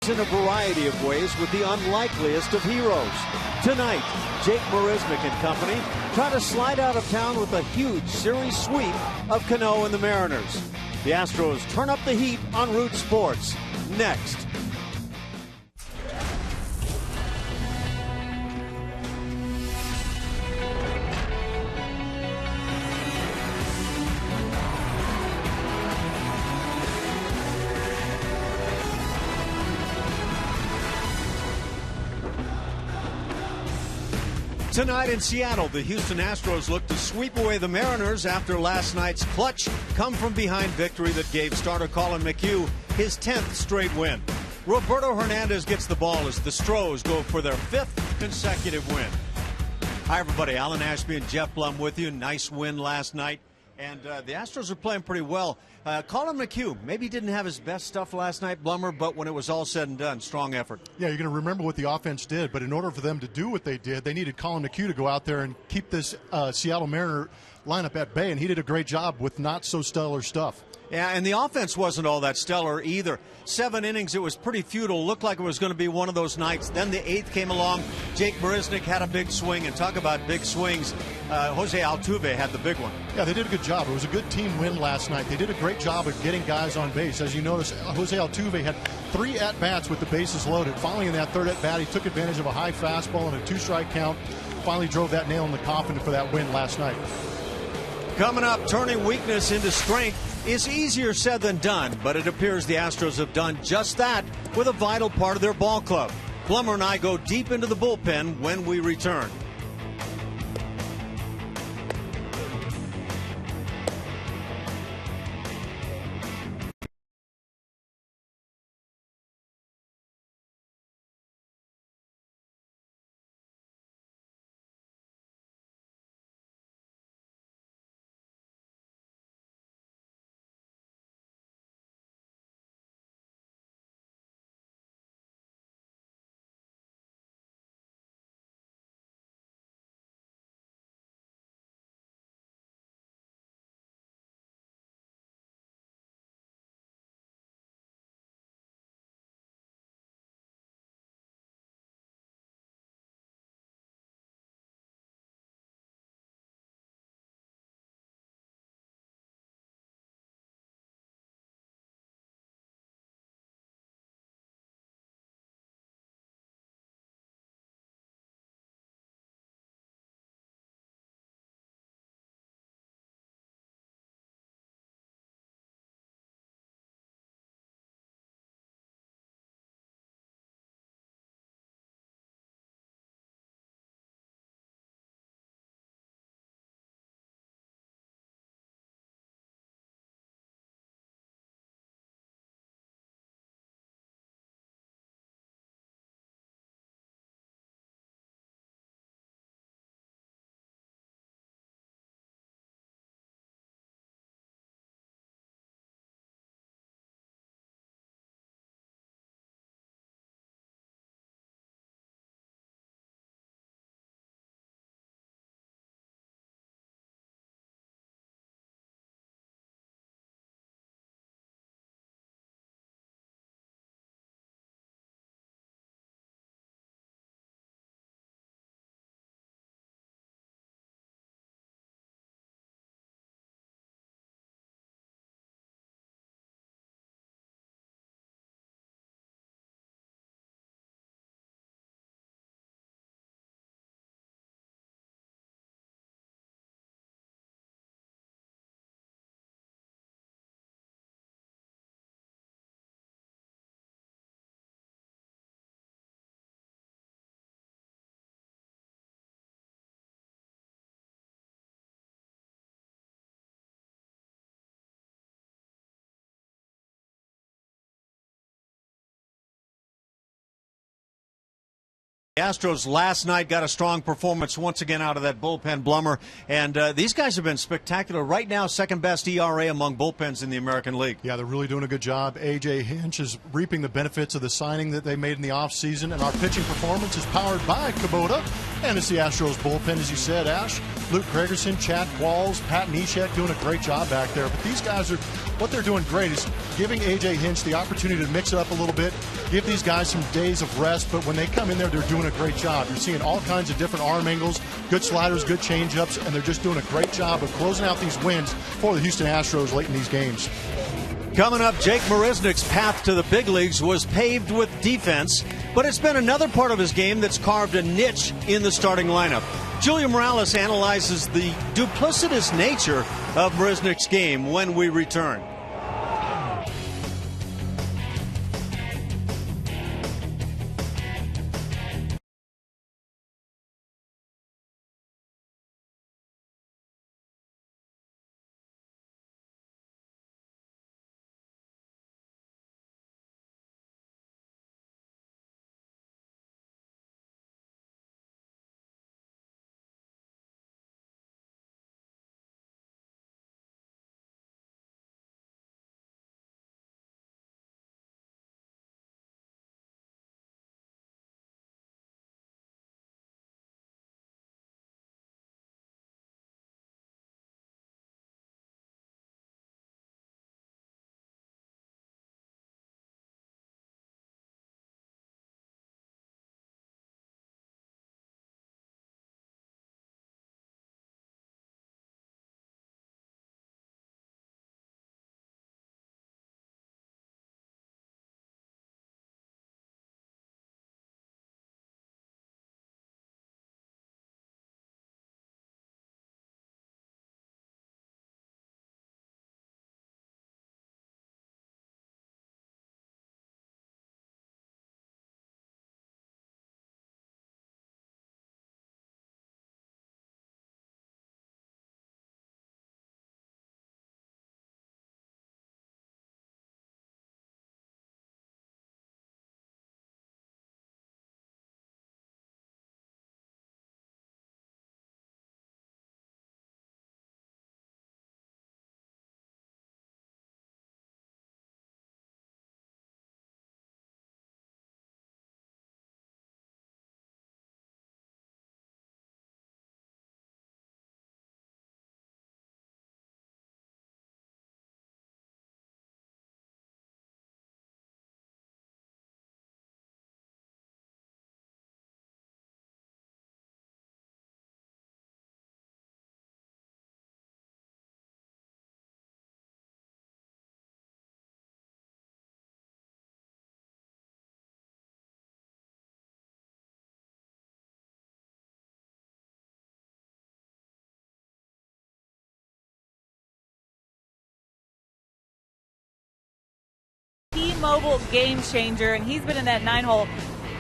in a variety of ways with the unlikeliest of heroes. Tonight, Jake Marisnick and company try to slide out of town with a huge series sweep of Cano and the Mariners. The Astros turn up the heat on Root Sports. Next. Tonight in Seattle, the Houston Astros look to sweep away the Mariners after last night's clutch come-from-behind victory that gave starter Colin McHugh his 10th straight win. Roberto Hernandez gets the ball as the Astros go for their 5th consecutive win. Hi, everybody. Alan Ashby and Jeff Blum with you. Nice win last night. And the Astros are playing pretty well. Colin McHugh maybe didn't have his best stuff last night, Blummer, but when it was all said and done, strong effort. Yeah, you're going to remember what the offense did, but in order for them to do what they did, they needed Colin McHugh to go out there and keep this Seattle Mariner lineup at bay, and he did a great job with not so stellar stuff. Yeah, and the offense wasn't all that stellar either. 7 innings, it was pretty futile. Looked like it was going to be one of those nights. Then the 8th came along. Jake Marisnick had a big swing, and talk about big swings. Jose Altuve had the big one. Yeah, they did a good job. It was a good team win last night. They did a great job of getting guys on base. As you notice, Jose Altuve had 3 at-bats with the bases loaded. Finally, in that 3rd at-bat, he took advantage of a high fastball and a 2-strike count. Finally drove that nail in the coffin for that win last night. Coming up, turning weakness into strength is easier said than done, but it appears the Astros have done just that with a vital part of their ball club. Blummer and I go deep into the bullpen when we return. The Astros last night got a strong performance once again out of that bullpen, Blummer, and these guys have been spectacular. Right now, second best ERA among bullpens in the American League. Yeah, they're really doing a good job. A.J. Hinch is reaping the benefits of the signing that they made in the offseason, and our pitching performance is powered by Kubota. And it's the Astros bullpen, as you said, Ash. Luke Gregerson, Chad Qualls, Pat Neshek doing a great job back there. But these guys what they're doing great is giving A.J. Hinch the opportunity to mix it up a little bit, give these guys some days of rest. But when they come in there, they're doing a great job. You're seeing all kinds of different arm angles, good sliders, good changeups, and they're just doing a great job of closing out these wins for the Houston Astros late in these games. Coming up, Jake Marisnick's path to the big leagues was paved with defense, but it's been another part of his game that's carved a niche in the starting lineup. Julia Morales analyzes the duplicitous nature of Marisnick's game when we return. T-Mobile game changer, and he's been in that 9-hole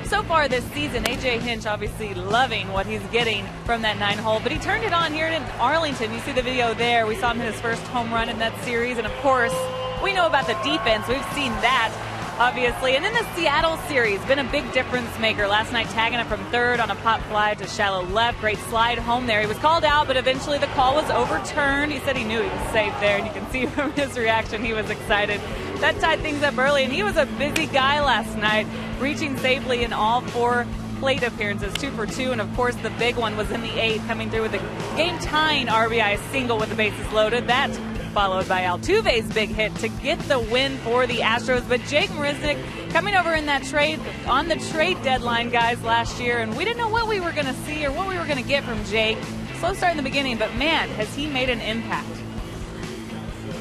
so far this season. A.J. Hinch obviously loving what he's getting from that 9-hole, but he turned it on here in Arlington. You see the video there. We saw him hit his first home run in that series, and of course, we know about the defense. We've seen that, obviously. And in the Seattle series, been a big difference maker. Last night, tagging it from third on a pop fly to shallow left. Great slide home there. He was called out, but eventually the call was overturned. He said he knew he was safe there, and you can see from his reaction, he was excited. That tied things up early, and he was a busy guy last night, reaching safely in all 4 plate appearances, 2 for 2, and of course the big one was in the 8th, coming through with a game-tying RBI single with the bases loaded. That followed by Altuve's big hit to get the win for the Astros. But Jake Marisnick coming over in that trade, on the trade deadline, guys, last year, and we didn't know what we were going to see or what we were going to get from Jake. Slow start in the beginning, but man, has he made an impact.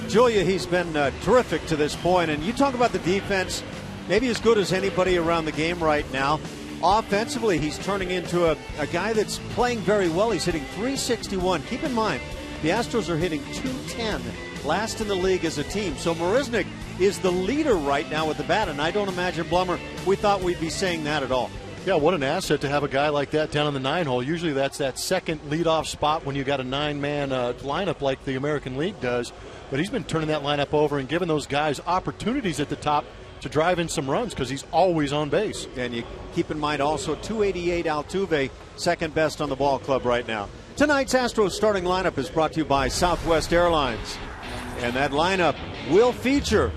Julia, he's been terrific to this point, and you talk about the defense, maybe as good as anybody around the game right now. Offensively, he's turning into a guy that's playing very well. He's hitting .361. Keep in mind, the Astros are hitting .210, last in the league as a team. So Marisnick is the leader right now with the bat, and I don't imagine, Blummer, we thought we'd be saying that at all. Yeah, what an asset to have a guy like that down in the 9-hole. Usually that's that second leadoff spot when you got a 9-man lineup like the American League does. But he's been turning that lineup over and giving those guys opportunities at the top to drive in some runs because he's always on base. And you keep in mind also .288 Altuve, second best on the ball club right now. Tonight's Astros starting lineup is brought to you by Southwest Airlines. And that lineup will feature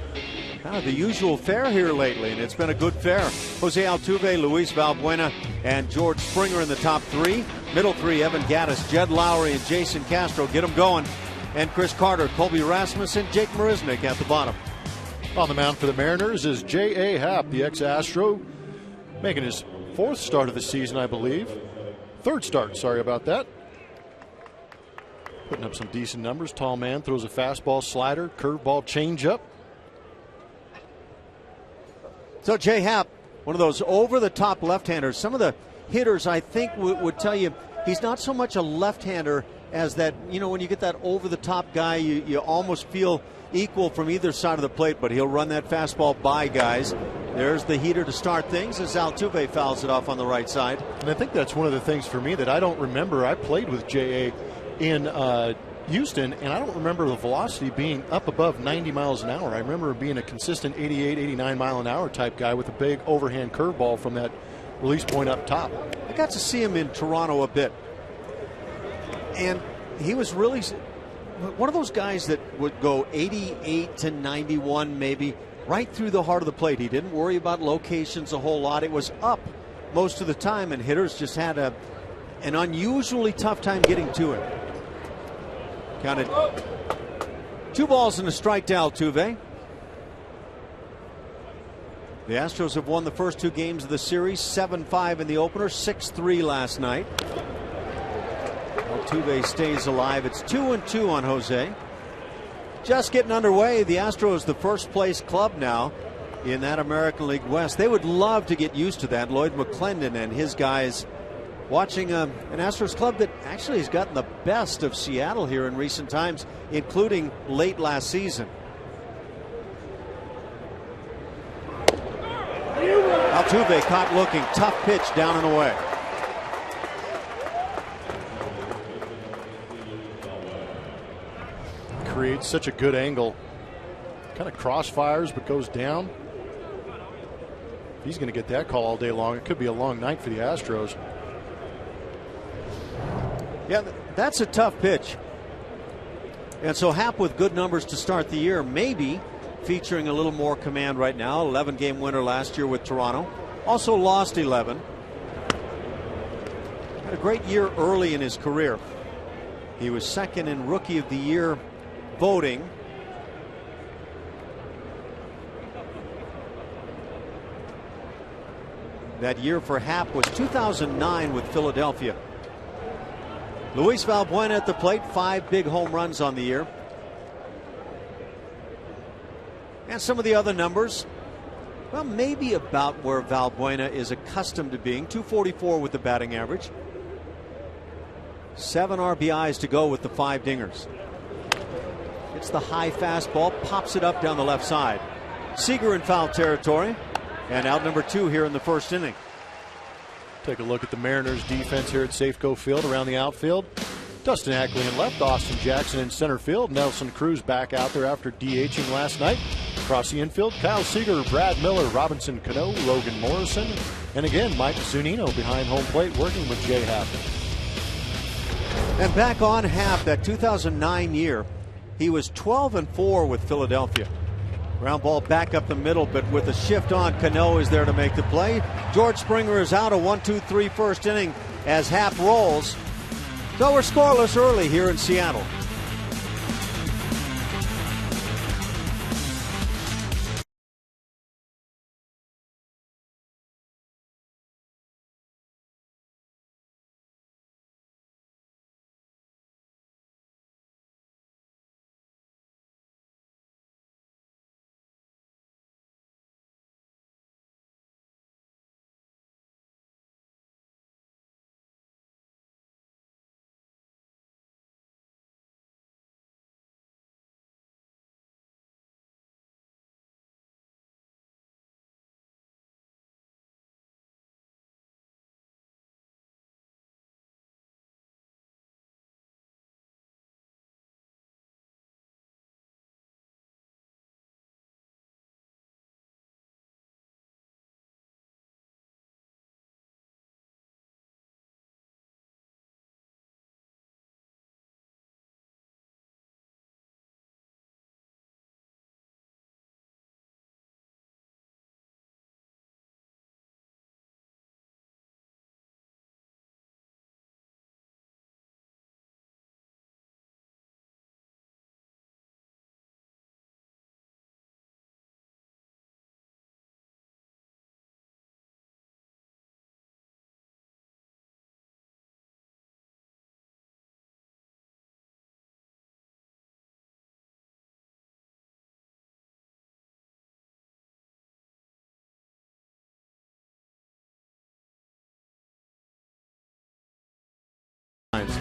kind of the usual fare here lately, and it's been a good fare. Jose Altuve, Luis Valbuena, and George Springer in the top three. Middle three, Evan Gattis, Jed Lowry, and Jason Castro get them going. And Chris Carter, Colby Rasmussen, Jake Marisnick at the bottom. On the mound for the Mariners is J.A. Happ, the ex-Astro, making his fourth start of the season, I believe. Third start, sorry about that. Putting up some decent numbers. Tall man, throws a fastball, slider, curveball, changeup. So J. Happ, one of those over-the-top left-handers. Some of the hitters, I think, would tell you he's not so much a left-hander as that, when you get that over-the-top guy, you almost feel equal from either side of the plate, but he'll run that fastball by guys. There's the heater to start things as Altuve fouls it off on the right side. And I think that's one of the things for me that I don't remember. I played with J.A. in Houston, and I don't remember the velocity being up above 90 miles an hour. I remember being a consistent 88, 89 mile an hour type guy with a big overhand curveball from that release point up top. I got to see him in Toronto a bit, and he was really one of those guys that would go 88 to 91 maybe right through the heart of the plate. He didn't worry about locations a whole lot. It was up most of the time, and hitters just had an unusually tough time getting to him. Counted 2 balls and a strike to Altuve. The Astros have won the first 2 games of the series, 7-5 in the opener, 6-3 last night. Altuve stays alive. It's 2-2 on Jose. Just getting underway. The Astros, the first place club now in that American League West. They would love to get used to that. Lloyd McClendon and his guys watching an Astros club that actually has gotten the best of Seattle here in recent times, including late last season. Altuve caught looking. Tough pitch down and away. Creates such a good angle. Kind of crossfires but goes down. If he's going to get that call all day long, it could be a long night for the Astros. Yeah, that's a tough pitch. And so Happ with good numbers to start the year, maybe featuring a little more command right now. 11-game winner last year with Toronto. Also lost 11. Had a great year early in his career. He was second in Rookie of the Year voting. That year for Happ was 2009 with Philadelphia. Luis Valbuena at the plate, 5 big home runs on the year. And some of the other numbers, well, maybe about where Valbuena is accustomed to being. 244 with the batting average. 7 RBIs to go with the 5 dingers. It's the high fastball, pops it up down the left side. Seager in foul territory, and out number 2 here in the first inning. Take a look at the Mariners defense here at Safeco Field around the outfield. Dustin Ackley in left, Austin Jackson in center field. Nelson Cruz back out there after DHing last night. Across the infield, Kyle Seager, Brad Miller, Robinson Cano, Logan Morrison, and again Mike Zunino behind home plate working with J. Happ. And back on Happ, that 2009 year, he was 12-4 with Philadelphia. Ground ball back up the middle, but with a shift on, Cano is there to make the play. George Springer is out, a 1-2-3 first inning as Happ rolls. So we're scoreless early here in Seattle.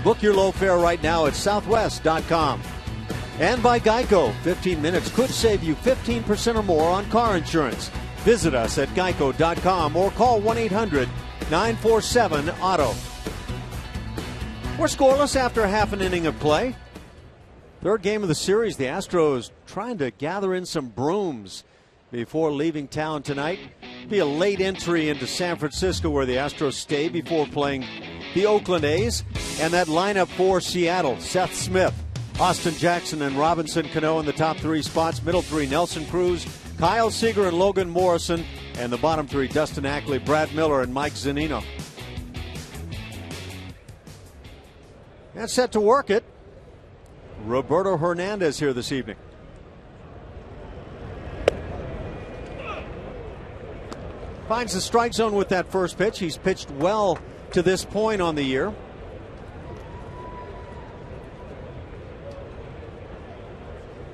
Book your low fare right now at southwest.com. And by Geico, 15 minutes could save you 15% or more on car insurance. Visit us at geico.com or call 1-800-947-AUTO. We're scoreless after half an inning of play. Third game of the series, the Astros trying to gather in some brooms before leaving town tonight. Be a late entry into San Francisco where the Astros stay before playing the Oakland A's. And that lineup for Seattle, Seth Smith, Austin Jackson, and Robinson Cano in the top three spots. Middle three, Nelson Cruz, Kyle Seager, and Logan Morrison. And the bottom three, Dustin Ackley, Brad Miller, and Mike Zunino. And set to work it, Roberto Hernandez here this evening. Finds the strike zone with that first pitch. He's pitched well to this point on the year.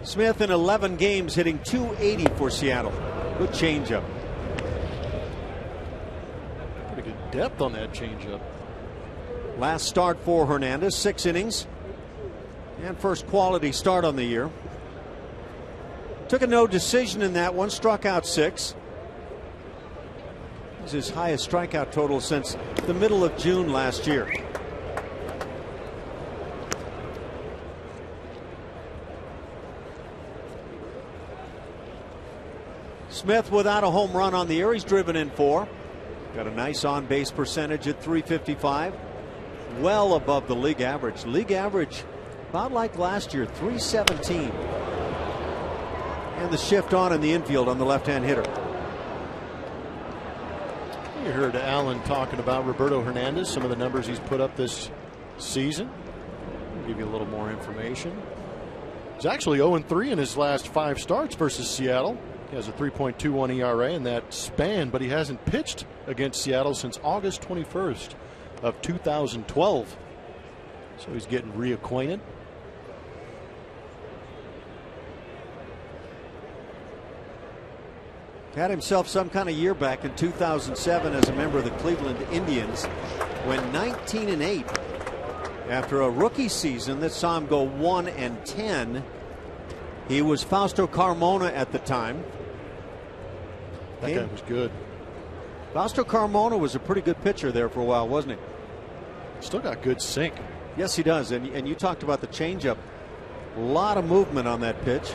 Smith in 11 games hitting .280 for Seattle. Good changeup. Pretty good depth on that changeup. Last start for Hernandez, 6 innings. And first quality start on the year. Took a no decision in that one, struck out 6. This is his highest strikeout total since the middle of June last year. Smith without a home run on the year. He's driven in 4. Got a nice on-base percentage at .355. Well above the league average. League average about like last year, .317. And the shift on in the infield on the left-hand hitter. You heard Alan talking about Roberto Hernandez, some of the numbers he's put up this season. I'll give you a little more information. He's actually 0-3 in his last 5 starts versus Seattle. He has a 3.21 ERA in that span, but he hasn't pitched against Seattle since August 21st of 2012. So he's getting reacquainted. Had himself some kind of year back in 2007 as a member of the Cleveland Indians, when 19-8 after a rookie season that saw him go 1-10. He was Fausto Carmona at the time. That guy was good. Fausto Carmona was a pretty good pitcher there for a while, wasn't he? Still got good sink. Yes, he does. And you talked about the changeup. A lot of movement on that pitch.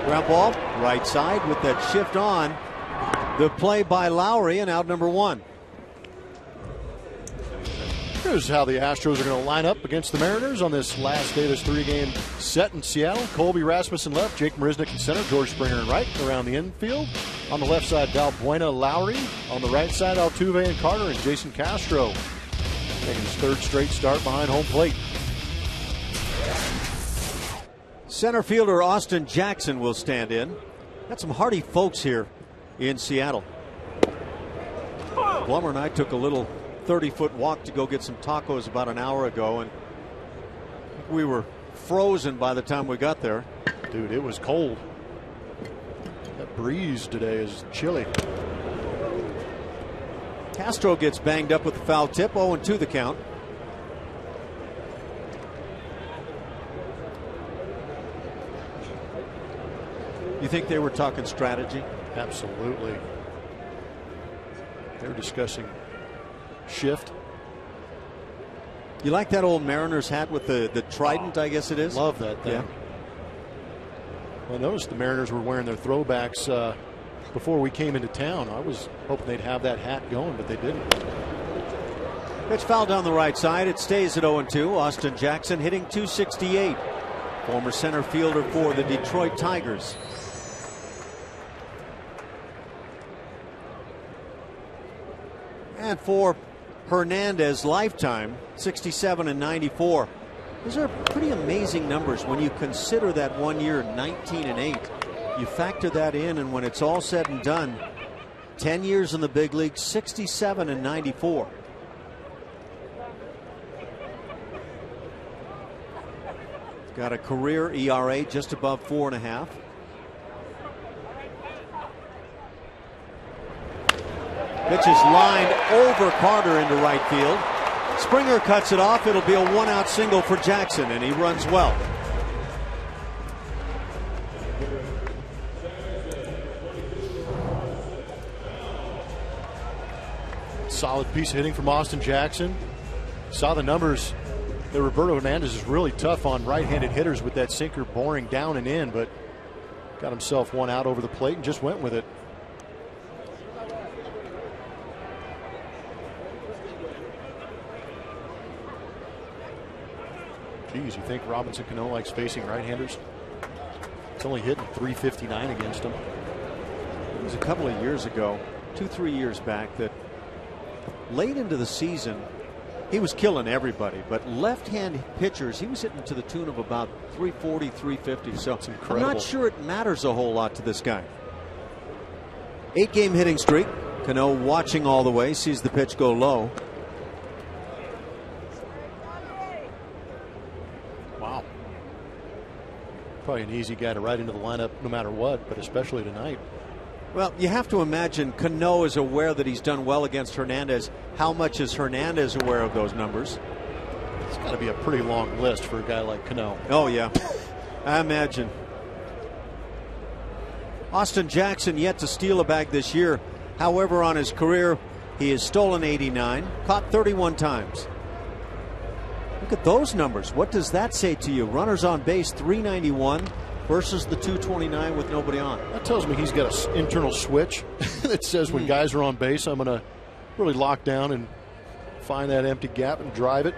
Ground ball, right side with that shift on. The play by Lowry, and out number 1. Here's how the Astros are going to line up against the Mariners on this last day of this 3-game set in Seattle. Colby Rasmussen left, Jake Marisnick in center, George Springer in right around the infield. On the left side, Valbuena, Lowry. On the right side, Altuve and Carter, and Jason Castro making his 3rd straight start behind home plate. Center fielder Austin Jackson will stand in. Got some hardy folks here in Seattle. Plummer and I took a little 30-foot walk to go get some tacos about an hour ago, and we were frozen by the time we got there. Dude, it was cold. That breeze today is chilly. Castro gets banged up with the foul tip. 0-2 the count. You think they were talking strategy? Absolutely. They were discussing shift. You like that old Mariners hat with the trident, I guess it is? Love that thing. Yeah. Well, I noticed the Mariners were wearing their throwbacks before we came into town. I was hoping they'd have that hat going, but they didn't. Pitch foul down the right side. It stays at 0-2. Austin Jackson hitting .268. Former center fielder for the Detroit Tigers. And for Hernandez, lifetime 67 and 94. Those are pretty amazing numbers when you consider that 1 year 19-8. You factor that in, and when it's all said and done, 10 years in the big league, 67 and 94. Got a career ERA just above 4.5. Pitch is lined over Carter into right field. Springer cuts it off. It'll be a 1-out single for Jackson, and he runs well. Solid piece of hitting from Austin Jackson. Saw the numbers. Roberto Hernandez is really tough on right-handed hitters with that sinker boring down and in, but got himself 1 out over the plate and just went with it. Geez, you think Robinson Cano likes facing right-handers? It's only hitting .359 against him. It was a couple of years ago, 2-3 years back, that late into the season he was killing everybody, but left-hand pitchers he was hitting to the tune of about 340, 350. So I'm not sure it matters a whole lot to this guy. 8-game hitting streak. Cano watching all the way, sees the pitch go low. Wow. Probably an easy guy to ride into the lineup no matter what, but especially tonight. Well, you have to imagine Cano is aware that he's done well against Hernandez. How much is Hernandez aware of those numbers? It's got to be a pretty long list for a guy like Cano. Oh, yeah. I imagine. Austin Jackson yet to steal a bag this year. However, on his career, he has stolen 89, caught 31 times. Look at those numbers. What does that say to you? Runners on base, 391. Versus the 229 with nobody on. That tells me he's got an internal switch that says when guys are on base, I'm going to really lock down and find that empty gap and drive it.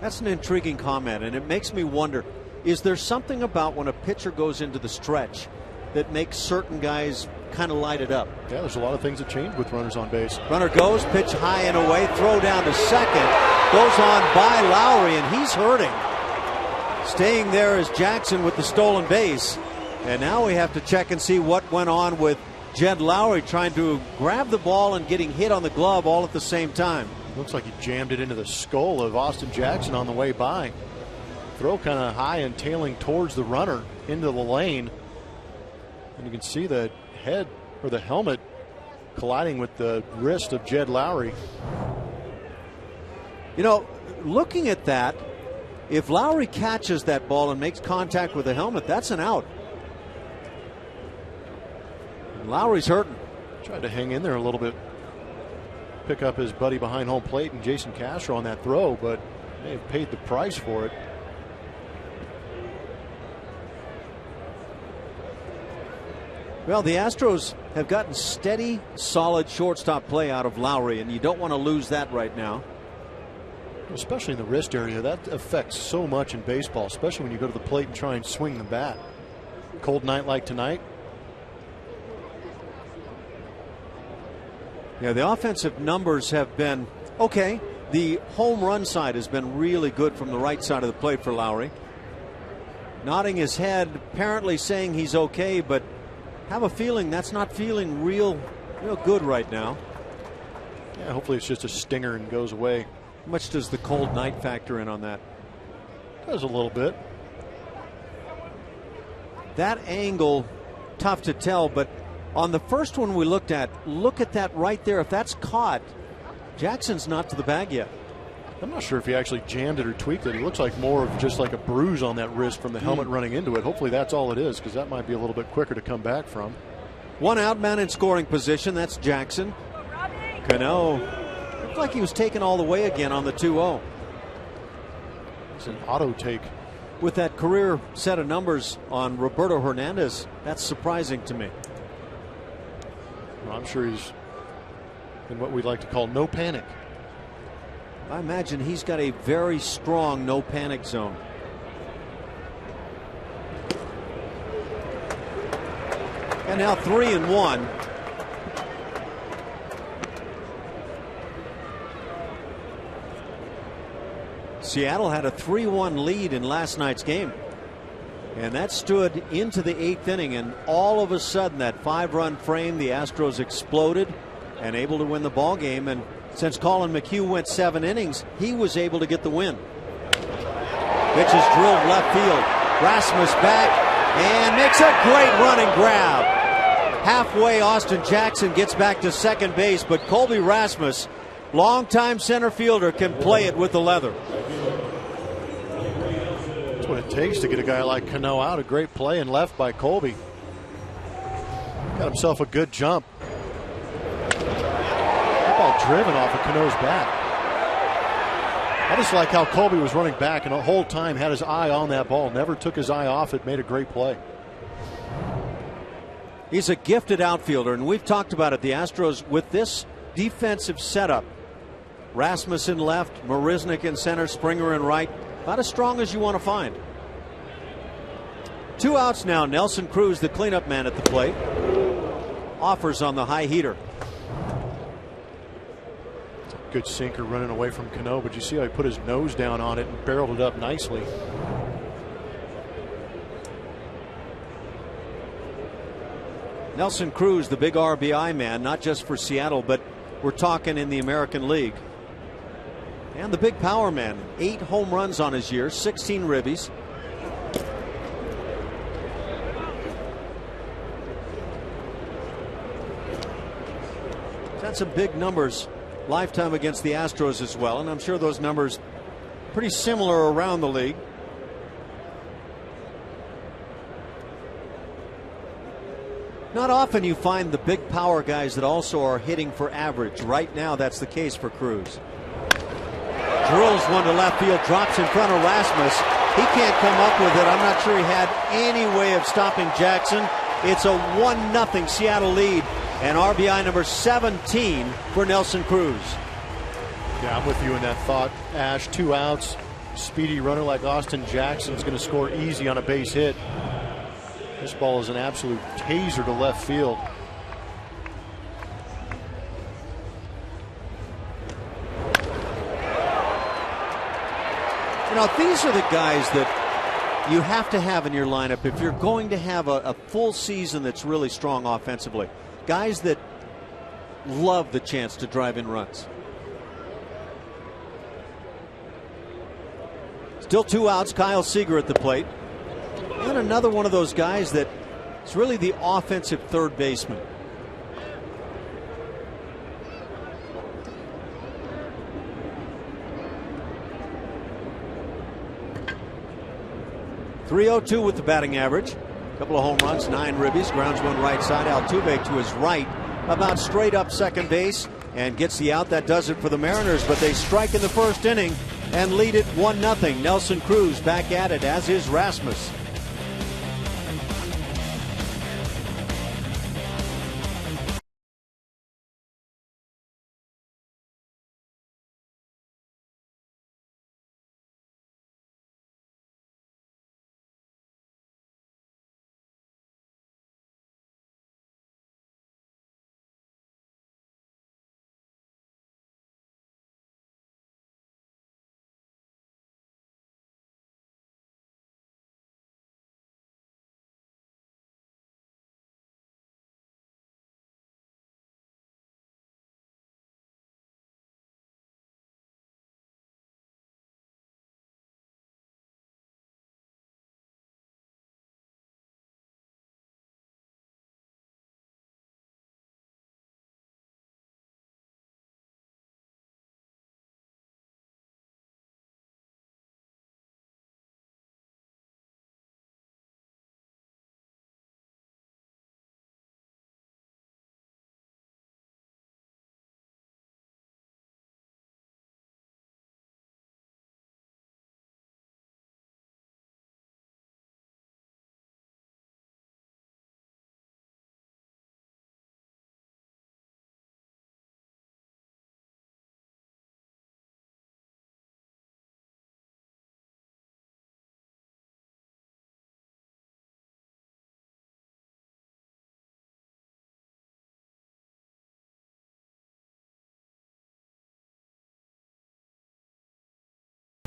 That's an intriguing comment, and it makes me wonder, is there something about when a pitcher goes into the stretch that makes certain guys kind of light it up? Yeah, there's a lot of things that change with runners on base. Runner goes, pitch high and away, throw down to second, goes on by Lowry, and he's hurting. Staying there is Jackson with the stolen base. And now we have to check and see what went on with Jed Lowry trying to grab the ball and getting hit on the glove all at the same time. Looks like he jammed it into the skull of Austin Jackson on the way by. Throw kind of high and tailing towards the runner into the lane. And you can see the head or the helmet colliding with the wrist of Jed Lowry. You know, looking at that, if Lowry catches that ball and makes contact with the helmet, that's an out. And Lowry's hurting. Tried to hang in there a little bit. Pick up his buddy behind home plate and Jason Castro on that throw, but may have paid the price for it. Well, the Astros have gotten steady, solid shortstop play out of Lowry, and you don't want to lose that right now. Especially in the wrist area, that affects so much in baseball, especially when you go to the plate and try and swing the bat. Cold night like tonight. Yeah, the offensive numbers have been okay. The home run side has been really good from the right side of the plate for Lowry. Nodding his head, apparently saying he's okay, but have a feeling that's not feeling real good right now. Yeah, hopefully it's just a stinger and goes away. How much does the cold night factor in on that? Does a little bit. That angle, tough to tell, but on the first one we looked at, look at that right there. If that's caught, Jackson's not to the bag yet. I'm not sure if he actually jammed it or tweaked it. It looks like more of just like a bruise on that wrist from the helmet running into it. Hopefully that's all it is, because that might be a little bit quicker to come back from. 1 out, man in scoring position. That's Jackson. Cano looked like he was taken all the way again on the 2-0. It's an auto take. With that career set of numbers on Roberto Hernandez, that's surprising to me. Well, I'm sure he's in what we'd like to call no panic. I imagine he's got a very strong no panic zone. And now 3-1. Seattle had a 3-1 lead in last night's game. And that stood into the 8th inning, and all of a sudden that 5-run frame, the Astros exploded and able to win the ball game. And since Colin McHugh went 7 innings, he was able to get the win. Pitch is drilled left field. Rasmus back and makes a great running grab. Halfway, Austin Jackson gets back to second base, but Colby Rasmus Longtime center fielder can play it with the leather. That's what it takes to get a guy like Cano out. A great play and left by Colby. Got himself a good jump. That ball driven off of Cano's bat. I just like how Colby was running back and the whole time had his eye on that ball. Never took his eye off it. Made a great play. He's a gifted outfielder, and we've talked about it. The Astros with this defensive setup. Rasmussen left, Marisnik in center, Springer in right. About as strong as you want to find. 2 outs now. Nelson Cruz, the cleanup man at the plate. Offers on the high heater. Good sinker running away from Cano, but you see how he put his nose down on it and barreled it up nicely. Nelson Cruz, the big RBI man, not just for Seattle, but we're talking in the American League. And the big power man, 8 home runs on his year, 16 ribbies. That's some big numbers lifetime against the Astros as well, and I'm sure those numbers pretty similar around the league. Not often you find the big power guys that also are hitting for average. Right now that's the case for Cruz. Drills one to left field, drops in front of Rasmus. He can't come up with it. I'm not sure he had any way of stopping Jackson. It's a 1-0 Seattle lead, and RBI number 17 for Nelson Cruz. Yeah, I'm with you in that thought, Ash. 2 outs. Speedy runner like Austin Jackson is going to score easy on a base hit. This ball is an absolute taser to left field. You know, these are the guys that you have to have in your lineup if you're going to have a full season that's really strong offensively. Guys that love the chance to drive in runs. Still 2 outs. Kyle Seager at the plate. And another one of those guys that is really the offensive third baseman. .302 with the batting average. Couple of home runs, 9 ribbies, grounds one right side. Altuve to his right, about straight up second base, and gets the out. That does it for the Mariners, but they strike in the first inning and lead it 1-0. Nelson Cruz back at it, as is Rasmus.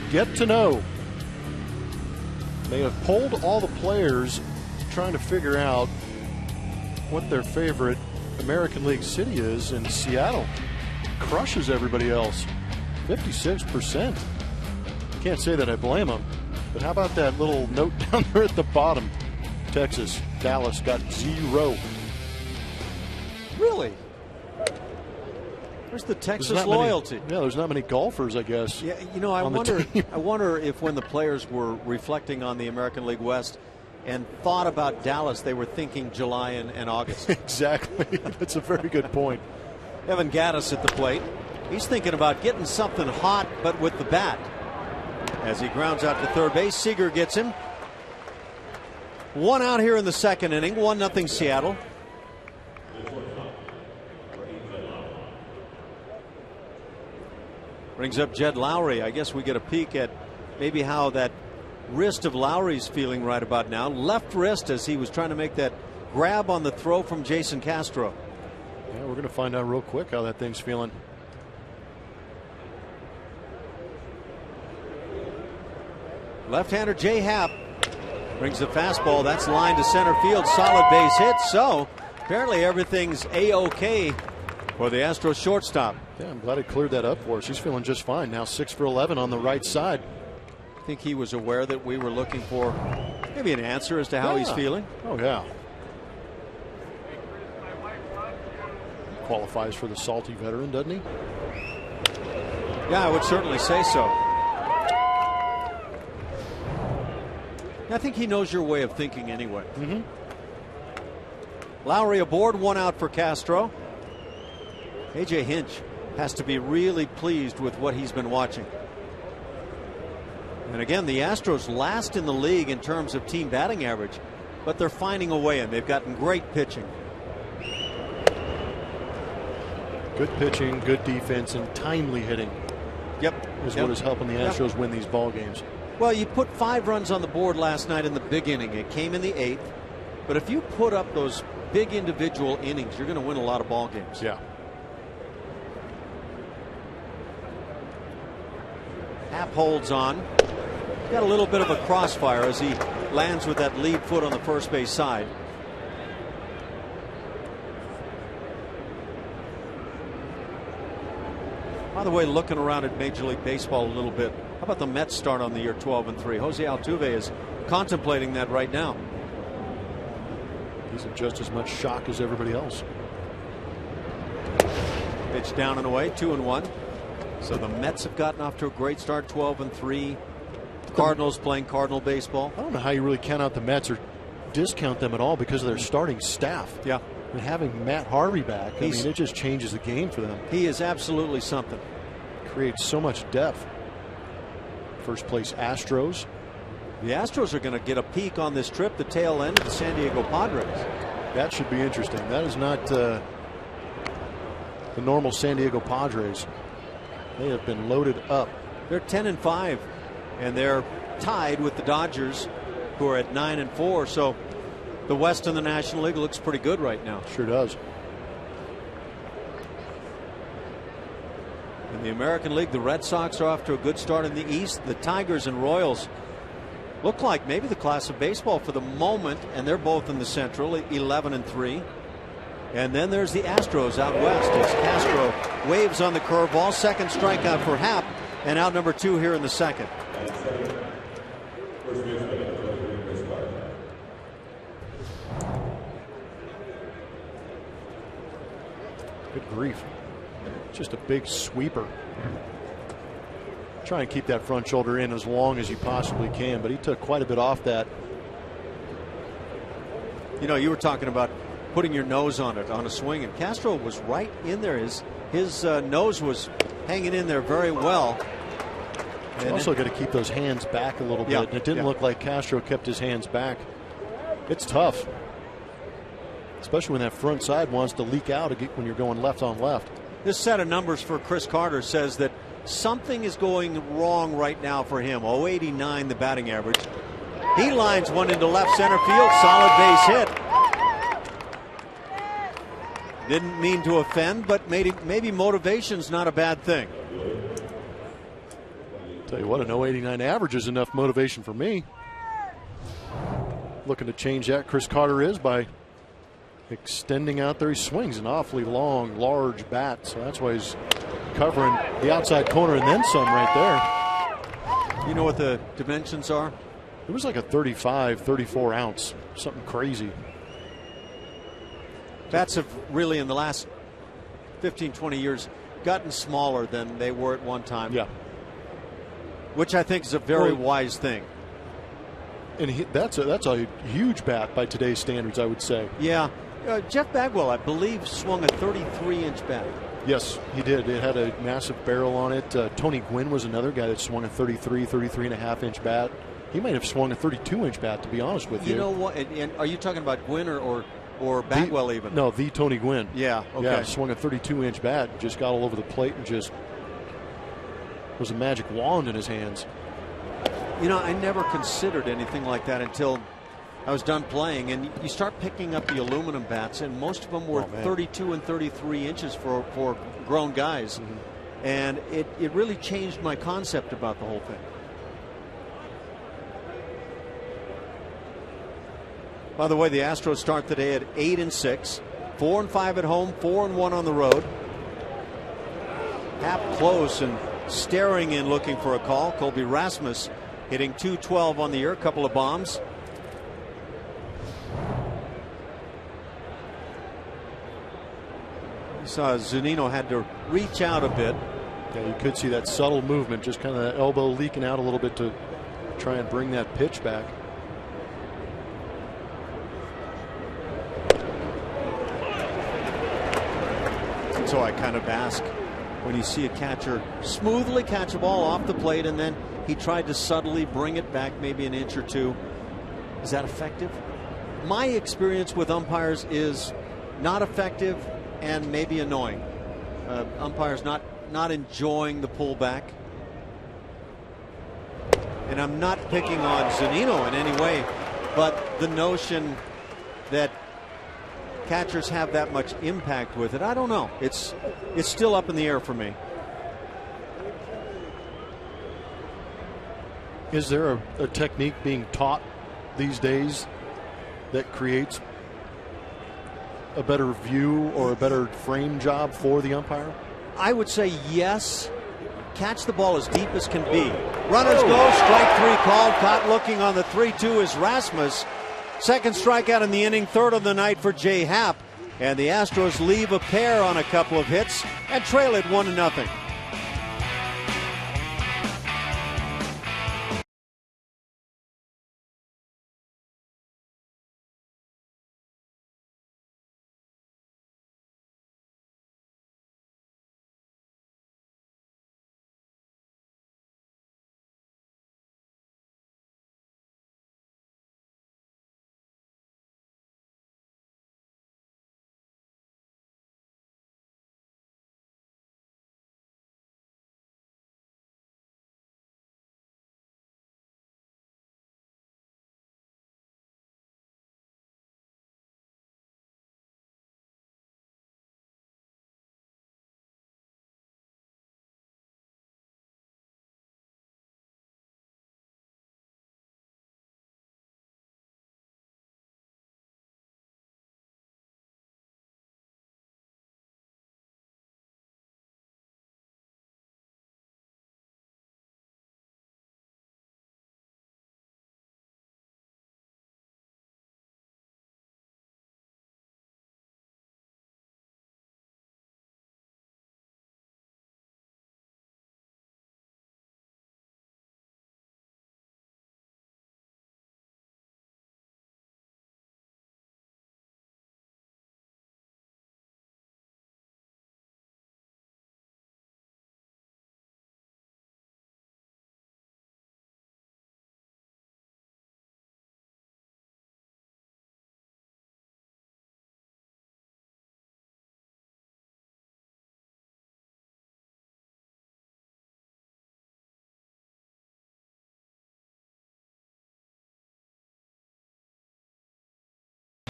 Get to know. They have polled all the players trying to figure out what their favorite American League city is, and Seattle crushes everybody else. 56%. Can't say that I blame them, but how about that little note down there at the bottom? Texas, Dallas got 0. Really? Where's the Texas loyalty? There's not many golfers, I guess. Yeah, I wonder if when the players were reflecting on the American League West and thought about Dallas, they were thinking July and August. Exactly. That's a very good point. Evan Gattis at the plate. He's thinking about getting something hot, but with the bat. As he grounds out to third base, Seager gets him. One out here in the second inning. 1-0 Seattle. Brings up Jed Lowry. I guess we get a peek at maybe how that wrist of Lowry's feeling right about now. Left wrist as he was trying to make that grab on the throw from Jason Castro. Yeah, we're going to find out real quick how that thing's feeling. Left-hander Jay Happ brings the fastball. That's line to center field. Solid base hit. So apparently everything's A-OK for the Astros shortstop. Yeah, I'm glad it cleared that up for us. He's feeling just fine now. 6 for 11 on the right side. I think he was aware that we were looking for maybe an answer as to how he's feeling. Oh, yeah. Qualifies for the salty veteran, doesn't he? Yeah, I would certainly say so. I think he knows your way of thinking anyway. Lowry aboard, 1 out for Castro. A.J. Hinch has to be really pleased with what he's been watching. And again, the Astros last in the league in terms of team batting average, but they're finding a way in. They've gotten great pitching. Good pitching, good defense, and timely hitting. Is what is helping the Astros win these ball games. Well, you put 5 runs on the board last night in the big inning. It came in the 8th. But if you put up those big individual innings, you're going to win a lot of ball games. Yeah. Happ holds on. Got a little bit of a crossfire as he lands with that lead foot on the first base side. By the way, looking around at Major League Baseball a little bit, how about the Mets start on the year 12-3? Jose Altuve is contemplating that right now. He's in just as much shock as everybody else. Pitch down and away, 2-1. So the Mets have gotten off to a great start, 12-3. Cardinals playing Cardinal baseball. I don't know how you really count out the Mets or discount them at all because of their starting staff. Yeah. And having Matt Harvey back, I mean, it just changes the game for them. He is absolutely something. Creates so much depth. First place Astros. The Astros are going to get a peek on this trip, the tail end of the San Diego Padres. That should be interesting. That is not the normal San Diego Padres. They have been loaded up. They're 10-5, and they're tied with the Dodgers, who are at 9-4. So the West in the National League looks pretty good right now. Sure does. In the American League, the Red Sox are off to a good start in the East. The Tigers and Royals look like maybe the class of baseball for the moment, and they're both in the Central, 11-3. And then there's the Astros out west as Castro waves on the curveball. Second strikeout for Happ, and out number 2 here in the second. Good grief. Just a big sweeper. Try and keep that front shoulder in as long as you possibly can, but he took quite a bit off that. You know, you were talking about putting your nose on it on a swing, and Castro was right in there. His nose was hanging in there very well. You also got to keep those hands back a little bit. And it didn't look like Castro kept his hands back. It's tough, especially when that front side wants to leak out when you're going left on left. This set of numbers for Chris Carter says that something is going wrong right now for him. 089 the batting average. He lines one into left center field. Solid base hit. Didn't mean to offend, but maybe motivation's not a bad thing. Tell you what, an 089 average is enough motivation for me. Looking to change that, Chris Carter is, by extending out there. He swings an awfully long, large bat, so that's why he's covering the outside corner and then some right there. You know what the dimensions are? It was like a 35, 34 ounce, something crazy. Bats have really, in the last 15, 20 years, gotten smaller than they were at one time. Yeah. Which I think is a very wise thing. And that's a huge bat by today's standards, I would say. Yeah. Jeff Bagwell, I believe, swung a 33-inch bat. Yes, he did. It had a massive barrel on it. Tony Gwynn was another guy that swung a 33.5-inch bat. He might have swung a 32-inch bat, to be honest with you. You know what? And are you talking about Gwynn or Bagwell even? No, the Tony Gwynn. Yeah, okay. Yeah, swung a 32-inch bat, just got all over the plate and just was a magic wand in his hands. You know, I never considered anything like that until I was done playing, and you start picking up the aluminum bats, and most of them were 32 and 33 inches for grown guys. Mm-hmm. And it really changed my concept about the whole thing. By the way, the Astros start today at 8-6, 4-5 at home, 4-1 on the road. Hap close and staring in looking for a call. Colby Rasmus hitting .212 on the year, a couple of bombs. You saw Zunino had to reach out a bit. Yeah, you could see that subtle movement, just kind of that elbow leaking out a little bit to try and bring that pitch back. So I kind of ask when you see a catcher smoothly catch a ball off the plate and then he tried to subtly bring it back maybe an inch or two. Is that effective? My experience with umpires is not effective and maybe annoying. Umpires not enjoying the pullback. And I'm not picking on Zunino in any way, but the notion that catchers have that much impact with it, I don't know. It's still up in the air for me. Is there a technique being taught these days that creates a better view or a better frame job for the umpire? I would say yes. Catch the ball as deep as can be. Runners go. Strike three called. Caught looking on the 3-2 is Rasmus. Second strikeout in the inning, third of the night for Jay Happ. And the Astros leave a pair on a couple of hits and trail it 1-0.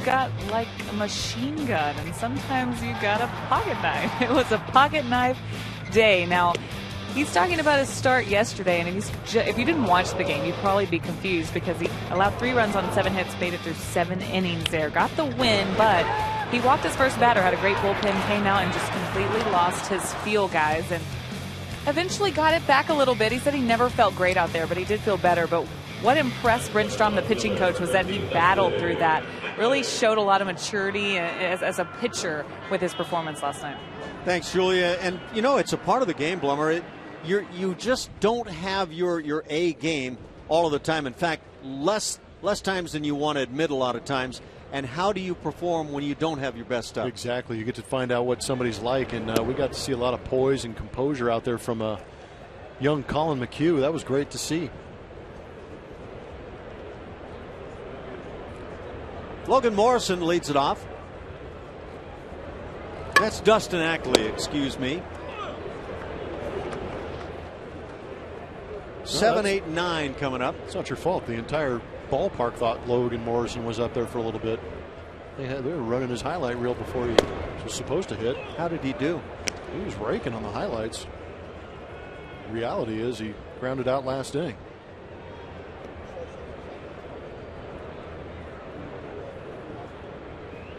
Got like a machine gun, and sometimes you got a pocket knife. It was a pocket knife day. Now, he's talking about his start yesterday, and if you didn't watch the game, you'd probably be confused because he allowed 3 runs on 7 hits, made it through 7 innings there. Got the win, but he walked his first batter, had a great bullpen, came out and just completely lost his feel, guys, and eventually got it back a little bit. He said he never felt great out there, but he did feel better. But what impressed Brindstrom, the pitching coach, was that he battled through that. Really showed a lot of maturity as a pitcher with his performance last night. Thanks, Julia. And, you know, it's a part of the game, Blummer. You just don't have your A game all of the time. In fact, less times than you want to admit a lot of times. And how do you perform when you don't have your best stuff? Exactly. You get to find out what somebody's like. And we got to see a lot of poise and composure out there from young Colin McHugh. That was great to see. Logan Morrison leads it off. That's Dustin Ackley, excuse me. 7, 8, 9 coming up. It's not your fault. The entire ballpark thought Logan Morrison was up there for a little bit. They were running his highlight reel before he was supposed to hit. How did he do? He was raking on the highlights. The reality is he grounded out last inning.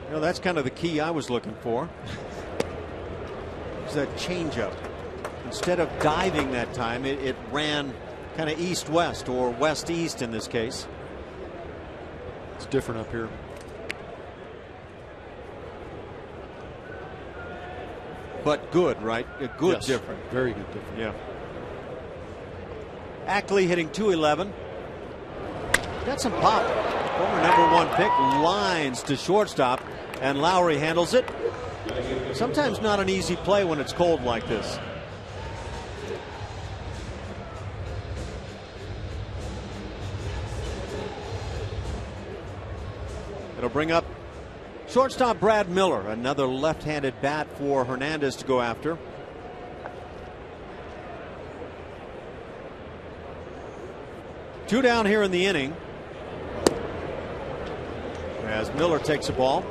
You know, that's kind of the key I was looking for. Is that changeup. Instead of diving that time, it ran kind of east-west or west-east in this case. It's different up here. But good, right? A good yes, different. Very good different. Yeah. Ackley hitting .211. Got some pop. Former #1 pick lines to shortstop, and Lowry handles it. Sometimes not an easy play when it's cold like this. It'll bring up shortstop Brad Miller, another left-handed bat for Hernandez to go after. Two down here in the inning as Miller takes a ball.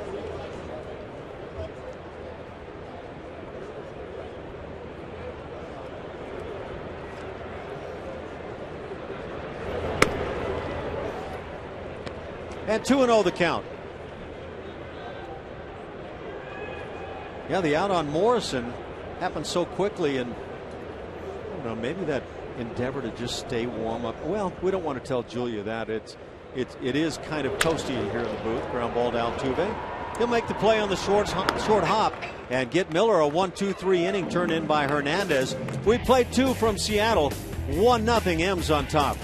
And 2-0 the count. Yeah, the out on Morrison happened so quickly, and I don't know, maybe that endeavor to just stay warm up. Well, we don't want to tell Julia that. It is kind of toasty here in the booth. Ground ball to Altuve. He'll make the play on the short hop and get Miller a 1-2-3 inning turned in by Hernandez. We played 2 from Seattle. 1-0 M's on top.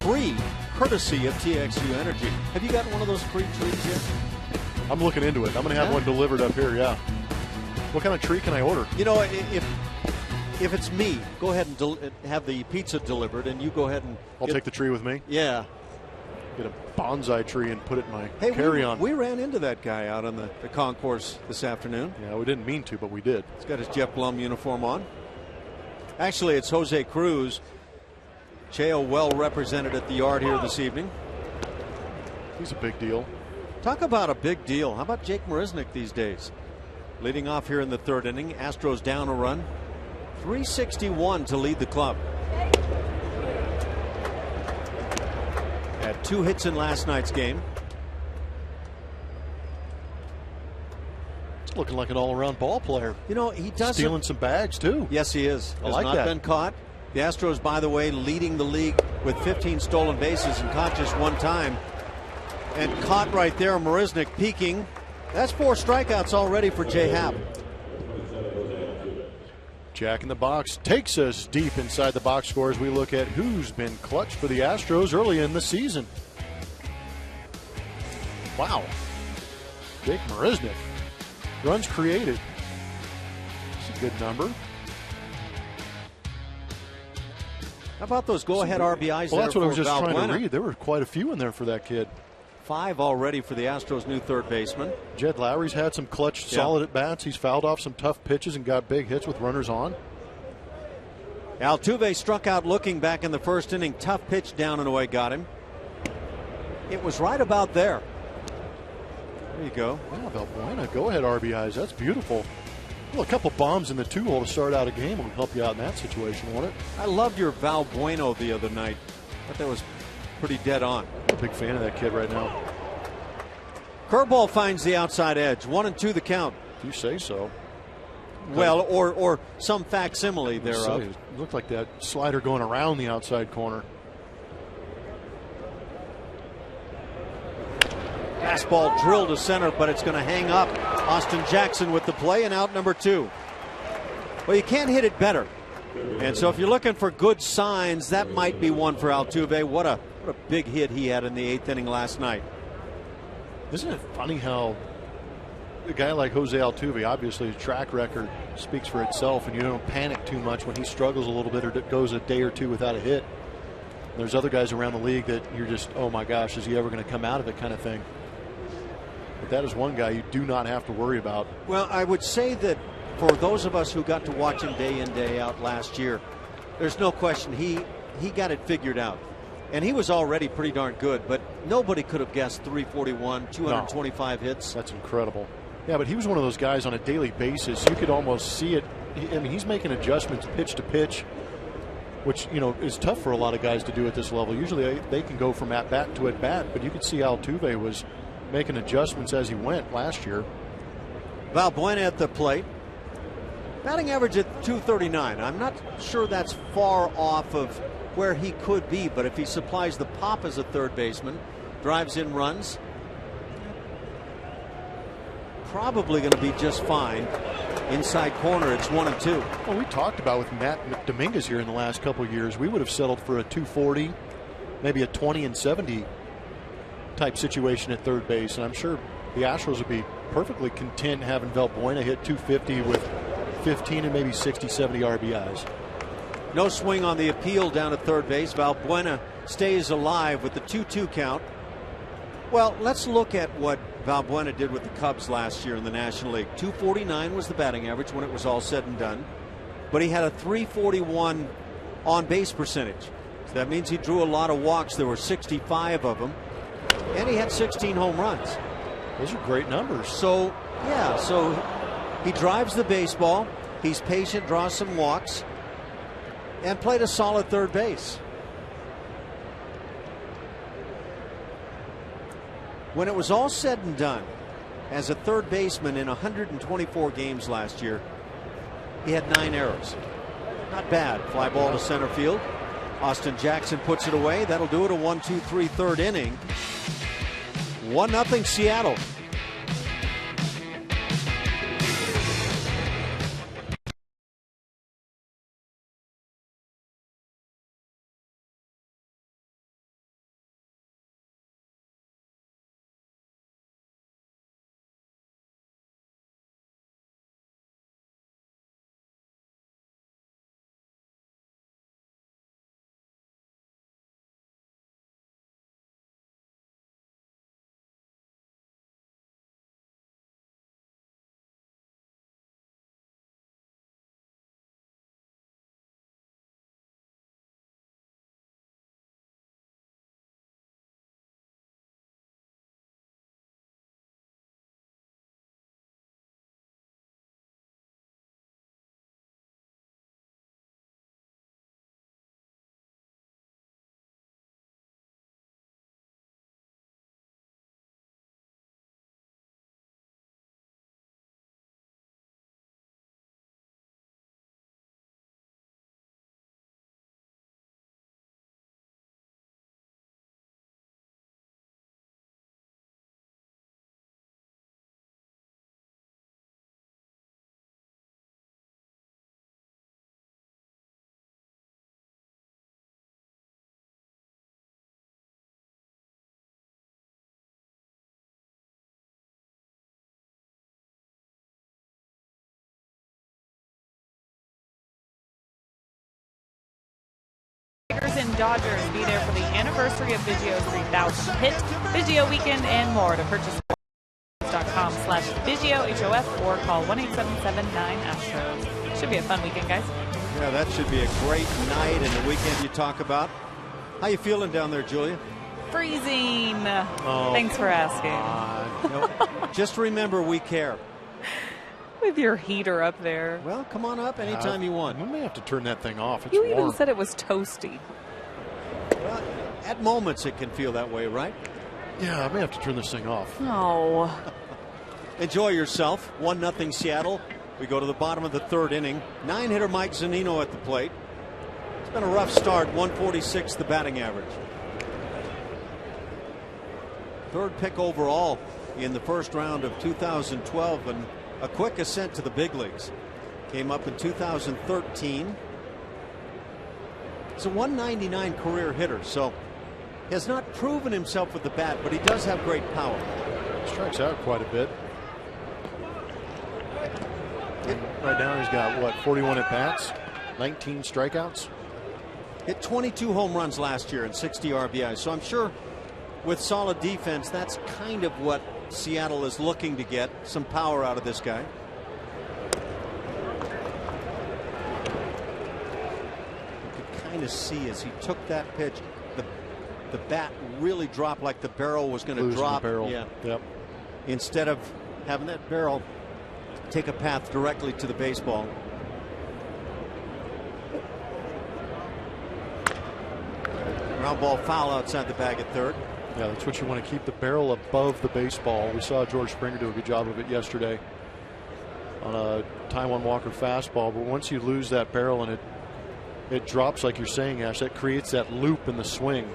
Free, courtesy of TXU Energy. Have you gotten one of those free trees yet? I'm looking into it. I'm going to have one delivered up here, yeah. What kind of tree can I order? You know, if it's me, go ahead and have the pizza delivered, and you go ahead and I'll take the tree with me. Yeah. Get a bonsai tree and put it in my Hey, carry-on. we ran into that guy out on the concourse this afternoon. Yeah, we didn't mean to, but we did. He's got his Jeff Blum uniform on. Actually, it's Jose Cruz. Cheo well represented at the yard here this evening. He's a big deal. Talk about a big deal. How about Jake Marisnick these days? Leading off here in the third inning, Astros down a run. 361 to lead the club. Had 2 hits in last night's game. It's looking like an all-around ball player. You know, he does stealing some bags too. Yes, he is. I Has like not that. been caught. The Astros, by the way, leading the league with 15 stolen bases and caught just 1 time. And caught right there, Marisnick peeking. That's 4 strikeouts already for J. Happ. Jack in the Box takes us deep inside the box score as we look at who's been clutch for the Astros early in the season. Wow. Jake Marisnick. Runs created. It's a good number. How about those go-ahead RBIs? Well, that's what I was just Valbuena. trying to read. There were quite a few in there for that kid. 5 already for the Astros' new third baseman. Jed Lowry's had some clutch, solid at-bats. He's fouled off some tough pitches and got big hits with runners on. Altuve struck out looking back in the first inning. Tough pitch down and away got him. It was right about there. There you go. Yeah, Valbuena, go-ahead RBIs. That's beautiful. Well, a couple bombs in the 2-hole to start out a game will help you out in that situation, won't it? I loved your Valbuena the other night. I thought that was pretty dead on. I'm a big fan of that kid right now. Curveball finds the outside edge. 1-2 the count. If you say so. Well, or some facsimile thereof. It looked like that slider going around the outside corner. Fastball drilled to center, but it's going to hang up. Austin Jackson with the play, and out number 2. Well, you can't hit it better. And so if you're looking for good signs, that might be one for Altuve. What a big hit he had in the 8th inning last night. Isn't it funny how a guy like Jose Altuve, obviously his track record speaks for itself, and you don't panic too much when he struggles a little bit or goes a day or 2 without a hit. There's other guys around the league that you're just, oh my gosh, is he ever going to come out of it kind of thing. But that is one guy you do not have to worry about. Well, I would say that for those of us who got to watch him day in, day out last year, there's no question he got it figured out. And he was already pretty darn good, but nobody could have guessed 341, 225 hits. That's incredible. Yeah, but he was one of those guys on a daily basis. You could almost see it. I mean, he's making adjustments pitch to pitch, which, you know, is tough for a lot of guys to do at this level. Usually they can go from at-bat to at-bat, but you could see Altuve was making adjustments as he went last year. Valbuena at the plate. Batting average at 239. I'm not sure that's far off of where he could be, but if he supplies the pop as a third baseman, drives in runs, probably going to be just fine. Inside corner, it's 1-2. Well, we talked about with Matt Dominguez here in the last couple of years, we would have settled for a 240, maybe a 20-70 type situation at third base, and I'm sure the Astros would be perfectly content having Valbuena hit 250 with 15 and maybe 60, 70 RBIs. No swing on the appeal down at third base. Valbuena stays alive with the 2-2 count. Well, let's look at what Valbuena did with the Cubs last year in the National League. 249 was the batting average when it was all said and done, but he had a 341 on base percentage. So that means he drew a lot of walks. There were 65 of them, and he had 16 home runs. Those are great numbers. So, yeah, so he drives the baseball. He's patient, draws some walks, and played a solid third base. When it was all said and done, as a third baseman in 124 games last year, he had 9 errors. Not bad. Fly ball to center field. Austin Jackson puts it away. That'll do it. A 1-2-3 third inning. 1-0 Seattle. Dodgers. Be there for the anniversary of Vigio 3000 Hit, Vigio Weekend, and more. To purchase .com/Vigio, HOF, or call 1-877-9-ASTROS. Should be a fun weekend, guys. Yeah, that should be a great night and the weekend you talk about. How you feeling down there, Julia? Freezing. Thanks for asking. No, just remember, we care. With your heater up there. Well, come on up anytime you want. We may have to turn that thing off. It's You warm. even said it was toasty. Well, at moments it can feel that way, right? Yeah, I may have to turn this thing off. No. Enjoy yourself. 1-0 Seattle. We go to the bottom of the third inning. 9-hitter Mike Zunino at the plate. It's been a rough start. 146 the batting average. Third pick overall in the first round of 2012 and a quick ascent to the big leagues. Came up in 2013. He's a 199 career hitter, so has not proven himself with the bat, but he does have great power. Strikes out quite a bit. Right now he's got, what, 41 at-bats, 19 strikeouts. Hit 22 home runs last year and 60 RBIs, so I'm sure with solid defense, that's kind of what Seattle is looking to get, some power out of this guy. You could kind of see as he took that pitch, the bat really dropped like the barrel was going to drop. The barrel. Yeah. Yep. Instead of having that barrel take a path directly to the baseball. Ground ball foul outside the bag at third. Yeah, that's what you want to keep, the barrel above the baseball. We saw George Springer do a good job of it yesterday on a Taijuan Walker fastball. But once you lose that barrel and it drops, like you're saying, Ash, that creates that loop in the swing.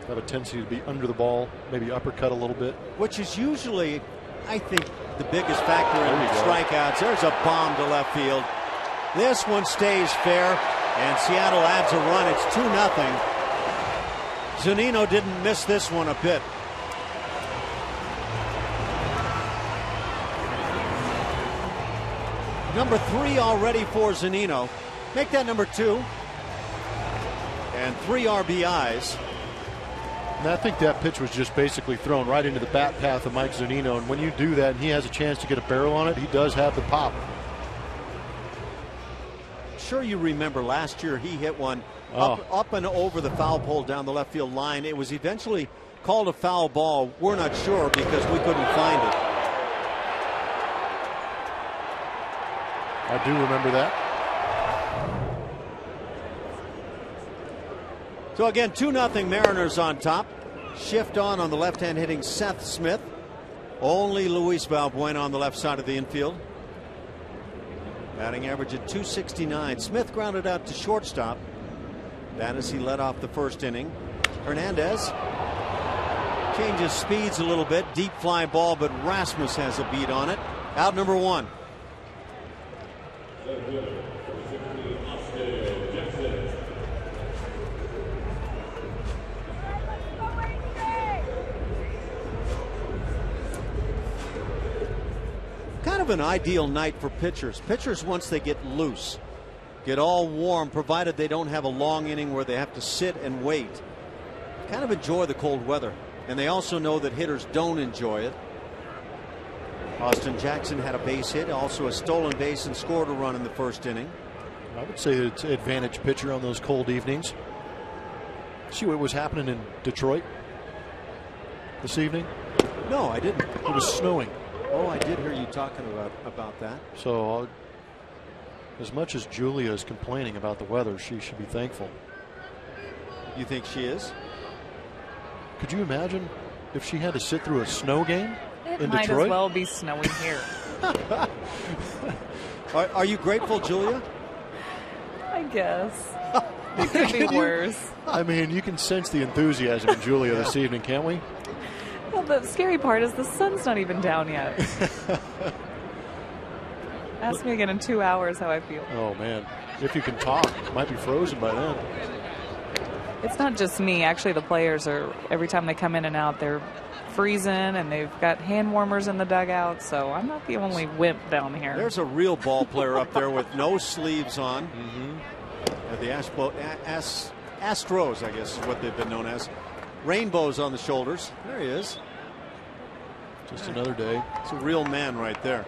Have a tendency to be under the ball, maybe uppercut a little bit. Which is usually, I think, the biggest factor in strikeouts. There's a bomb to left field. This one stays fair, and Seattle adds a run. It's 2-0. Zunino didn't miss this one a bit. Number 3 already for Zunino. Make that number 2. And 3 RBIs. And I think that pitch was just basically thrown right into the bat path of Mike Zunino. And when you do that and he has a chance to get a barrel on it, he does have the pop. Sure, you remember last year he hit one up and over the foul pole down the left field line. It was eventually called a foul ball. We're not sure because we couldn't find it. I do remember that. So again, 2-0 Mariners on top. Shift on the left hand hitting Seth Smith. Only Luis Valbuena on the left side of the infield. Batting average at .269. Smith grounded out to shortstop. That as he led off the first inning. Hernandez changes speeds a little bit. Deep fly ball, but Rasmus has a beat on it. Out number 1. Kind of an ideal night for pitchers. Pitchers, once they get loose, get all warm, provided they don't have a long inning where they have to sit and wait. Kind of enjoy the cold weather. And they also know that hitters don't enjoy it. Austin Jackson had a base hit, also a stolen base, and scored a run in the first inning. I would say it's an advantage pitcher on those cold evenings. See what was happening in Detroit this evening? No, I didn't. It was snowing. Oh, I did hear you talking about that. So as much as Julia is complaining about the weather, she should be thankful. You think she is? Could you imagine if she had to sit through a snow game in Might Detroit? as well be snowing here. Are you grateful, Julia? I guess. It could be worse. I mean, you can sense the enthusiasm in Julia this evening, can't we? Well, the scary part is the sun's not even down yet. Ask me again in 2 hours how I feel. Oh, man. If you can talk, it might be frozen by then. It's not just me. Actually, the players are, every time they come in and out, they're freezing, and they've got hand warmers in the dugout, so I'm not the only wimp down here. There's a real ball player up there with no sleeves on. Astros, I guess is what they've been known as. Rainbows on the shoulders. There he is. Just another day. It's a real man right there.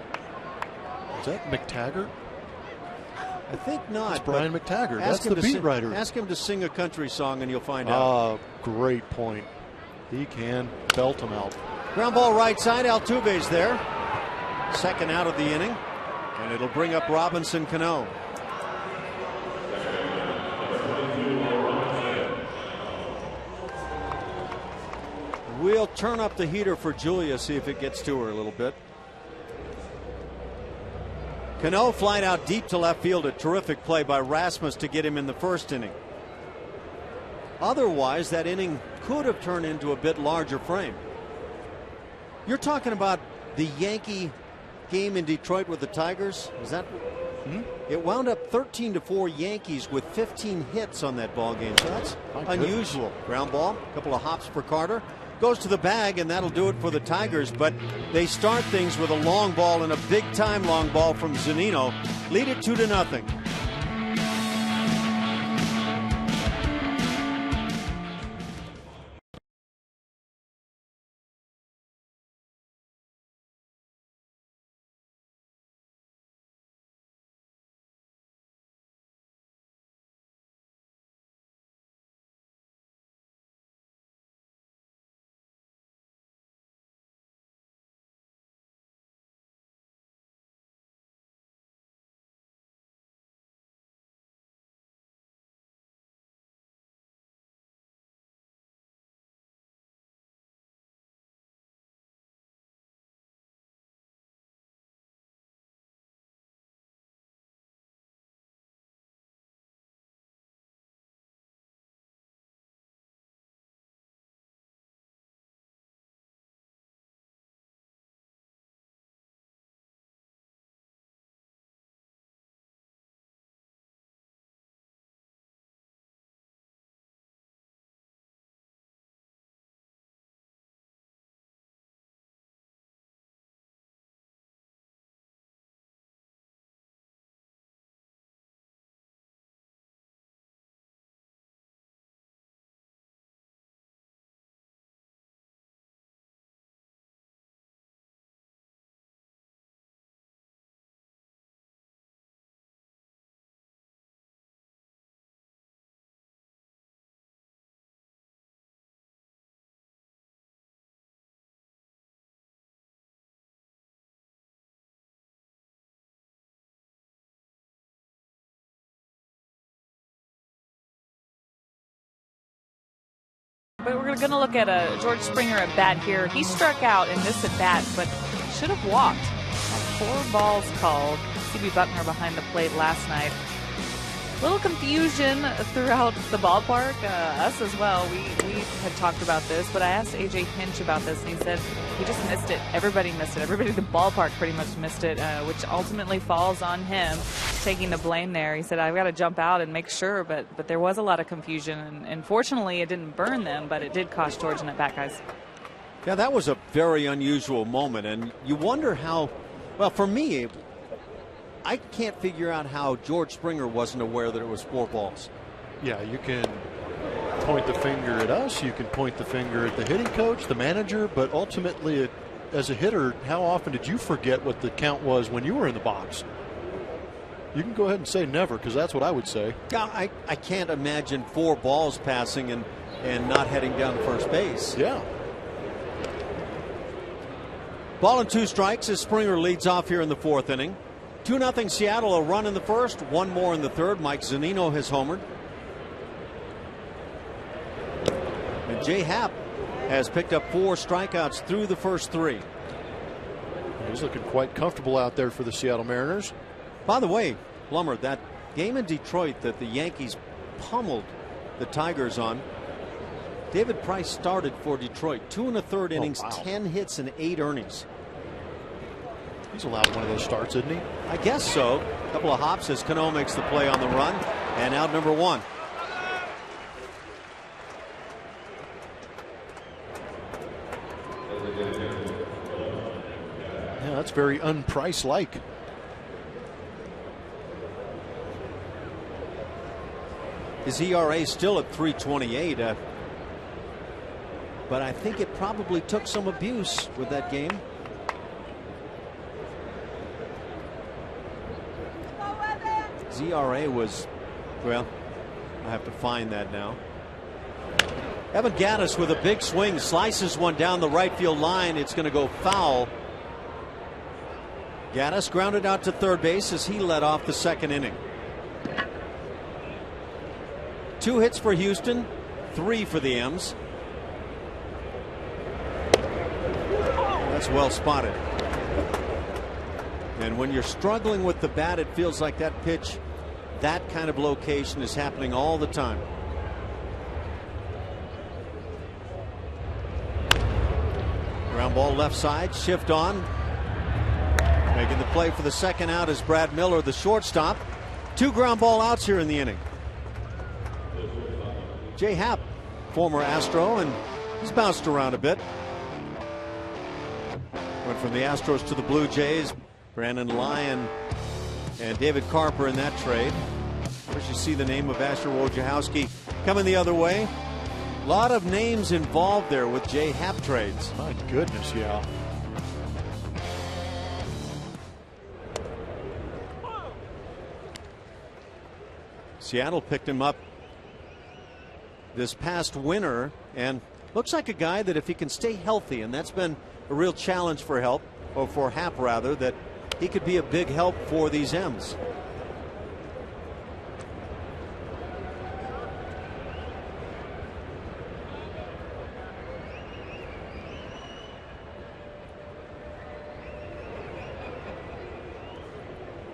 Is that McTaggart? I think not. It's Brian McTaggart. That's the beat writer. Ask him to sing a country song and you'll find out. Oh, great point. He can belt him out. Ground ball right side. Altuve's there. Second out of the inning. And it'll bring up Robinson Cano. We'll turn up the heater for Julia, see if it gets to her a little bit. Cano flied out deep to left field. A terrific play by Rasmus to get him in the first inning. Otherwise, that inning could have turned into a bit larger frame. You're talking about the Yankee game in Detroit with the Tigers? Is that? It wound up 13-4 Yankees with 15 hits on that ball game. So that's unusual. Ground ball, a couple of hops for Carter. Goes to the bag, and that'll do it for the Tigers. But they start things with a long ball and a big-time long ball from Zunino. Lead it 2-0. But we're going to look at a George Springer at bat here. He struck out in this at bat, but should have walked. 4 balls called. C.B. Buckner behind the plate last night. Little confusion throughout the ballpark. Us as well. We had talked about this, but I asked A.J. Hinch about this, and he said he just missed it. Everybody missed it. Everybody in the ballpark pretty much missed it, which ultimately falls on him, taking the blame there. He said, I've got to jump out and make sure, but there was a lot of confusion, and fortunately it didn't burn them, but it did cost George in that bat, guys. Yeah, that was a very unusual moment, and you wonder how, well, for me, I can't figure out how George Springer wasn't aware that it was 4 balls. Yeah, you can point the finger at us. You can point the finger at the hitting coach, the manager, but ultimately, as a hitter, how often did you forget what the count was when you were in the box? You can go ahead and say never, because that's what I would say. Yeah, I can't imagine 4 balls passing and not heading down to first base. Yeah. Ball and 2 strikes as Springer leads off here in the 4th inning. 2-0 Seattle, a run in the first, 1 more in the third. Mike Zunino has homered. And Jay Happ has picked up 4 strikeouts through the first 3. He's looking quite comfortable out there for the Seattle Mariners. By the way, Plummer, that game in Detroit that the Yankees pummeled the Tigers on, David Price started for Detroit. 2 1/3 innings, 10 hits, and 8 earnings. He's allowed one of those starts, isn't he? I guess so. A couple of hops as Cano makes the play on the run. And out number 1. Yeah, that's very un-Price-like. His ERA still at 3.28. But I think it probably took some abuse with that game. His ERA was, well, I have to find that now. Evan Gattis with a big swing, slices one down the right field line. It's going to go foul. Gattis grounded out to third base as he led off the second inning. 2 hits for Houston, 3 for the M's. That's well spotted. And when you're struggling with the bat, it feels like that pitch, that kind of location is happening all the time. Ground ball left side, shift on. Making the play for the second out is Brad Miller, the shortstop. 2 ground ball outs here in the inning. Jay Happ, former Astro, and he's bounced around a bit. Went from the Astros to the Blue Jays. Brandon Lyon and David Carper in that trade. Of course, you see the name of Asher Wojciechowski coming the other way. A lot of names involved there with Jay Happ trades. My goodness, yeah. Seattle picked him up this past winter, and looks like a guy that if he can stay healthy, and that's been a real challenge for Happ rather, that he could be a big help for these M's.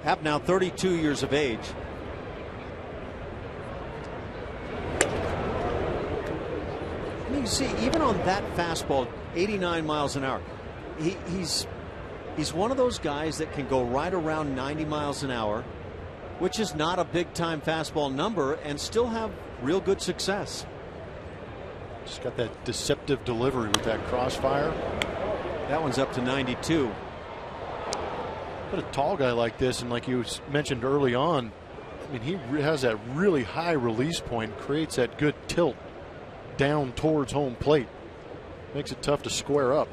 Happ now 32 years of age. I mean, you see, even on that fastball, 89 miles an hour, he's one of those guys that can go right around 90 miles an hour, which is not a big time fastball number, and still have real good success. Just got that deceptive delivery with that crossfire. That one's up to 92. But a tall guy like this, and like you mentioned early on, I mean, he has that really high release point, creates that good tilt down towards home plate. Makes it tough to square up.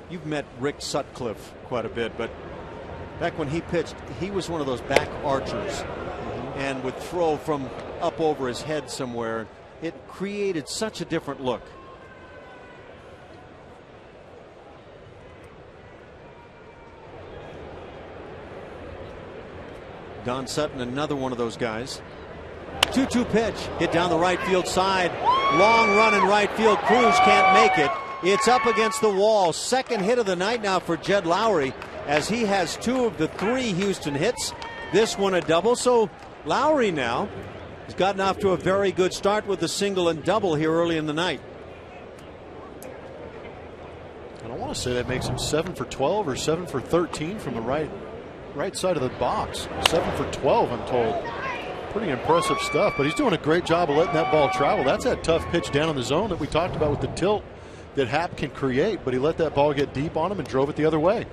You've met Rick Sutcliffe quite a bit, but back when he pitched, he was one of those back archers and would throw from up over his head somewhere. It created such a different look. Don Sutton, another one of those guys. 2-2 pitch, hit down the right field side. Long run in right field. Cruz can't make it. It's up against the wall. Second hit of the night now for Jed Lowry, as he has 2 of the 3 Houston hits. This one a double. So Lowry now has gotten off to a very good start with the single and double here early in the night. And I want to say that makes him 7 for 12 or 7 for 13 from the right side of the box. 7 for 12, I'm told. Pretty impressive stuff, but he's doing a great job of letting that ball travel. That's that tough pitch down in the zone that we talked about with the tilt that Happ can create, but he let that ball get deep on him and drove it the other way.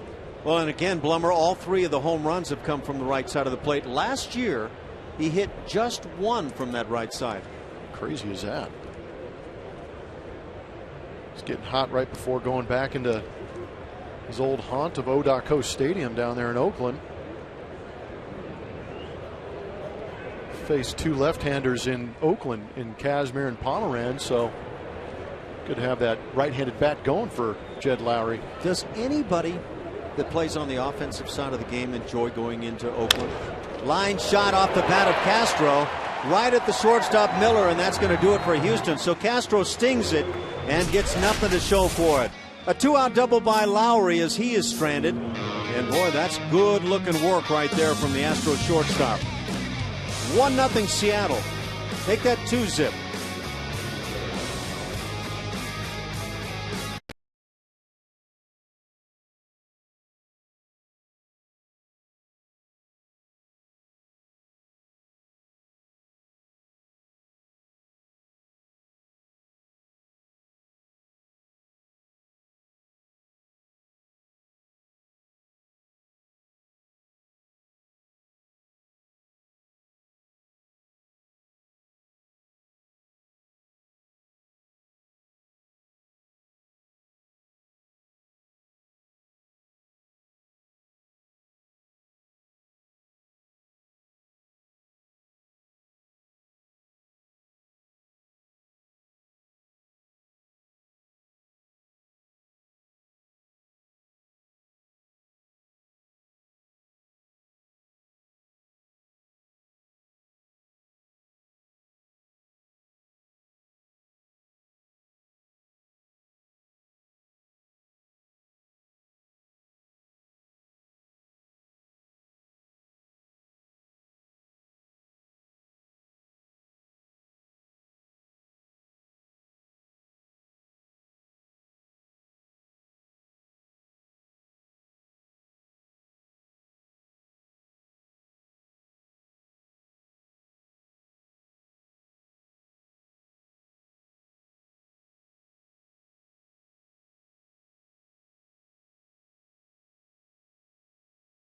Well, and again, Blummer, all 3 of the home runs have come from the right side of the plate. Last year, he hit just 1 from that right side. Crazy is that? He's getting hot right before going back into his old haunt of O.Co Stadium down there in Oakland. Faced 2 left-handers in Oakland in Kazmir and Pomeranz, so could have that right-handed bat going for Jed Lowry. Does anybody that plays on the offensive side of the game enjoy going into Oakland? Line shot off the bat of Castro right at the shortstop Miller, and that's going to do it for Houston. So Castro stings it and gets nothing to show for it. A 2-out double by Lowry as he is stranded, and boy, that's good looking work right there from the Astros shortstop. 1-0 Seattle. Take that 2-zip.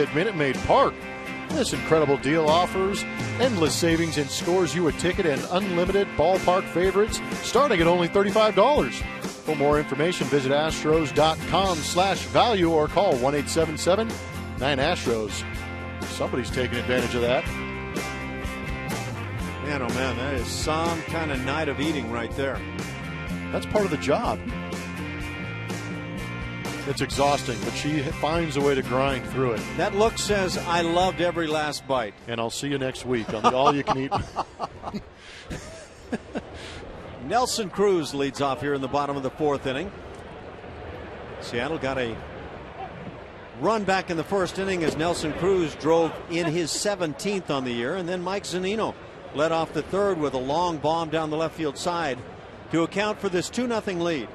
At Minute Maid Park. This incredible deal offers endless savings and scores you a ticket and unlimited ballpark favorites starting at only $35. For more information, visit astros.com/value or call 1-877-9-ASTROS. Somebody's taking advantage of that. Man, oh man, that is some kind of night of eating right there. That's part of the job. It's exhausting, but she finds a way to grind through it. That look says, I loved every last bite. And I'll see you next week on the All You Can Eat. Nelson Cruz leads off here in the bottom of the fourth inning. Seattle got a run back in the first inning as Nelson Cruz drove in his 17th on the year. And then Mike Zunino led off the third with a long bomb down the left field side to account for this 2-0 lead.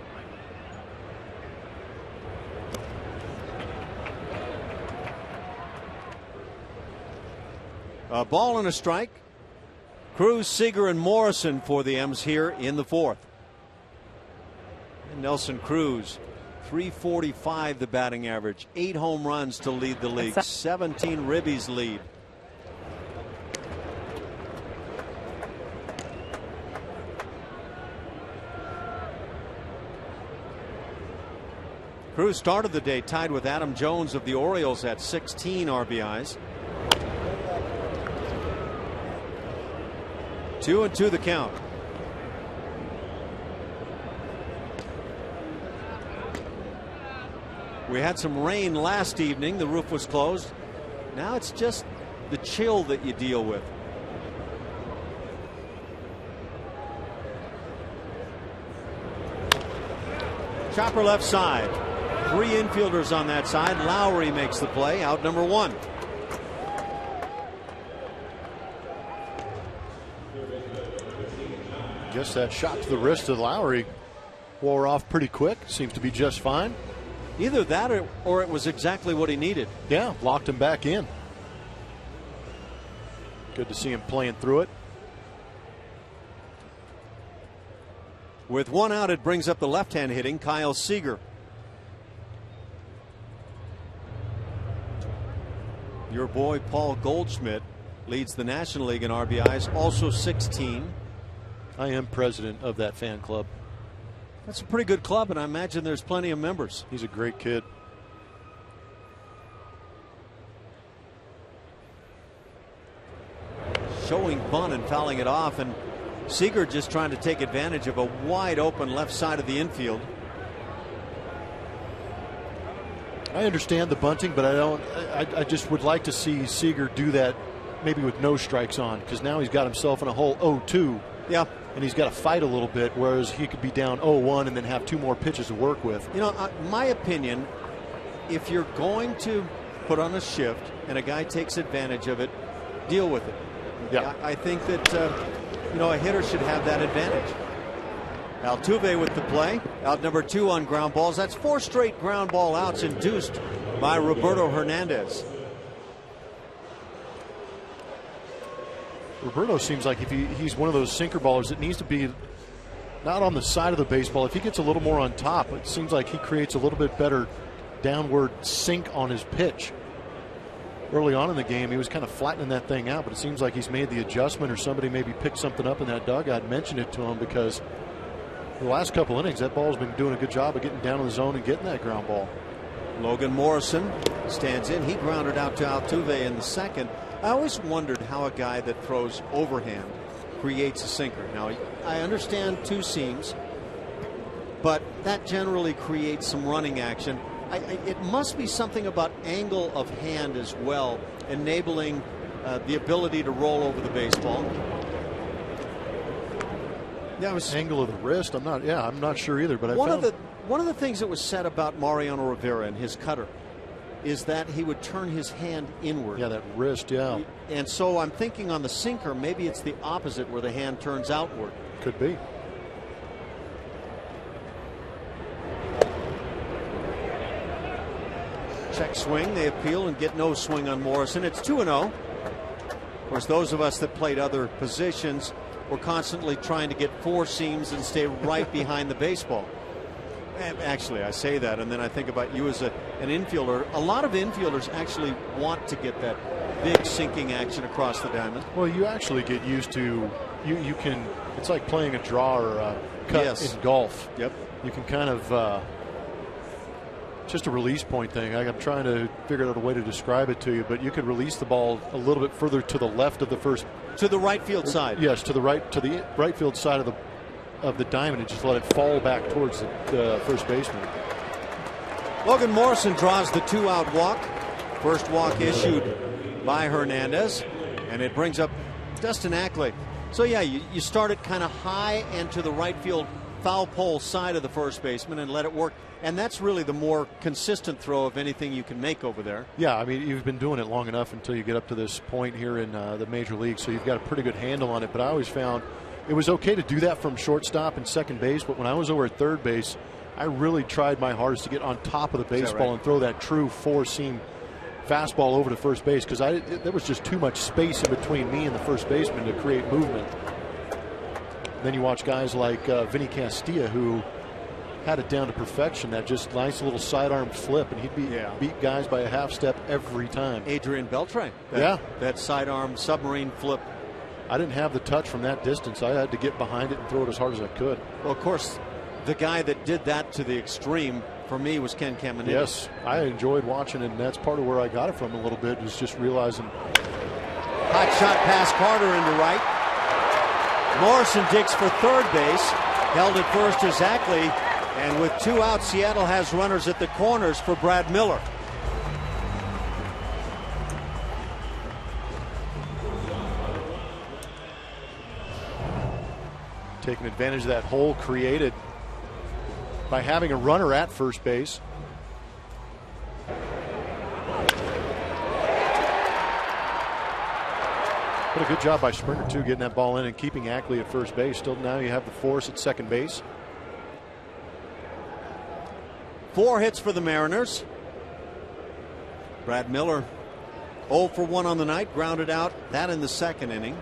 A ball and a strike. Cruz, Seager, and Morrison for the M's here in the fourth. And Nelson Cruz, .345 the batting average, 8 home runs to lead the league, 17 ribbies lead. Cruz started the day tied with Adam Jones of the Orioles at 16 RBIs. 2-2 the count. We had some rain last evening. The roof was closed. Now it's just the chill that you deal with. Chopper left side. 3 infielders on that side. Lowry makes the play. Out number 1. Guess that shot to the wrist of Lowry wore off pretty quick. Seems to be just fine. Either that or it was exactly what he needed. Yeah, locked him back in. Good to see him playing through it. With 1 out, it brings up the left-hand hitting Kyle Seager. Your boy Paul Goldschmidt leads the National League in RBIs, also 16. I am president of that fan club. That's a pretty good club, and I imagine there's plenty of members. He's a great kid. Showing fun and fouling it off, and Seager just trying to take advantage of a wide open left side of the infield. I understand the bunting, but I just would like to see Seager do that maybe with no strikes on, because now he's got himself in a whole 0-2. Yeah. And he's got to fight a little bit, whereas he could be down 0-1 and then have 2 more pitches to work with. You know, my opinion, if you're going to put on a shift and a guy takes advantage of it, deal with it. Yeah. I think that, you know, a hitter should have that advantage. Altuve with the play. Out number 2 on ground balls. That's 4 straight ground ball outs induced by Roberto Hernandez. Roberto seems like if he's one of those sinker ballers that needs to be not on the side of the baseball. If he gets a little more on top, it seems like he creates a little bit better downward sink on his pitch. Early on in the game, he was kind of flattening that thing out, but it seems like he's made the adjustment, or somebody maybe picked something up in that dugout and mentioned it to him, because the last couple innings, that ball's been doing a good job of getting down in the zone and getting that ground ball. Logan Morrison stands in. He grounded out to Altuve in the second. I always wondered how a guy that throws overhand creates a sinker. Now, I understand 2 seams, but that generally creates some running action. It must be something about angle of hand as well, enabling the ability to roll over the baseball. Yeah, it was angle of the wrist. I'm not sure either. But one of the things that was said about Mariano Rivera and his cutter is that he would turn his hand inward. Yeah, that wrist, yeah. And so I'm thinking on the sinker, maybe it's the opposite, where the hand turns outward. Could be. Check swing. They appeal and get no swing on Morrison. It's 2-0. Of course, those of us that played other positions were constantly trying to get 4 seams and stay right behind the baseball. Actually, I say that, and then I think about you as an infielder. A lot of infielders actually want to get that big sinking action across the diamond. Well, you actually get used to, you can, it's like playing a draw or a cut in golf. Yep. You can kind of, just a release point thing. I'm trying to figure out a way to describe it to you, but you could release the ball a little bit further to the left of the first. To the right field side. Yes, to the right field side of the diamond, and just let it fall back towards the first baseman. Logan Morrison draws the 2-out walk. First walk issued by Hernandez, and it brings up Dustin Ackley. So yeah, you start it kind of high and to the right field foul pole side of the first baseman and let it work. And that's really the more consistent throw of anything you can make over there. Yeah, I mean, you've been doing it long enough until you get up to this point here in the major league, so you've got a pretty good handle on it. But I always found it was okay to do that from shortstop and second base, but when I was over at third base, I really tried my hardest to get on top of the baseball and throw that true four-seam fastball over to first base, because there was just too much space in between me and the first baseman to create movement. Then you watch guys like Vinny Castilla, who had it down to perfection, that just nice little sidearm flip, and he'd beat guys by a half step every time. Adrian Beltre. That sidearm submarine flip. I didn't have the touch from that distance. I had to get behind it and throw it as hard as I could. Well, of course, the guy that did that to the extreme for me was Ken Caminiti. Yes, I enjoyed watching it, and that's part of where I got it from a little bit, is just realizing. Hot shot past Carter into right. Morrison digs for third base. Held at first is Ackley. And with 2 outs, Seattle has runners at the corners for Brad Miller. Taking advantage of that hole created by having a runner at first base. What a good job by Springer, too, getting that ball in and keeping Ackley at first base. Still now you have the force at second base. 4 hits for the Mariners. Brad Miller 0 for 1 on the night, grounded out, that in the second inning.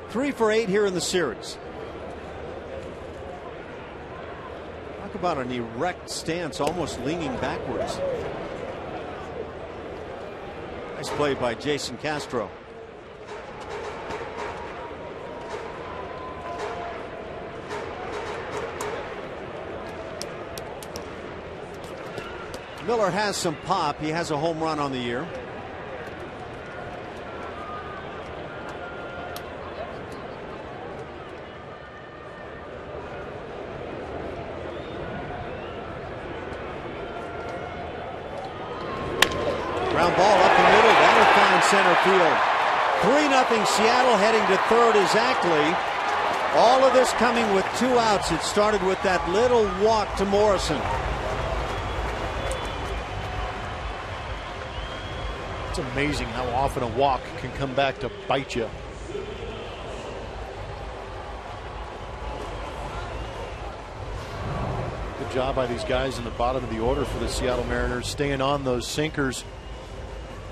3 for 8 here in the series. Talk about an erect stance, almost leaning backwards. Nice play by Jason Castro. Miller has some pop. He has a home run on the year. Ground ball up the middle. That'll find center field. 3-0 Seattle. Heading to third is Ackley. All of this coming with 2 outs. It started with that little walk to Morrison. It's amazing how often a walk can come back to bite you. Good job by these guys in the bottom of the order for the Seattle Mariners, staying on those sinkers,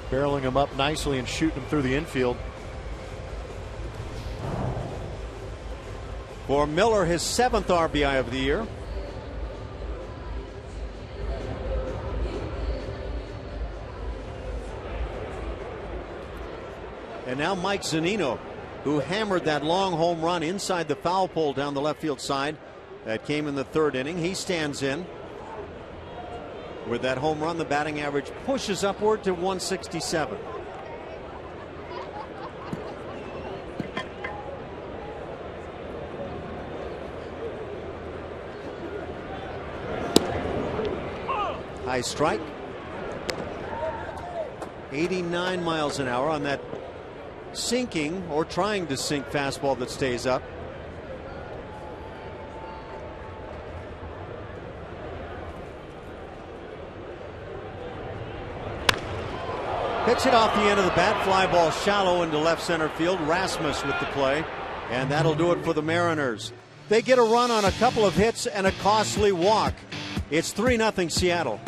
barreling them up nicely and shooting them through the infield. For Miller, his 7th RBI of the year. And now Mike Zunino, who hammered that long home run inside the foul pole down the left field side. That came in the 3rd inning. He stands in. With that home run, the batting average pushes upward to 167. High strike. 89 miles an hour on that sinking or trying to sink fastball that stays up. Pitch it off the end of the bat. Fly ball shallow into left center field. Rasmus with the play. And that'll do it for the Mariners. They get a run on a couple of hits and a costly walk. It's 3-0 Seattle.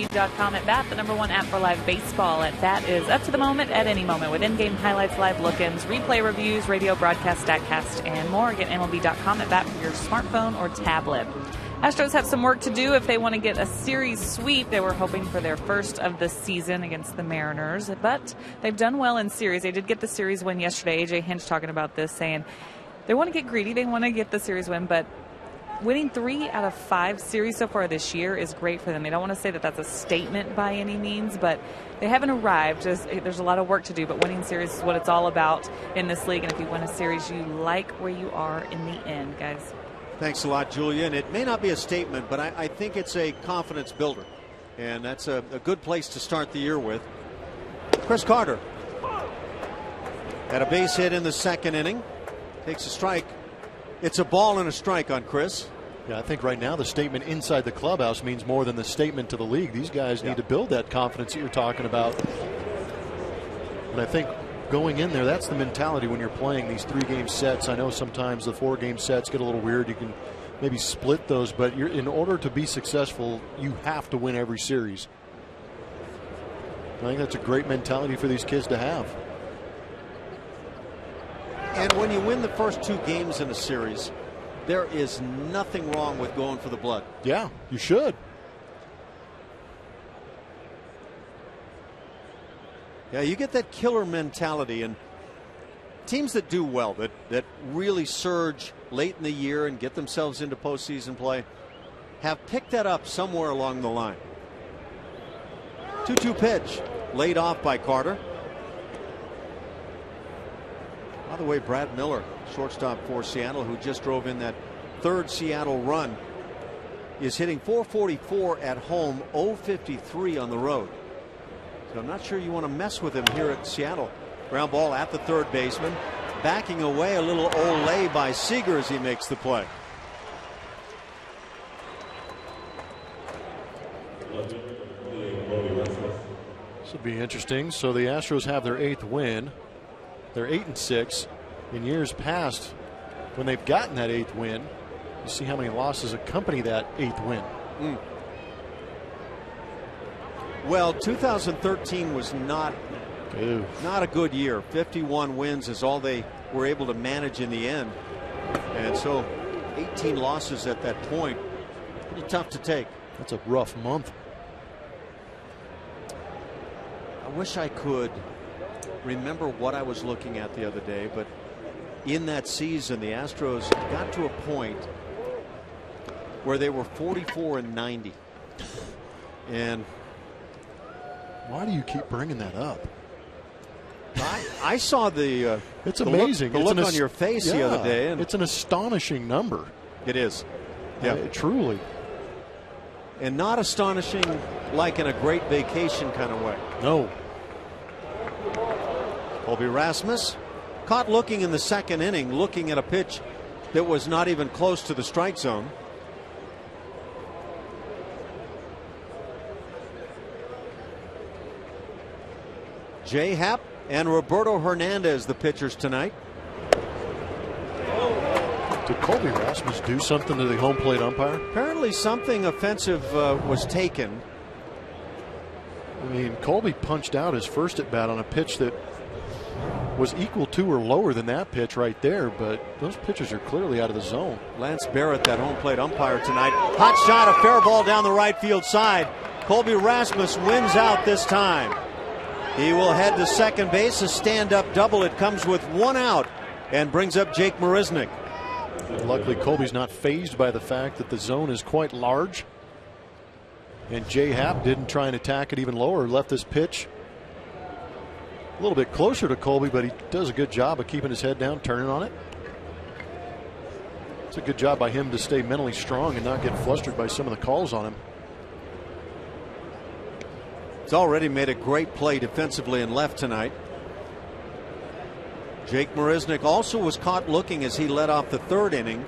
MLB.com at bat, the #1 app for live baseball. At bat is up to the moment, at any moment, with in-game highlights, live look-ins, replay reviews, radio broadcast, StatCast, and more. Get MLB.com at bat for your smartphone or tablet. Astros have some work to do if they want to get a series sweep. They were hoping for their first of the season against the Mariners, but they've done well in series. They did get the series win yesterday. A.J. Hinch talking about this, saying they want to get greedy. They want to get the series win, but winning 3 out of 5 series so far this year is great for them. They don't want to say that that's a statement by any means, but they haven't arrived. There's a lot of work to do, but winning series is what it's all about in this league. And if you win a series, you like where you are in the end, guys. Thanks a lot, Julia. And it may not be a statement, but I think it's a confidence builder. And that's a good place to start the year with. Chris Carter had a base hit in the second inning. Takes a strike. It's a ball and a strike on Chris. Yeah, I think right now the statement inside the clubhouse means more than the statement to the league. These guys need to build that confidence that you're talking about. And I think going in there, that's the mentality when you're playing these 3-game sets. I know sometimes the 4-game sets get a little weird. You can maybe split those, but in order to be successful, you have to win every series. I think that's a great mentality for these kids to have. And when you win the first 2 games in a series, there is nothing wrong with going for the blood. Yeah, you should. Yeah, you get that killer mentality, and teams that do well, that really surge late in the year and get themselves into postseason play, have picked that up somewhere along the line. 2-2 pitch, laid off by Carter. By the way, Brad Miller, shortstop for Seattle, who just drove in that 3rd Seattle run, is hitting .444 at home, .053 on the road. So I'm not sure you want to mess with him here at Seattle. Ground ball at the third baseman. Backing away, a little ole by Seager as he makes the play. This will be interesting. So the Astros have their 8th win. They're 8-6. In years past, when they've gotten that 8th win, you see how many losses accompany that 8th win. Well, 2013 was not a good year. 51 wins is all they were able to manage in the end. And so 18 losses at that point, pretty tough to take. That's a rough month. I wish I could remember what I was looking at the other day, but in that season, the Astros got to a point where they were 44-90. And why do you keep bringing that up? I saw the it's amazing. The look on your face the other day. And it's an astonishing number. It is. Yeah, truly. And not astonishing like in a great vacation kind of way. No. Colby Rasmus caught looking in the second inning, looking at a pitch that was not even close to the strike zone. Jay Happ and Roberto Hernandez, the pitchers tonight. Did Colby Rasmus do something to the home plate umpire? Apparently something offensive was taken. I mean, Colby punched out his first at bat on a pitch that was equal to or lower than that pitch right there, but those pitches are clearly out of the zone. Lance Barrett, that home plate umpire tonight. Hot shot, a fair ball down the right field side. Colby Rasmus wins out this time. He will head to second base, a stand-up double. It comes with 1 out and brings up Jake Marisnick. Luckily, Colby's not fazed by the fact that the zone is quite large. And Jay Happ didn't try and attack it even lower, left this pitch a little bit closer to Colby, but he does a good job of keeping his head down, turning on it. It's a good job by him to stay mentally strong and not get flustered by some of the calls on him. He's already made a great play defensively and left tonight. Jake Marisnick also was caught looking as he led off the 3rd inning.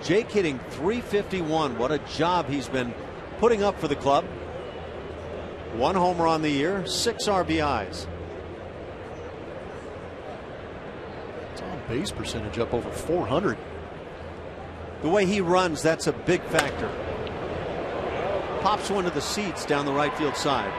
Jake hitting .351. What a job he's been putting up for the club. 1 homer on the year, 6 RBIs. It's on base percentage up over 400. The way he runs, that's a big factor. pops one to the seats down the right field side.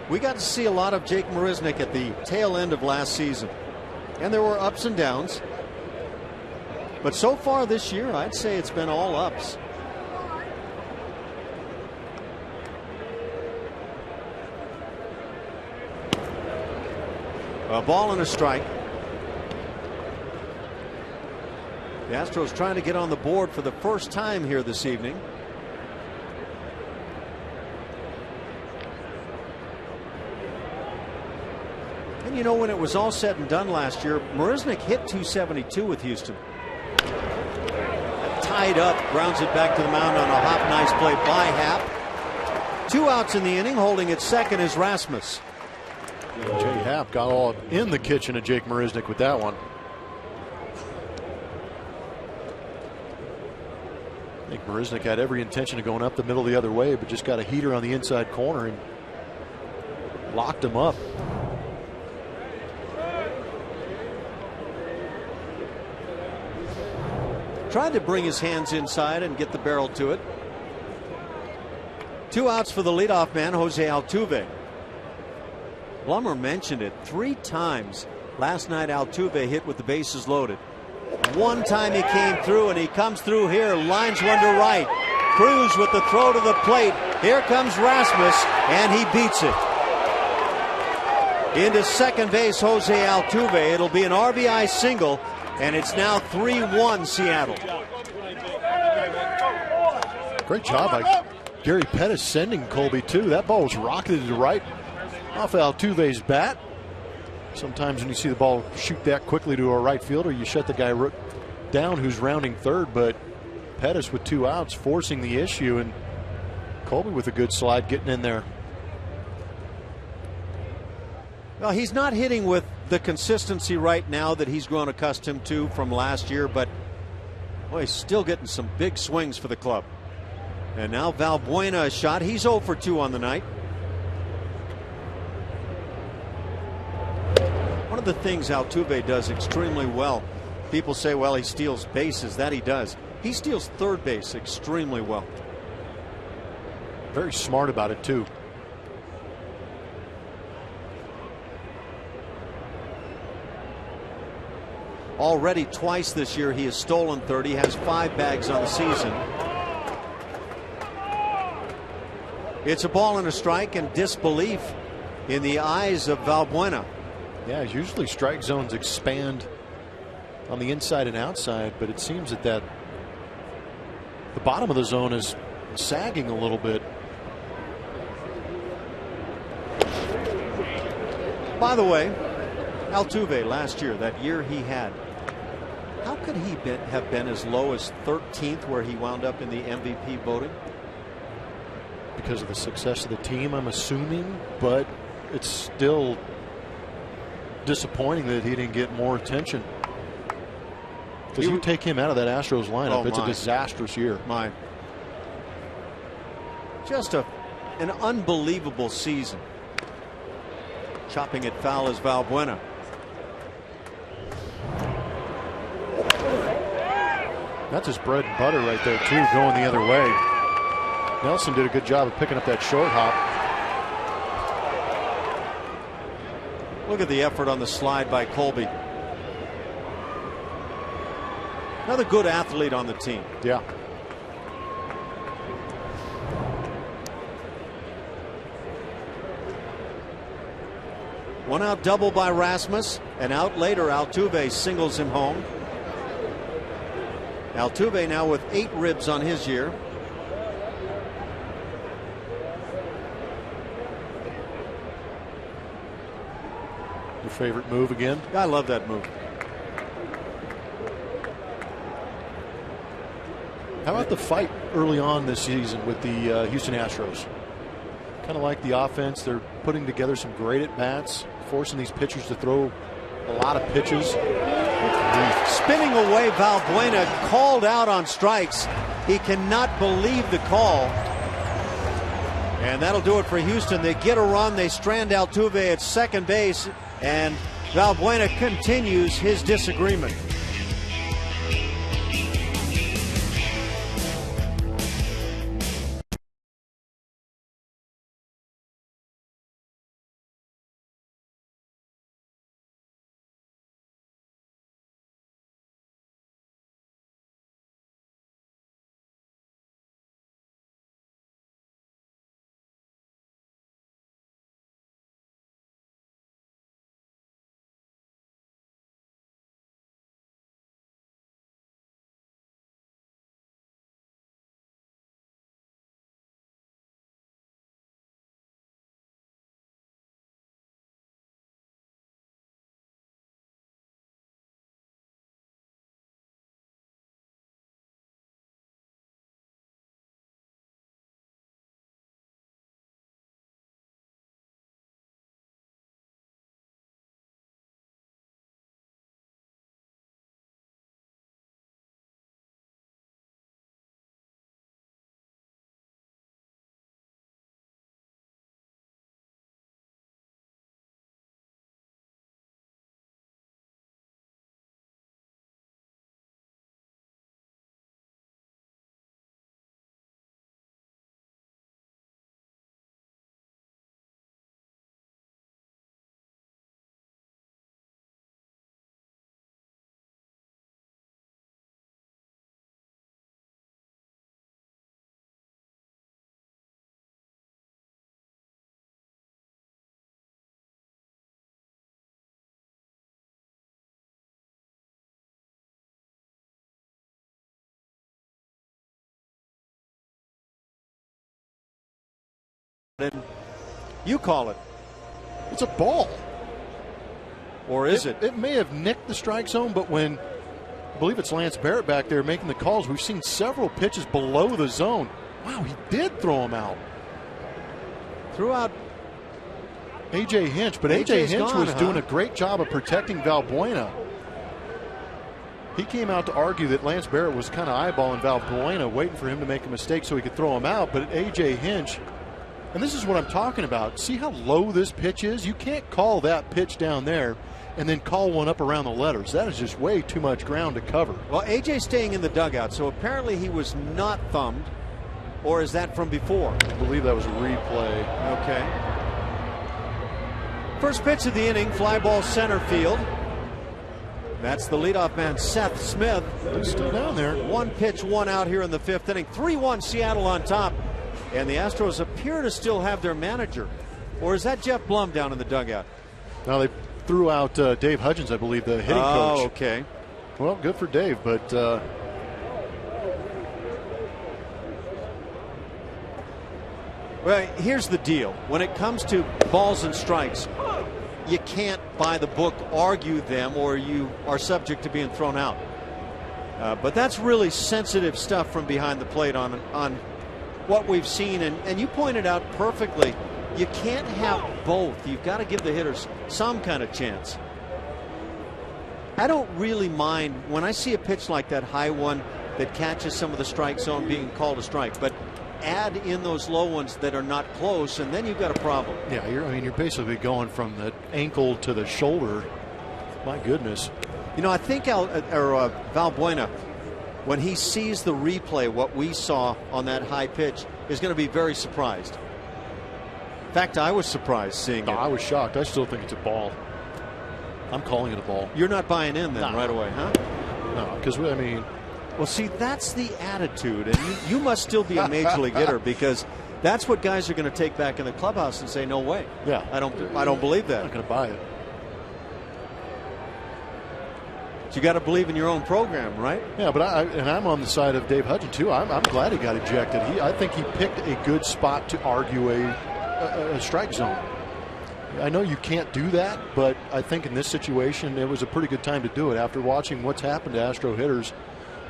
We got to see a lot of Jake Marisnick at the tail end of last season, and there were ups and downs. But so far this year, I'd say it's been all ups. A ball and a strike. The Astros trying to get on the board for the first time here this evening. And you know, when it was all said and done last year, Marisnick hit .272 with Houston. Tied up, grounds it back to the mound on a hop. Nice play by Happ. 2 outs in the inning. Holding at second is Rasmus. Jay Happ got all in the kitchen of Jake Marisnick with that one. I think Marisnick had every intention of going up the middle the other way, but just got a heater on the inside corner and locked him up. Tried to bring his hands inside and get the barrel to it. 2 outs for the leadoff man, Jose Altuve. Blummer mentioned it 3 times last night. Altuve hit with the bases loaded. One time he came through, and he comes through here, lines one to right. Cruz with the throw to the plate. Here comes Rasmus, and he beats it. Into second base, Jose Altuve. It'll be an RBI single, and it's now 3-1 Seattle. Great job by Gary Pettis sending Colby, too. That ball was rocketed to right off Altuve's bat. Sometimes when you see the ball shoot that quickly to a right fielder, you shut the guy down who's rounding third. But Pettis with 2 outs forcing the issue, and Colby with a good slide getting in there. Well, he's not hitting with the consistency right now that he's grown accustomed to from last year, but boy, he's still getting some big swings for the club. And now Valbuena a shot. He's 0 for 2 on the night. One of the things Altuve does extremely well, people say, well, he steals bases. That he does. He steals third base extremely well. Very smart about it, too. Already twice this year he has stolen third. He has 5 bags on the season. It's a ball and a strike, and disbelief in the eyes of Valbuena. Yeah, usually strike zones expand on the inside and outside, but it seems that the bottom of the zone is sagging a little bit. By the way, Altuve last year, that year he had, how could he have been as low as 13th, where he wound up in the MVP voting? Because of the success of the team, I'm assuming, but it's still disappointing that he didn't get more attention. Because you take him out of that Astros lineup, it's a disastrous year. Just an unbelievable season. Chopping it foul is Valbuena. That's his bread and butter right there, too, going the other way. Nelson did a good job of picking up that short hop. Look at the effort on the slide by Colby. Another good athlete on the team. Yeah. One out double by Rasmus, and out later Altuve singles him home. Altuve now with 8 ribs on his year. Your favorite move again? I love that move. How about the fight early on this season with the Houston Astros? Kind of like the offense. They're putting together some great at-bats, forcing these pitchers to throw a lot of pitches. Spinning away, Valbuena called out on strikes. He cannot believe the call. And that'll do it for Houston. They get a run. They strand Altuve at second base. And Valbuena continues his disagreement. And you call it. It's a ball. Or is it? It may have nicked the strike zone, but when, I believe it's Lance Barrett back there making the calls, we've seen several pitches below the zone. Wow, he did throw him out. Threw out A.J. Hinch, but A.J. Hinch was doing a great job of protecting Valbuena. He came out to argue that Lance Barrett was kind of eyeballing Valbuena, waiting for him to make a mistake so he could throw him out, but A.J. Hinch, and this is what I'm talking about. See how low this pitch is? You can't call that pitch down there and then call one up around the letters. That is just way too much ground to cover. Well, A.J.'s staying in the dugout, so apparently he was not thumbed. Or is that from before? I believe that was a replay. Okay. First pitch of the inning, fly ball center field. That's the leadoff man, Seth Smith. He's still down there. One pitch, one out here in the fifth inning. 3-1 Seattle on top. And the Astros appear to still have their manager. Or is that Jeff Blum down in the dugout? Now they threw out Dave Hudgens, I believe, the hitting coach. Oh, okay. Well, good for Dave, but well, here's the deal. When it comes to balls and strikes, you can't, by the book, argue them, or you are subject to being thrown out. But that's really sensitive stuff from behind the plate on what we've seen. And you pointed out perfectly, you can't have both. You've got to give the hitters some kind of chance. I don't really mind when I see a pitch like that high one that catches some of the strike zone being called a strike, but add in those low ones that are not close, and then you've got a problem. Yeah, you're basically going from the ankle to the shoulder. My goodness. You know, I think Valbuena, when he sees the replay, what we saw on that high pitch, is going to be very surprised. In fact, I was surprised seeing it. I was shocked. I still think it's a ball. I'm calling it a ball. You're not buying in then right away, huh? No, because, I mean. Well, see, that's the attitude. And you must still be a major league hitter, because that's what guys are going to take back in the clubhouse and say, no way. Yeah. I don't believe that. I'm not going to buy it. You got to believe in your own program, right? Yeah, but I'm on the side of Dave Hudgens too. I'm glad he got ejected. I think he picked a good spot to argue a strike zone. I know you can't do that, but I think in this situation it was a pretty good time to do it after watching what's happened to Astro hitters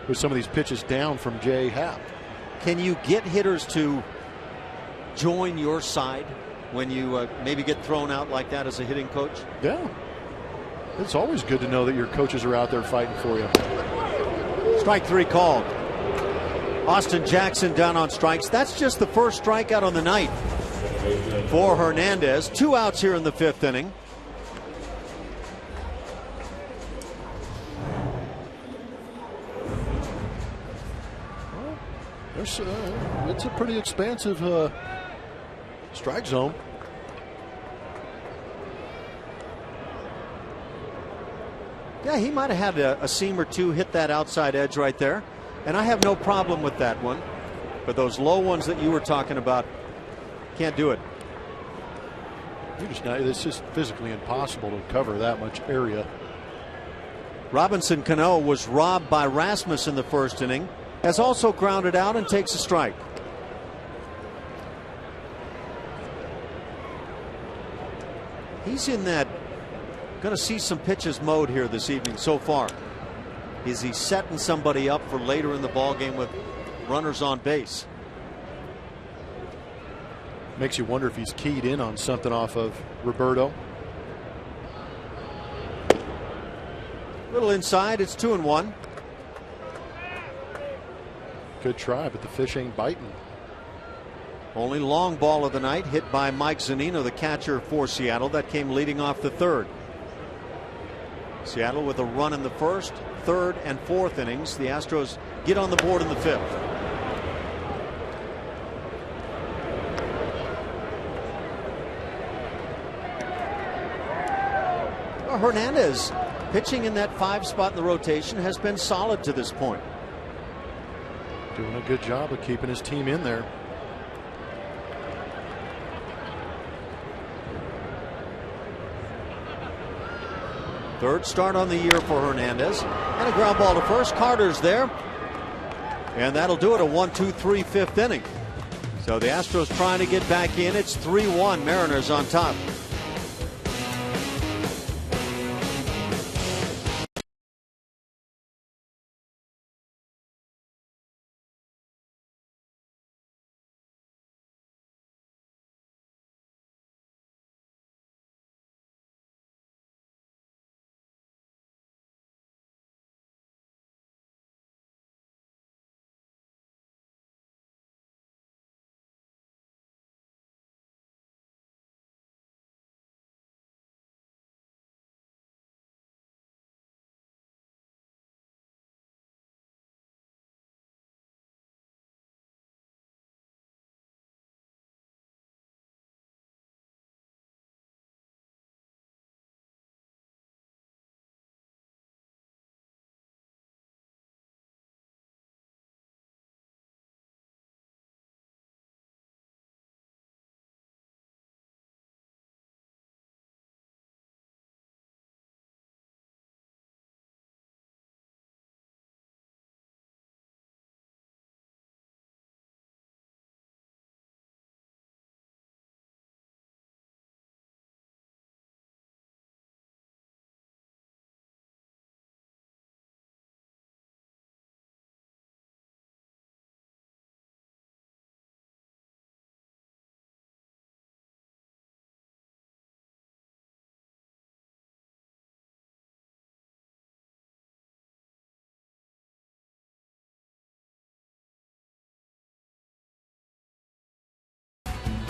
with some of these pitches down from Jay Happ. Can you get hitters to join your side when you maybe get thrown out like that as a hitting coach? Yeah. It's always good to know that your coaches are out there fighting for you. Strike three called. Austin Jackson down on strikes. That's just the first strikeout on the night. for Hernandez. 2 outs here in the 5th inning. It's a pretty expansive strike zone. Yeah, he might have had a seam or two hit that outside edge right there. And I have no problem with that one. But those low ones that you were talking about, can't do it. It's just physically impossible to cover that much area. Robinson Cano was robbed by Rasmus in the 1st inning. Has also grounded out and takes a strike. He's in that going to see some pitches mode here this evening so far. Is he setting somebody up for later in the ball game with runners on base? Makes you wonder if he's keyed in on something off of Roberto. Little inside. It's 2-1. Good try, but the fish ain't biting. Only long ball of the night hit by Mike Zunino, the catcher for Seattle. That came leading off the 3rd. Seattle with a run in the 1st, 3rd, and 4th innings. The Astros get on the board in the 5th. Hernandez, pitching in that 5 spot in the rotation, has been solid to this point. Doing a good job of keeping his team in there. Third start on the year for Hernandez. And a ground ball to first. Carter's there. And that'll do it. A 1-2-3 5th inning. So the Astros trying to get back in. It's 3-1. Mariners on top.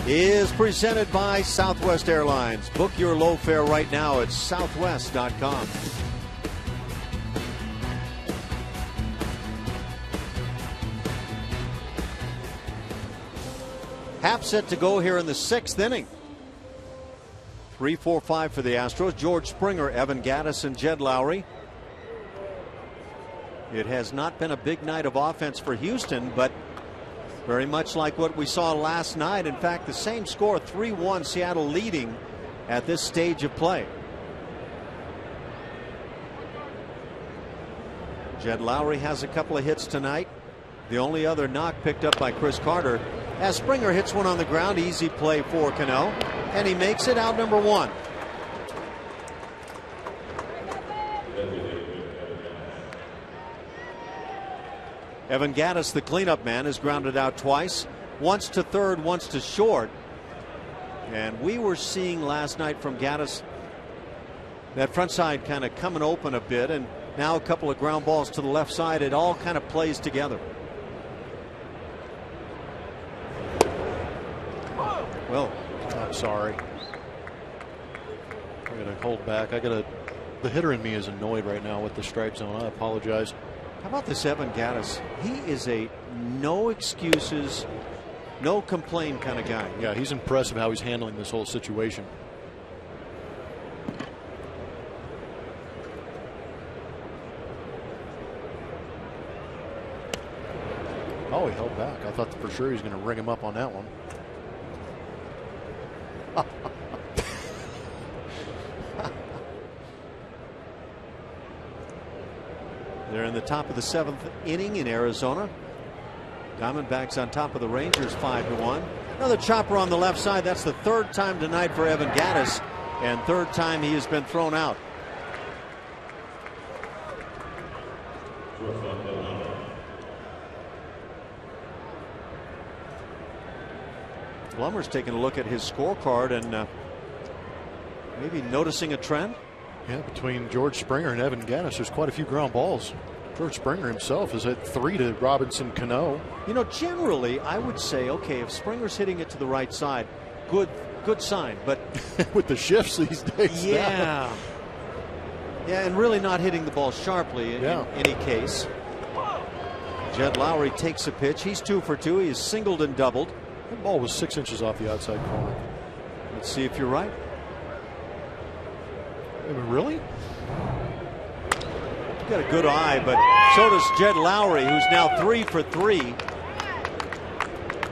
Is presented by Southwest Airlines. Book your low fare right now at southwest.com. Half set to go here in the 6th inning. 3-4-5 for the Astros. George Springer, Evan Gattis, and Jed Lowry. It has not been a big night of offense for Houston, but very much like what we saw last night. In fact, the same score, 3-1, Seattle leading at this stage of play. Jed Lowry has a couple of hits tonight. The only other knock picked up by Chris Carter. As Springer hits one on the ground, easy play for Cano, and he makes it out number 1. Evan Gattis, the cleanup man, has grounded out twice, once to third, once to short. And we were seeing last night from Gattis that front side kind of coming open a bit, and now a couple of ground balls to the left side. It all kind of plays together. Well, sorry. I gotta hold back. The hitter in me is annoyed right now with the strike zone. I apologize. How about this Evan Gattis? He is a no excuses, no complain kind of guy. Yeah, he's impressive how he's handling this whole situation. Oh, he held back. I thought for sure he was going to ring him up on that one. They're in the top of the 7th inning in Arizona. Diamondbacks on top of the Rangers 5-1. Another chopper on the left side. That's the 3rd time tonight for Evan Gattis, and 3rd time he has been thrown out. Blummer's taking a look at his scorecard and maybe noticing a trend. Yeah, between George Springer and Evan Gattis, there's quite a few ground balls. George Springer himself has hit 3 to Robinson Cano. You know, generally, I would say, okay, if Springer's hitting it to the right side, good sign. But with the shifts these days, yeah, and really not hitting the ball sharply in any case. Jed Lowry takes a pitch. He's 2 for 2. He is singled and doubled. That ball was 6 inches off the outside corner. Let's see if you're right. I mean, really? You've got a good eye, but so does Jed Lowry, who's now 3 for 3.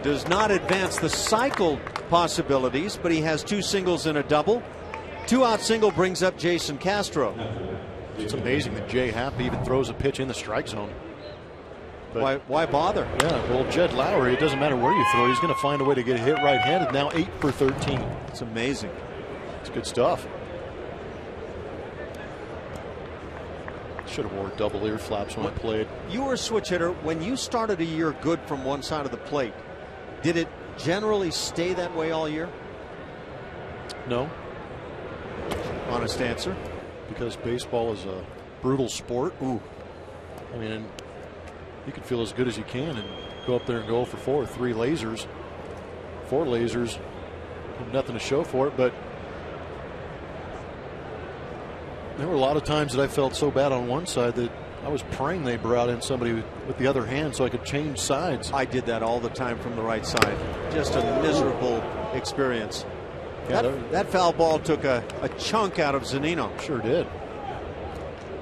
Does not advance the cycle possibilities, but he has 2 singles and a double. 2-out single brings up Jason Castro. It's amazing that Jay Happ even throws a pitch in the strike zone. But why bother? Yeah, well, Jed Lowry, it doesn't matter where you throw, he's going to find a way to get hit right-handed. Now 8 for 13. It's amazing. It's good stuff. Should have wore double ear flaps when I played. You were a switch hitter. When you started a year good from one side of the plate, did it generally stay that way all year? No. Honest answer. Because baseball is a brutal sport. Ooh. I mean, you can feel as good as you can and go up there and go for 4, 3 lasers, 4 lasers, nothing to show for it. But there were a lot of times that I felt so bad on one side that I was praying they brought in somebody with the other hand so I could change sides. I did that all the time from the right side. Just a miserable experience. Yeah, that foul ball took a chunk out of Zunino. Sure did.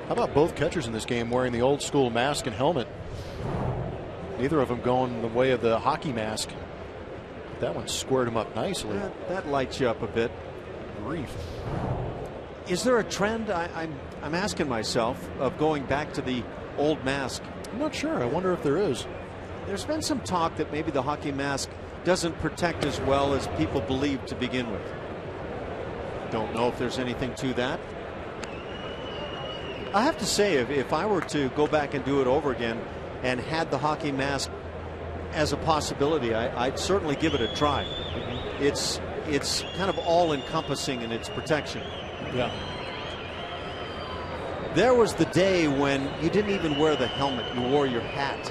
How about both catchers in this game wearing the old school mask and helmet? Neither of them going the way of the hockey mask. That one squared him up nicely. That lights you up a bit. Grief. Is there a trend, I'm asking myself, of going back to the old mask? I'm not sure. I wonder if there is. There's been some talk that maybe the hockey mask doesn't protect as well as people believe to begin with. Don't know if there's anything to that. I have to say, if I were to go back and do it over again and had the hockey mask as a possibility, I'd certainly give it a try. It's kind of all-encompassing in its protection. Yeah. There was the day when you didn't even wear the helmet. You wore your hat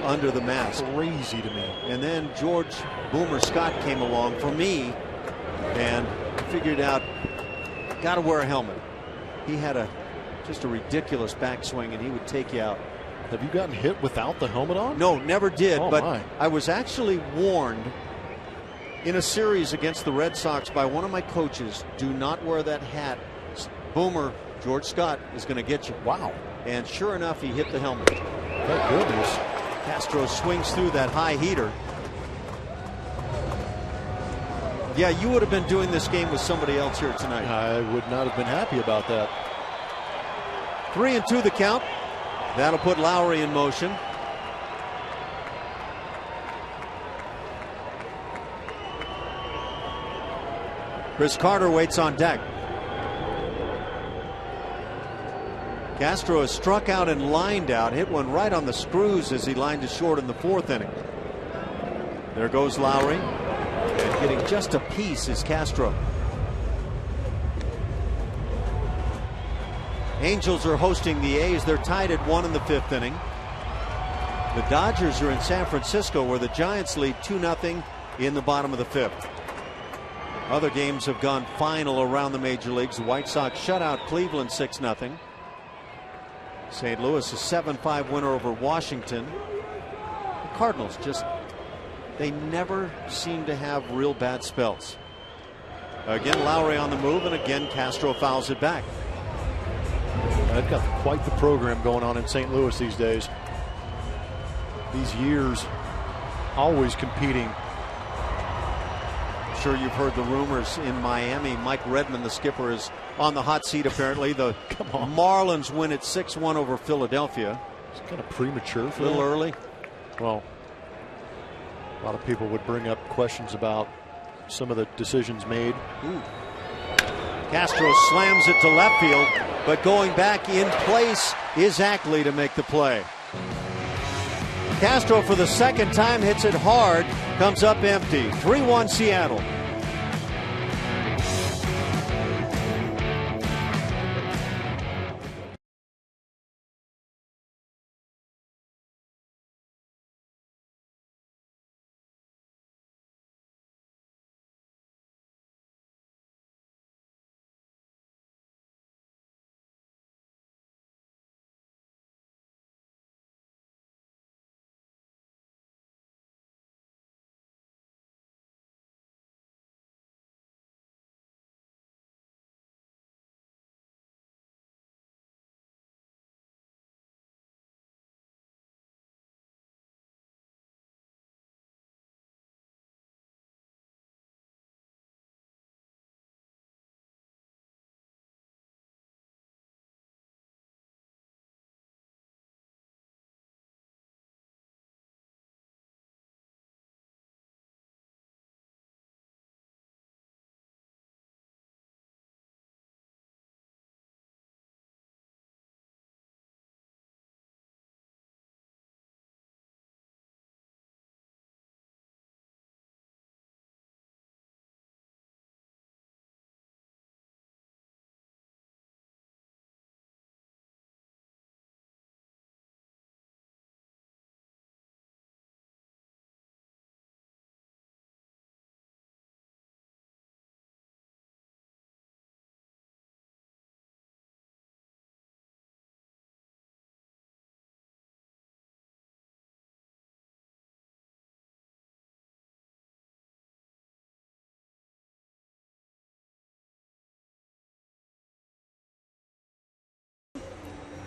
under the mask. Crazy to me. And then George Boomer Scott came along for me and figured out, got to wear a helmet. He had just a ridiculous backswing, and he would take you out. Have you gotten hit without the helmet on? No, never did. Oh, but my. I was actually warned in a series against the Red Sox by one of my coaches, do not wear that hat. Boomer, George Scott, is going to get you. Wow. And sure enough, he hit the helmet. Thank goodness. Castro swings through that high heater. Yeah, you would have been doing this game with somebody else here tonight. I would not have been happy about that. 3-2 the count. That'll put Lowry in motion. Chris Carter waits on deck. Castro has struck out and lined out, hit one right on the screws as he lined to short in the 4th inning. There goes Lowry, and getting just a piece is Castro. Angels are hosting the A's. They're tied at 1 in the 5th inning. The Dodgers are in San Francisco, where the Giants lead 2-0 in the bottom of the 5th. Other games have gone final around the major leagues. The White Sox shut out Cleveland 6-0. St. Louis a 7-5 winner over Washington. The Cardinals they never seem to have real bad spells. Again, Lowry on the move, and again Castro fouls it back. They've got quite the program going on in St. Louis these days. These years, always competing. Sure, you've heard the rumors in Miami. Mike Redmond, the skipper, is on the hot seat apparently. The Marlins win at 6-1 over Philadelphia. It's kind of premature for a little them. Early. Well, a lot of people would bring up questions about some of the decisions made. Ooh. Castro slams it to left field, but going back in place is Ackley to make the play. Castro for the second time hits it hard, comes up empty. 3-1 Seattle.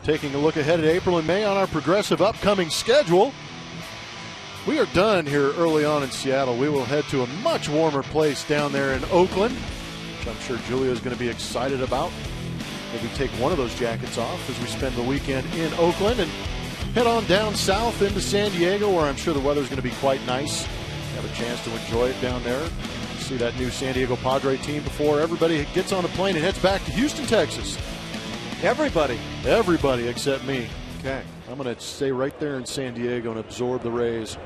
Taking a look ahead at April and May on our progressive upcoming schedule. We are done here early on in Seattle. We will head to a much warmer place down there in Oakland, which I'm sure Julia is going to be excited about. Maybe take one of those jackets off as we spend the weekend in Oakland and head on down south into San Diego, where I'm sure the weather is going to be quite nice. Have a chance to enjoy it down there. See that new San Diego Padre team before everybody gets on a plane and heads back to Houston, Texas. Everybody except me. Okay. I'm going to stay right there in San Diego and absorb the Rays,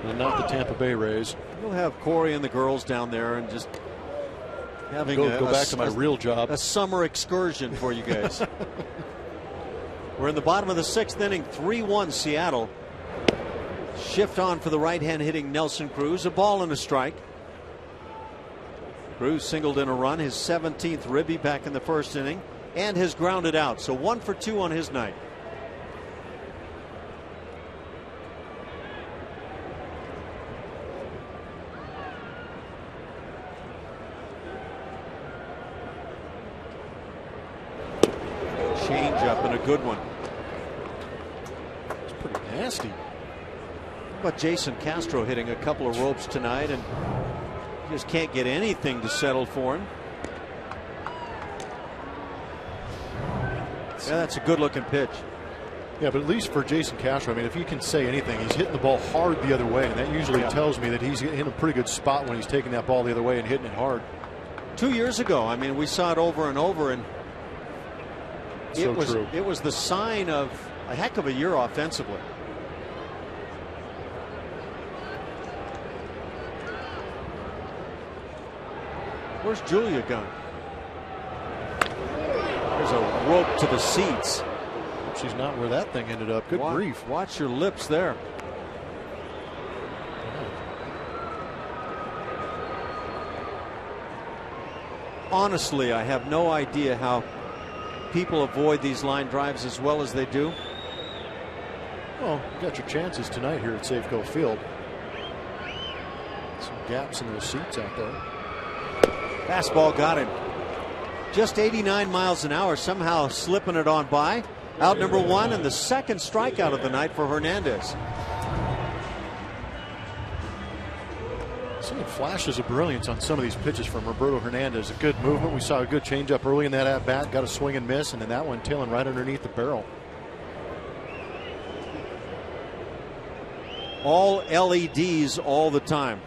and not the Tampa Bay Rays. We'll have Corey and the girls down there and just having go back to my real job. A summer excursion for you guys. We're in the bottom of the 6th inning, 3-1 Seattle. Shift on for the right-hand hitting Nelson Cruz. A ball and a strike. Cruz singled in a run, his 17th ribby back in the first inning, and has grounded out. So 1 for 2 on his night. Change up and a good one. It's pretty nasty. How about Jason Castro hitting a couple of ropes tonight and just can't get anything to settle for him. Yeah, that's a good looking pitch. Yeah, but at least for Jason Castro, I mean, if you can say anything, he's hitting the ball hard the other way, and that usually tells me that he's in a pretty good spot when he's taking that ball the other way and hitting it hard. 2 years ago, I mean, we saw it over and over, and it was the sign of a heck of a year offensively. Where's Julia gone? There's a rope to the seats. She's not where that thing ended up. Good grief. Watch your lips there. honestly, I have no idea how people avoid these line drives as well as they do. Well, you got your chances tonight here at Safeco Field. Some gaps in those seats out there. Fastball got him. Just 89 miles an hour, somehow slipping it on by. Out number one, and the second strikeout of the night for Hernandez. Seeing flashes of brilliance on some of these pitches from Roberto Hernandez. A good movement. We saw a good changeup early in that at bat. Got a swing and miss, and then that one tailing right underneath the barrel. All LEDs all the time.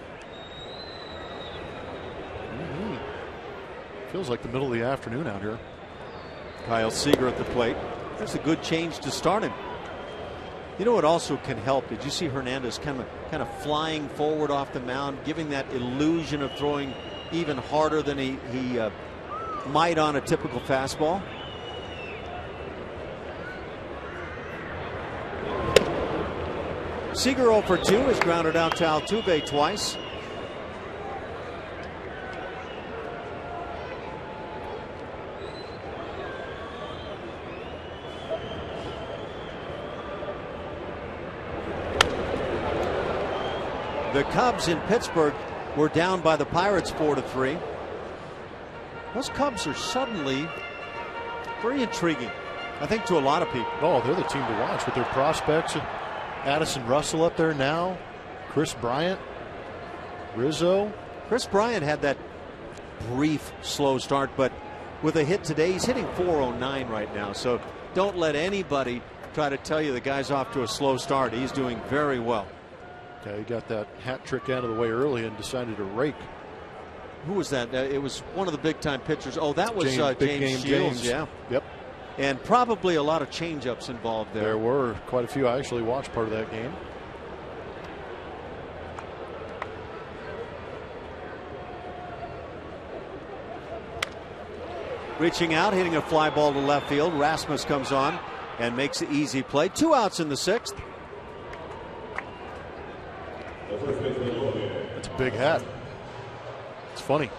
Feels like the middle of the afternoon out here. Kyle Seager at the plate. That's a good change to start him. You know what also can help? Did you see Hernandez kind of flying forward off the mound, giving that illusion of throwing even harder than he might on a typical fastball? Seager 0 for 2 has grounded out to Altuve twice. The Cubs in Pittsburgh were down by the Pirates 4-3. Those Cubs are suddenly very intriguing, I think, to a lot of people. Oh, they're the team to watch with their prospects. Addison Russell up there now. Chris Bryant. Rizzo. Chris Bryant had that brief slow start, but with a hit today, he's hitting .409 right now. So don't let anybody try to tell you the guy's off to a slow start. He's doing very well. Yeah, he got that hat trick out of the way early and decided to rake. Who was that? It was one of the big time pitchers. Oh, that was James Shields. Yeah. Yep. And probably a lot of changeups involved there. There were quite a few. I actually watched part of that game. Reaching out, hitting a fly ball to left field. Rasmus comes on and makes the easy play. 2 outs in the 6th. That's a big hat. It's funny.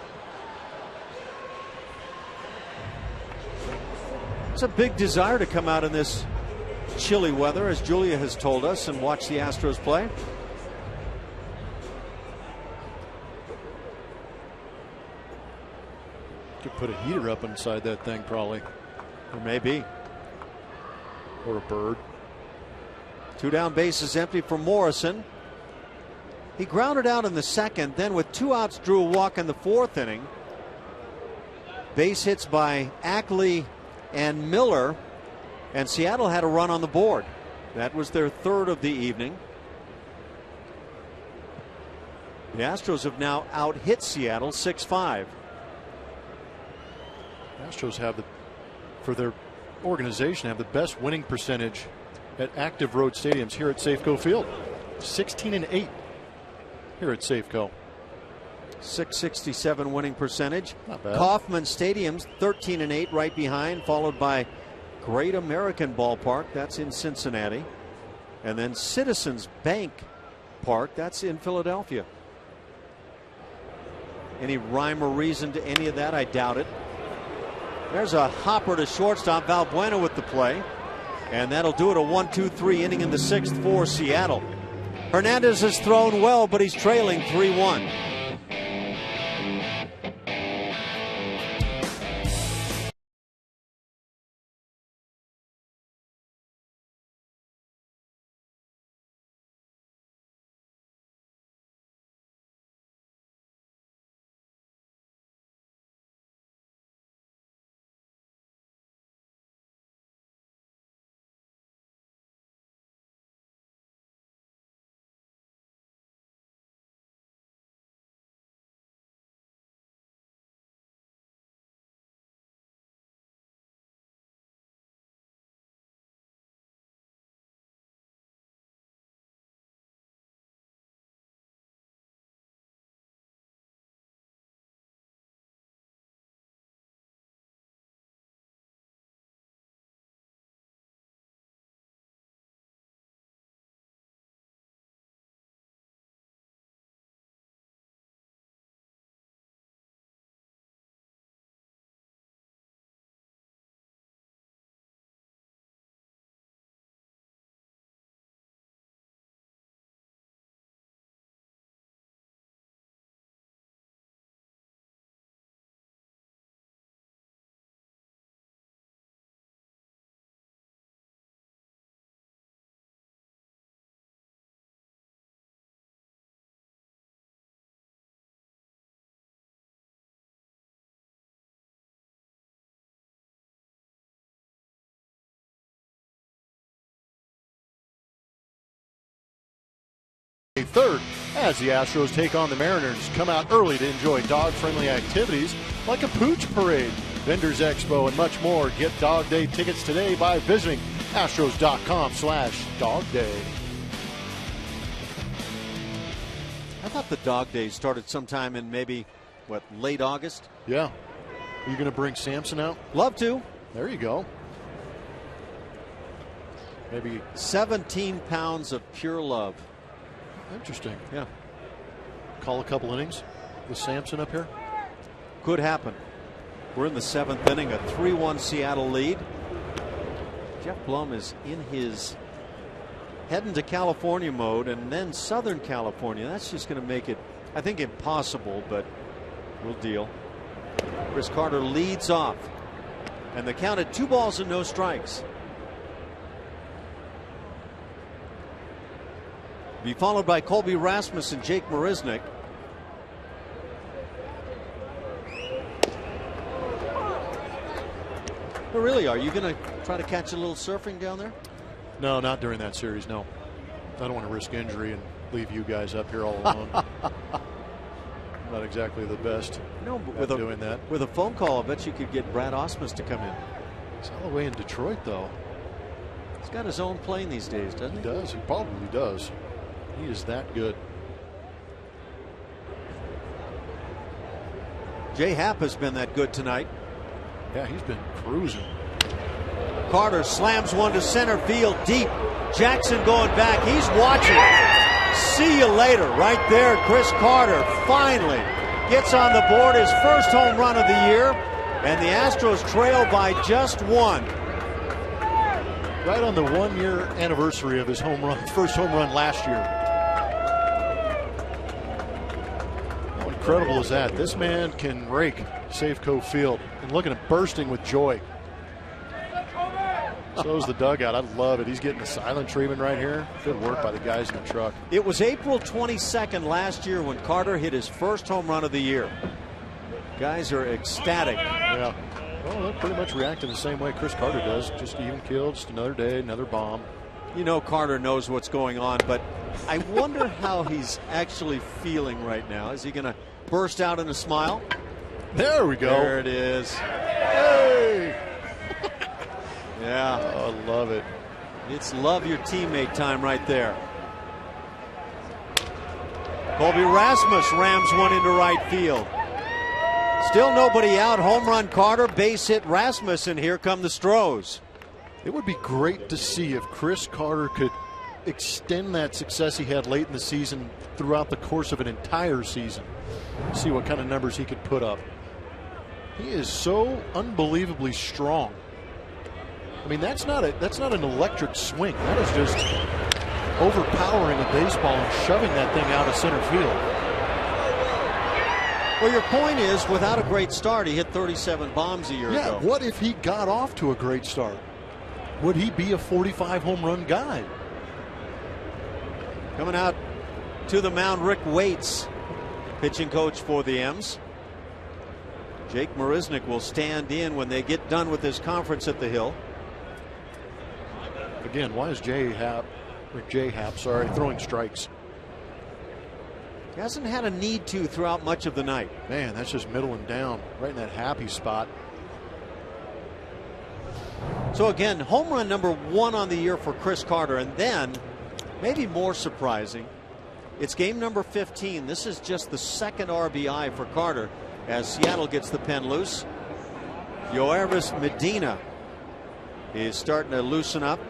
It's a big desire to come out in this chilly weather, as Julia has told us, and watch the Astros play. Could put a heater up inside that thing, probably. Or maybe. Or a bird. 2 down, bases empty for Morrison. He grounded out in the 2nd, then with 2 outs drew a walk in the 4th inning. Base hits by Ackley and Miller, and Seattle had a run on the board. That was their 3rd of the evening. The Astros have now out-hit Seattle 6-5. Astros have for their organization, have the best winning percentage at active road stadiums here at Safeco Field. 16-8 here at Safeco. .667 winning percentage. Not bad. Kauffman Stadium's 13-8 right behind, followed by Great American Ballpark, that's in Cincinnati, and then Citizens Bank Park, that's in Philadelphia. Any rhyme or reason to any of that? I doubt it. There's a hopper to shortstop. Valbuena with the play, and that'll do it. A 1-2-3 inning in the 6th for Seattle. Hernandez has thrown well, but he's trailing 3-1. 3rd as the Astros take on the Mariners. Come out early to enjoy dog-friendly activities like a pooch parade, vendors expo, and much more. Get Dog Day tickets today by visiting Astros.com/dogday. I thought the dog days started sometime in maybe, late August? Yeah. Are you going to bring Samson out? Love to. There you go. Maybe 17 pounds of pure love. Interesting. Yeah. Call a couple innings with Samson up here? Could happen. We're in the 7th inning, a 3-1 Seattle lead. Jeff Blum is in his heading to California mode, and then Southern California. That's just going to make it, I think, impossible, but we'll deal. Chris Carter leads off, and the count at 2 balls and no strikes. Be followed by Colby Rasmus and Jake Marisnick. But really, are you going to try to catch a little surfing down there? No, not during that series, no. I don't want to risk injury and leave you guys up here all alone. Not exactly the best with doing that. With a phone call, I bet you could get Brad Ausmus to come in. He's all the way in Detroit, though. He's got his own plane these days, doesn't he? He does. He probably does. He is that good. Jay Happ has been that good tonight. Yeah, he's been cruising. Carter slams one to center field deep. Jackson going back. He's watching. See you later. Right there, Chris Carter finally gets on the board, his first home run of the year, and the Astros trail by just 1. Right on the 1-year anniversary of his first home run last year. How incredible is that? This man can rake Safeco Field, and look at him bursting with joy. So is the dugout. I love it. He's getting the silent treatment right here. Good work by the guys in the truck. It was April 22nd last year when Carter hit his first home run of the year. Guys are ecstatic. Yeah. Well, they're pretty much reacting the same way Chris Carter does. Just even killed, just another day, another bomb. You know Carter knows what's going on, but I wonder how he's actually feeling right now. Is he going to burst out in a smile? There we go. There it is. Hey! Yeah. Oh, I love it. It's love your teammate time right there. Colby Rasmus rams one into right field. Still nobody out. Home run Carter, base hit Rasmus, and here come the Stros. It would be great to see if Chris Carter could extend that success he had late in the season throughout the course of an entire season. See what kind of numbers he could put up. He is so unbelievably strong. I mean, that's not an electric swing. That is just overpowering a baseball and shoving that thing out of center field. Well, your point is, without a great start, he hit 37 bombs a year ago. Yeah, what if he got off to a great start? Would he be a 45 home run guy? Coming out to the mound, Rick Waits, pitching coach for the M's. Jake Marisnick will stand in when they get done with this conference at the Hill. Again, why is Jay Happ throwing strikes? He hasn't had a need to throughout much of the night. Man, that's just middling down right in that happy spot. So again, home run number 1 on the year for Chris Carter, and then maybe more surprising, it's game number 15. This is just the 2nd RBI for Carter as Seattle gets the pen loose. Yoervis Medina is starting to loosen up.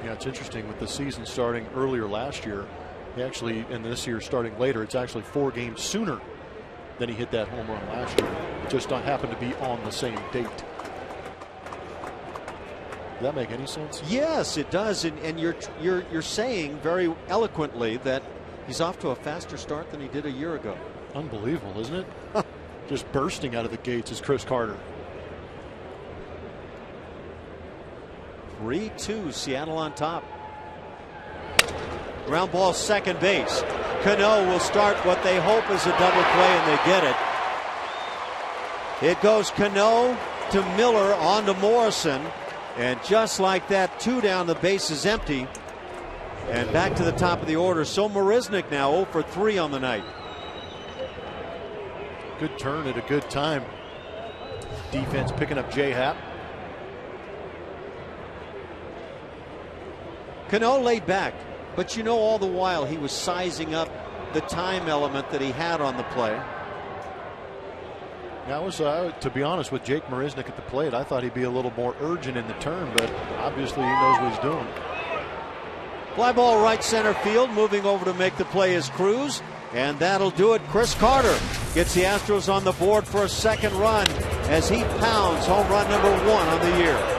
Yeah, it's interesting with the season starting earlier last year. He actually, and this year starting later, it's actually 4 games sooner than he hit that home run last year. It just don't happen to be on the same date. Does that make any sense? Yes, it does. And you're saying very eloquently that he's off to a faster start than he did a year ago. Unbelievable, isn't it? Just bursting out of the gates is Chris Carter. 3-2, Seattle on top. Ground ball, second base. Cano will start what they hope is a double play, and they get it. It goes Cano to Miller on to Morrison, and just like that, 2 down, the base is empty. And back to the top of the order. So Marisnick now 0 for 3 on the night. Good turn at a good time. Defense picking up J-Hap. Cano laid back, but you know all the while he was sizing up the time element that he had on the play. That was, to be honest, with Jake Marisnick at the plate, I thought he'd be a little more urgent in the turn, but obviously he knows what he's doing. Fly ball right center field. Moving over to make the play is Cruz, and that'll do it. Chris Carter gets the Astros on the board for a second run as he pounds home run number 1 on the year.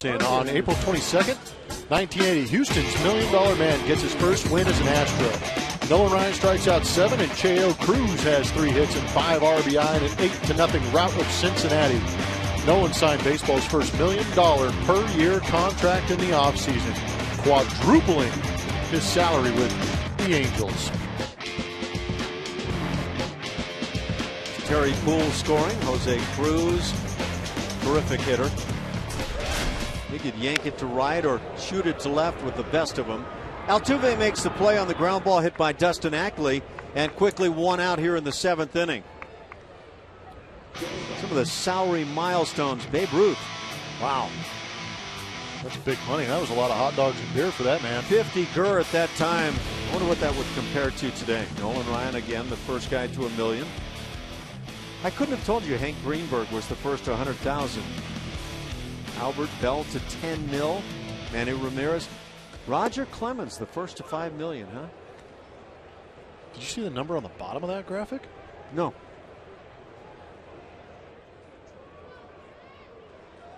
On April 22nd, 1980, Houston's $1 Million Man gets his first win as an Astro. Nolan Ryan strikes out 7, and Cheo Cruz has 3 hits and 5 RBI in an 8-0 rout of Cincinnati. Nolan signed baseball's first $1 million per year contract in the offseason, quadrupling his salary with the Angels. Terry Poole scoring. Jose Cruz, terrific hitter. He could yank it to right or shoot it to left with the best of them. Altuve makes the play on the ground ball hit by Dustin Ackley and quickly 1 out here in the 7th inning. Some of the salary milestones. Babe Ruth. Wow. That's big money. That was a lot of hot dogs and beer for that man. 50 GUR at that time. I wonder what that would compare to today. Nolan Ryan again, the first guy to $1 million. I couldn't have told you Hank Greenberg was the first to 100,000. Albert Bell to 10 mil. Manny Ramirez. Roger Clemens, the first to 5 million, huh? Did you see the number on the bottom of that graphic? No.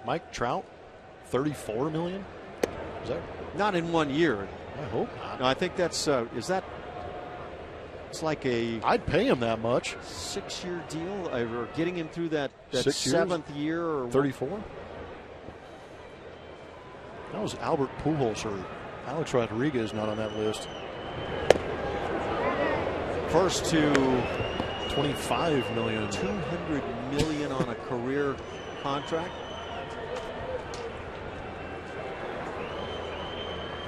Mike Trout, 34 million? Is that not in 1 year? I hope not. No, I think that's is that it's like a I'd pay him that much. 6-year deal or getting him through that 7th year or 34? That was Albert Pujols or Alex Rodriguez not on that list. First to 25 million. 200 million on a career contract.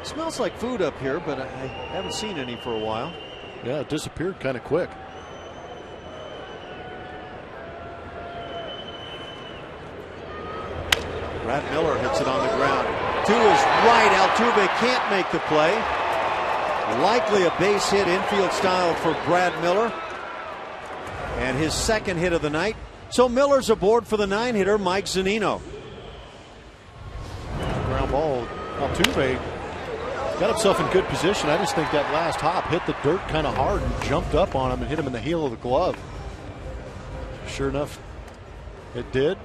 Smells like food up here, but I haven't seen any for a while. Yeah, it disappeared kind of quick. Brad Miller hits it on the ground. To his right, Altuve can't make the play. Likely a base hit infield style for Brad Miller. And his second hit of the night. So Miller's aboard for the 9-hitter, Mike Zunino. Ground ball. Altuve got himself in good position. I just think that last hop hit the dirt kind of hard and jumped up on him and hit him in the heel of the glove. Sure enough, it did.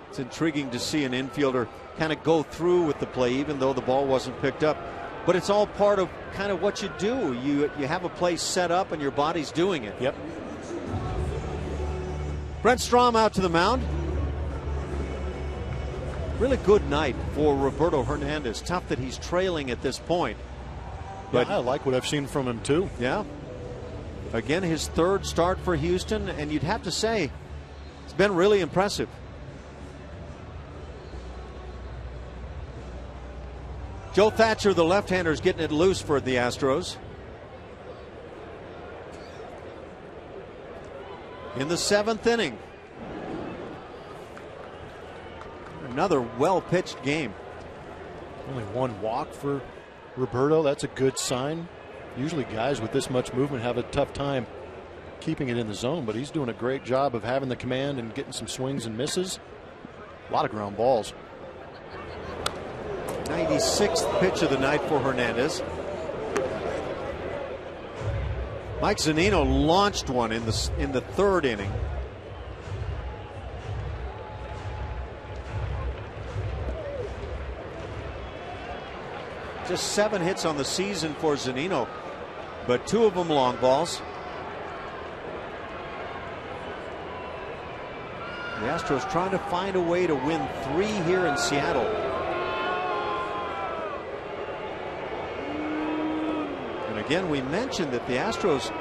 It's intriguing to see an infielder kind of go through with the play, even though the ball wasn't picked up. But it's all part of kind of what you do. You have a place set up and your body's doing it. Yep. Brent Strom out to the mound. Really good night for Roberto Hernandez. Tough that he's trailing at this point. But yeah, I like what I've seen from him too. Yeah. Again, his third start for Houston, and you'd have to say it's been really impressive. Joe Thatcher, the left-hander, is getting it loose for the Astros. In the 7th inning. Another well-pitched game. Only one walk for Roberto. That's a good sign. Usually guys with this much movement have a tough time keeping it in the zone, but he's doing a great job of having the command and getting some swings and misses. A lot of ground balls. 96th pitch of the night for Hernandez. Mike Zunino launched one in the 3rd inning. Just 7 hits on the season for Zunino, but 2 of them long balls. The Astros trying to find a way to win 3 here in Seattle. And again, we mentioned that the Astros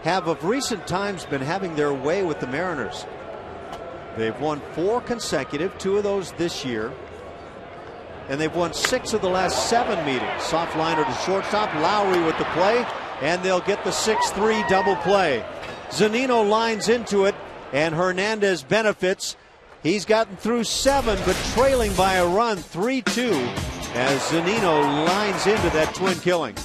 have of recent times been having their way with the Mariners. They've won 4 consecutive, 2 of those this year. And they've won 6 of the last 7 meetings. Soft liner to shortstop. Lowry with the play. And they'll get the 6-3 double play. Zunino lines into it. And Hernandez benefits. He's gotten through 7, but trailing by a run, 3-2, as Zunino lines into that twin killing.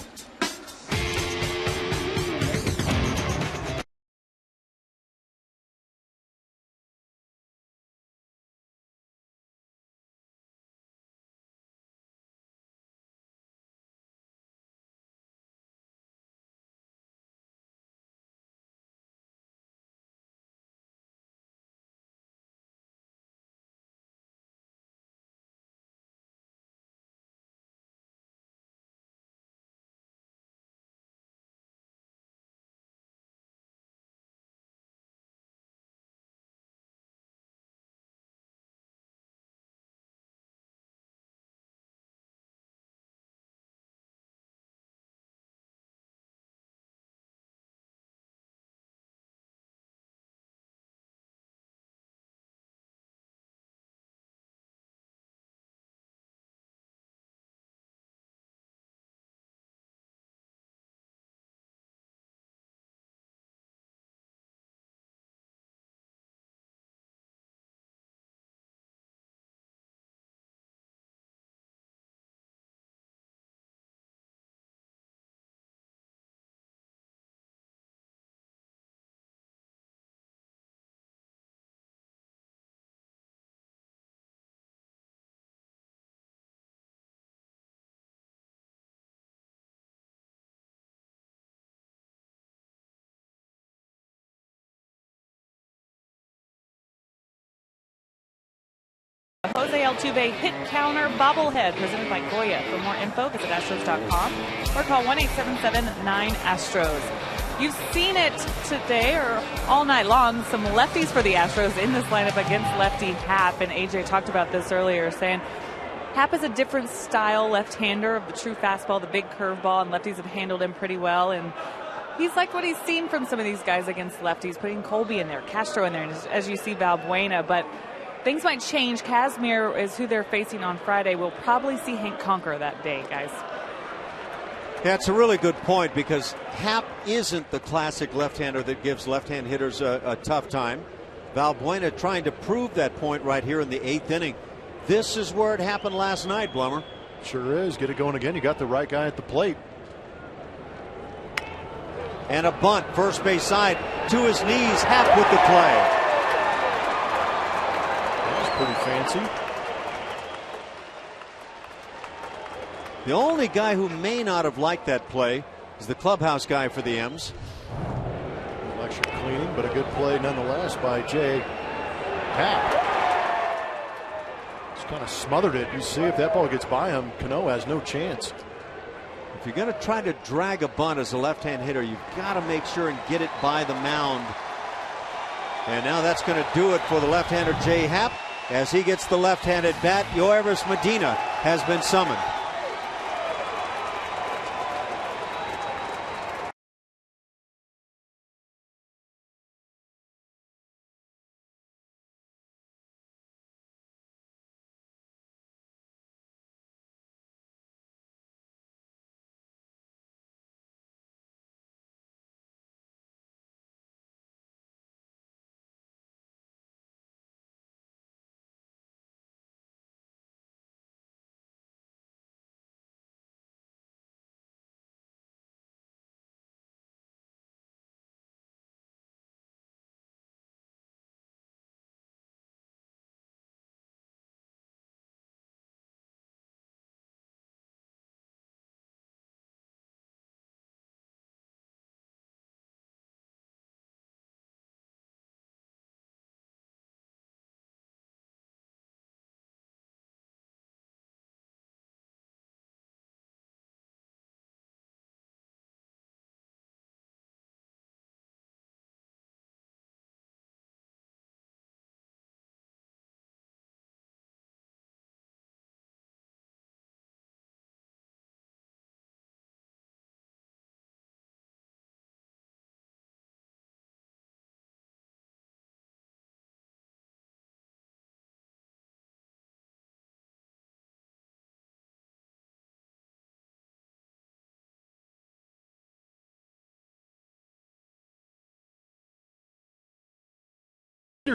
Jose Altuve hit counter bobblehead presented by Goya. For more info, visit Astros.com or call 1-877-9-ASTROS. You've seen it today or all night long. Some lefties for the Astros in this lineup against lefty Happ. And AJ talked about this earlier, saying Happ is a different style left-hander of the true fastball, the big curveball, and lefties have handled him pretty well. And he's like what he's seen from some of these guys against lefties, putting Colby in there, Castro in there, and as you see, Valbuena. But things might change. Kazmir is who they're facing on Friday. We'll probably see Hank Conquer that day, guys. Yeah, it's a really good point because Happ isn't the classic left-hander that gives left-hand hitters a tough time. Valbuena trying to prove that point right here in the 8th inning. This is where it happened last night, Blummer. Sure is. Get it going again. You got the right guy at the plate. And a bunt, first base side, to his knees, Happ with the play. Pretty fancy. The only guy who may not have liked that play is the clubhouse guy for the M's. Lecture cleaning, but a good play nonetheless by Jay Happ. Just kind of smothered it. You see if that ball gets by him, Cano has no chance. If you're going to try to drag a bunt as a left-hand hitter, you've got to make sure and get it by the mound. And now that's going to do it for the left-hander Jay Happ. As he gets the left-handed bat, Yoervis Medina has been summoned.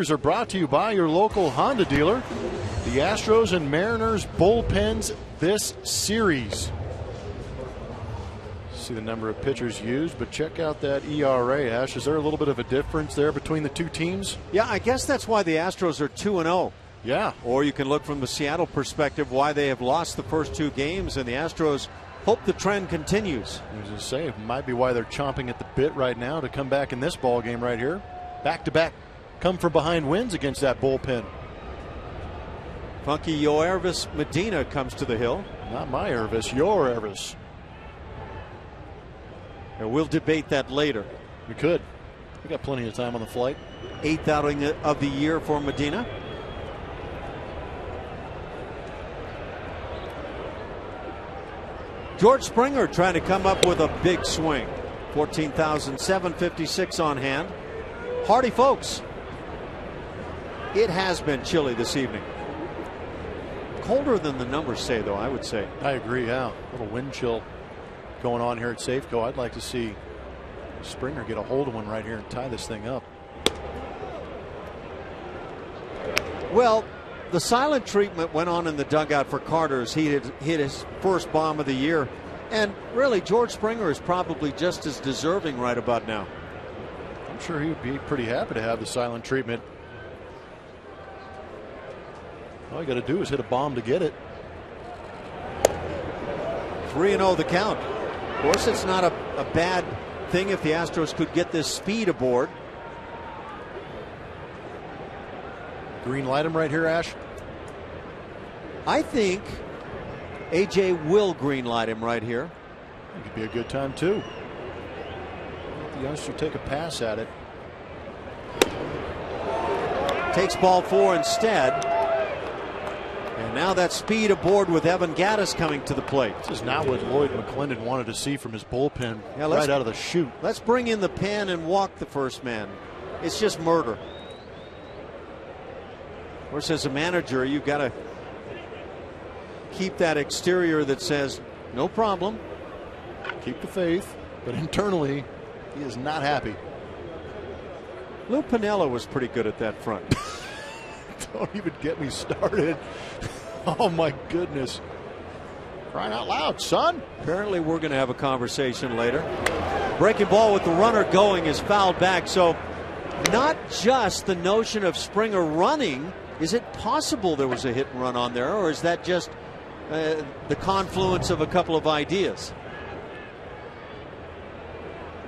Are brought to you by your local Honda dealer. The Astros and Mariners bullpens this series. See the number of pitchers used, but check out that ERA, Ash. Is there a little bit of a difference there between the two teams? Yeah, I guess that's why the Astros are 2-0. Yeah. Or you can look from the Seattle perspective why they have lost the first two games, and the Astros hope the trend continues. I was going to say, it might be why they're chomping at the bit right now to come back in this ball game right here. Back-to-back come from behind wins against that bullpen. Funky Yoervis Medina comes to the hill. Not my Ervis, your Ervis. And we'll debate that later. We could. We got plenty of time on the flight. 8th outing of the year for Medina. George Springer trying to come up with a big swing. 14,756 on hand. Hardy folks. It has been chilly this evening. Colder than the numbers say, though, I would say. I agree, yeah. A little wind chill going on here at Safeco. I'd like to see Springer get a hold of one right here and tie this thing up. Well, the silent treatment went on in the dugout for Carter as he had hit his first bomb of the year. And really, George Springer is probably just as deserving right about now. I'm sure he would be pretty happy to have the silent treatment. All you got to do is hit a bomb to get it. 3-0 the count. Of course, it's not a bad thing if the Astros could get this speed aboard. Green light him right here, Ash. I think AJ will green light him right here. It could be a good time too. Let the youngster take a pass at it. Takes ball 4 instead. And now that speed aboard with Evan Gattis coming to the plate. This is not what Lloyd McClendon wanted to see from his bullpen right out of the chute. Let's bring in the pen and walk the first man. It's just murder. Of course, as a manager, you've got to keep that exterior that says, no problem. Keep the faith. But internally, he is not happy. Lou Piniella was pretty good at that front. Don't even get me started. Oh, my goodness. Crying out loud, son. Apparently, we're going to have a conversation later. Breaking ball with the runner going is fouled back. So not just the notion of Springer running. Is it possible there was a hit and run on there, or is that just the confluence of a couple of ideas?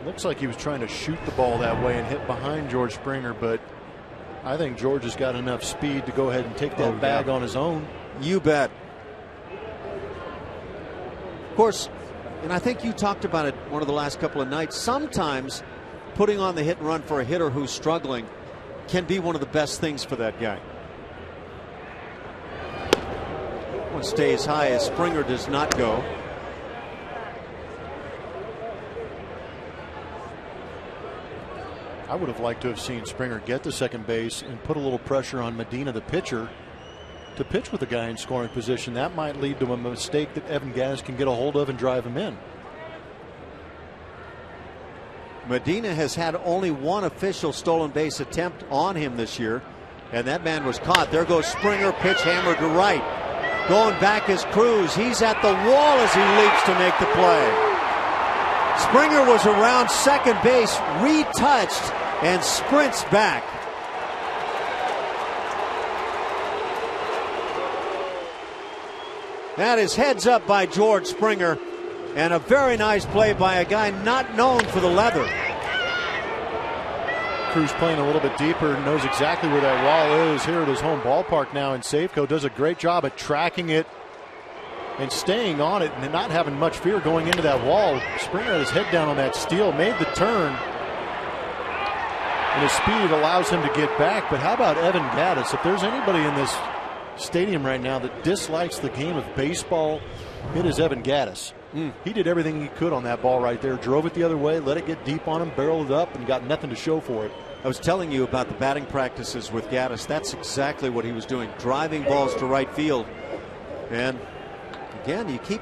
Looks like he was trying to shoot the ball that way and hit behind George Springer, but I think George has got enough speed to go ahead and take that bag on his own. You bet. Of course, And I think you talked about it one of the last couple of nights. Sometimes putting on the hit and run for a hitter who's struggling can be one of the best things for that guy. One stays high as Springer does not go. I would have liked to have seen Springer get to second base and put a little pressure on Medina, the pitcher, to pitch with a guy in scoring position. That might lead to a mistake that Evan Gattis can get a hold of and drive him in. Medina has had only one official stolen base attempt on him this year, and that man was caught. There goes Springer, pitch hammered to right. Going back is Cruz. He's at the wall as he leaps to make the play. Springer was around second base, retouched, and sprints back. That is heads up by George Springer, and a very nice play by a guy not known for the leather. Cruz playing a little bit deeper, knows exactly where that wall is here at his home ballpark now, and Safeco does a great job at tracking it and staying on it and not having much fear going into that wall. Springer had his head down on that steal, made the turn, and his speed allows him to get back. But how about Evan Gattis? If there's anybody in this stadium right now that dislikes the game of baseball, it is Evan Gattis. He did everything he could on that ball right there. Drove it the other way, let it get deep on him, barreled it up, and got nothing to show for it. I was telling you about the batting practices with Gattis. That's exactly what he was doing, driving balls to right field. And again, you keep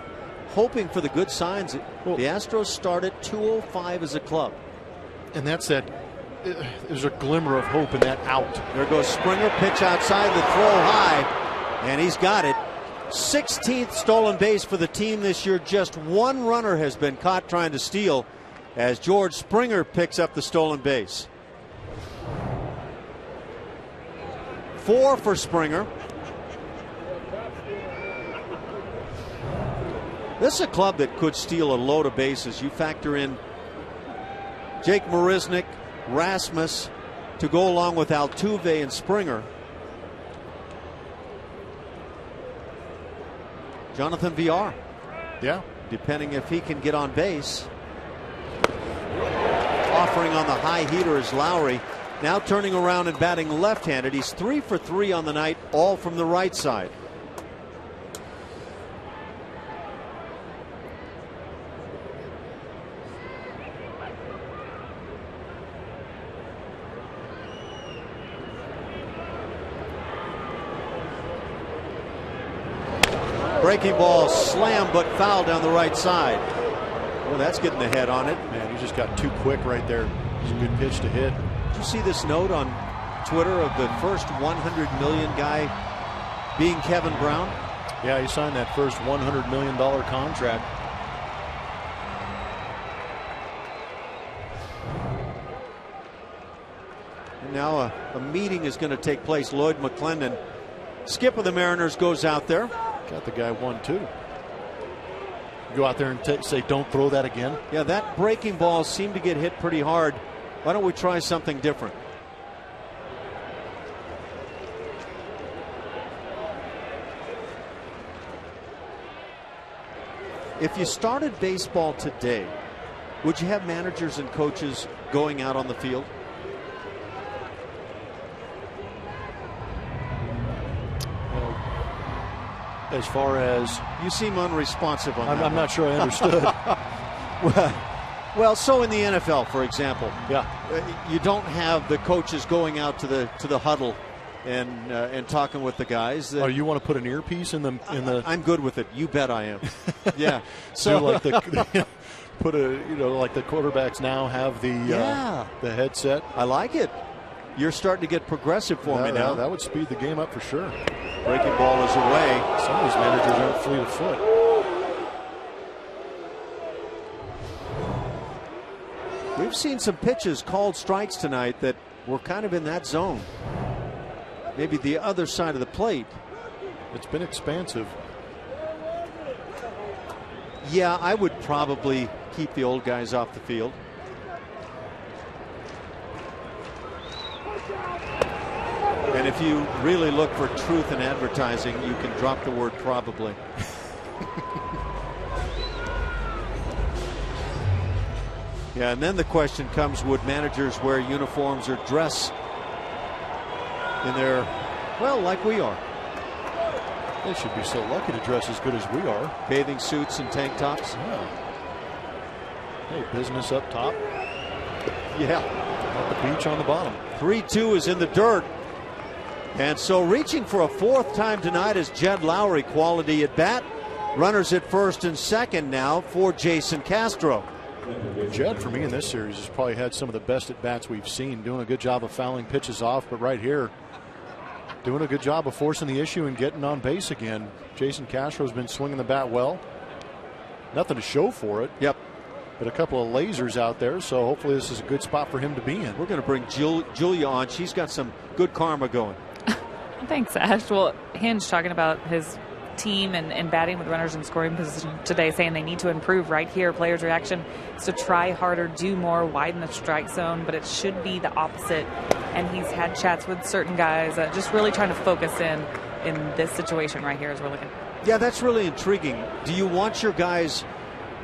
hoping for the good signs. Well, the Astros started 205 as a club. And that's that. There's a glimmer of hope in that out. There goes Springer, pitch outside, the throw high, and he's got it. 16th stolen base for the team this year. Just one runner has been caught trying to steal as George Springer picks up the stolen base. 4 for Springer. This is a club that could steal a load of bases. You factor in Jake Marisnick, Rasmus to go along with Altuve and Springer. Jonathan VR. Yeah. Depending if he can get on base. Offering on the high heater is Lowry. Now turning around and batting left-handed. He's 3 for 3 on the night, all from the right side. Breaking ball, slam but foul down the right side. Well, that's getting the head on it. Man, he just got too quick right there. It's a good pitch to hit. Did you see this note on Twitter of the first 100 million guy being Kevin Brown? Yeah, he signed that first $100 million contract. And now a meeting is going to take place. Lloyd McClendon, skip of the Mariners, goes out there. Got the guy 1-2. Go out there and say, don't throw that again. Yeah, that breaking ball seemed to get hit pretty hard. Why don't we try something different? If you started baseball today, would you have managers and coaches going out on the field? As far as you seem unresponsive on that. I'm not sure I understood. Well, so in the NFL, for example, yeah, you don't have the coaches going out to the huddle and talking with the guys. Oh, you want to put an earpiece in the? I'm good with it. You bet I am. Yeah. So like put a like the quarterbacks now have the headset. I like it. You're starting to get progressive for me now. That would speed the game up for sure. Breaking ball is away. Some of these managers aren't fleet of foot. We've seen some pitches called strikes tonight that were kind of in that zone. Maybe the other side of the plate. It's been expansive. Yeah, I would probably keep the old guys off the field. And if you really look for truth in advertising, you can drop the word probably. Yeah, and then the question comes, would managers wear uniforms or dress in their, well, like we are? They should be so lucky to dress as good as we are. Bathing suits and tank tops. Yeah. Hey, business up top. Yeah. At the beach on the bottom. 3-2 is in the dirt. And so reaching for a fourth time tonight is Jed Lowry. Quality at bat. Runners at first and second now for Jason Castro. Jed, for me in this series, has probably had some of the best at bats we've seen. Doing a good job of fouling pitches off, but right here, doing a good job of forcing the issue and getting on base again. Jason Castro's been swinging the bat well. Nothing to show for it. Yep. But a couple of lasers out there, so hopefully this is a good spot for him to be in. We're going to bring Julia on. She's got some good karma going. Thanks, Ash. Well, Hinge talking about his team and batting with runners in scoring position today, saying they need to improve right here. Players' reaction is to try harder, do more, widen the strike zone, but it should be the opposite. And he's had chats with certain guys, just really trying to focus in this situation right here as we're looking. Yeah, that's really intriguing. Do you want your guys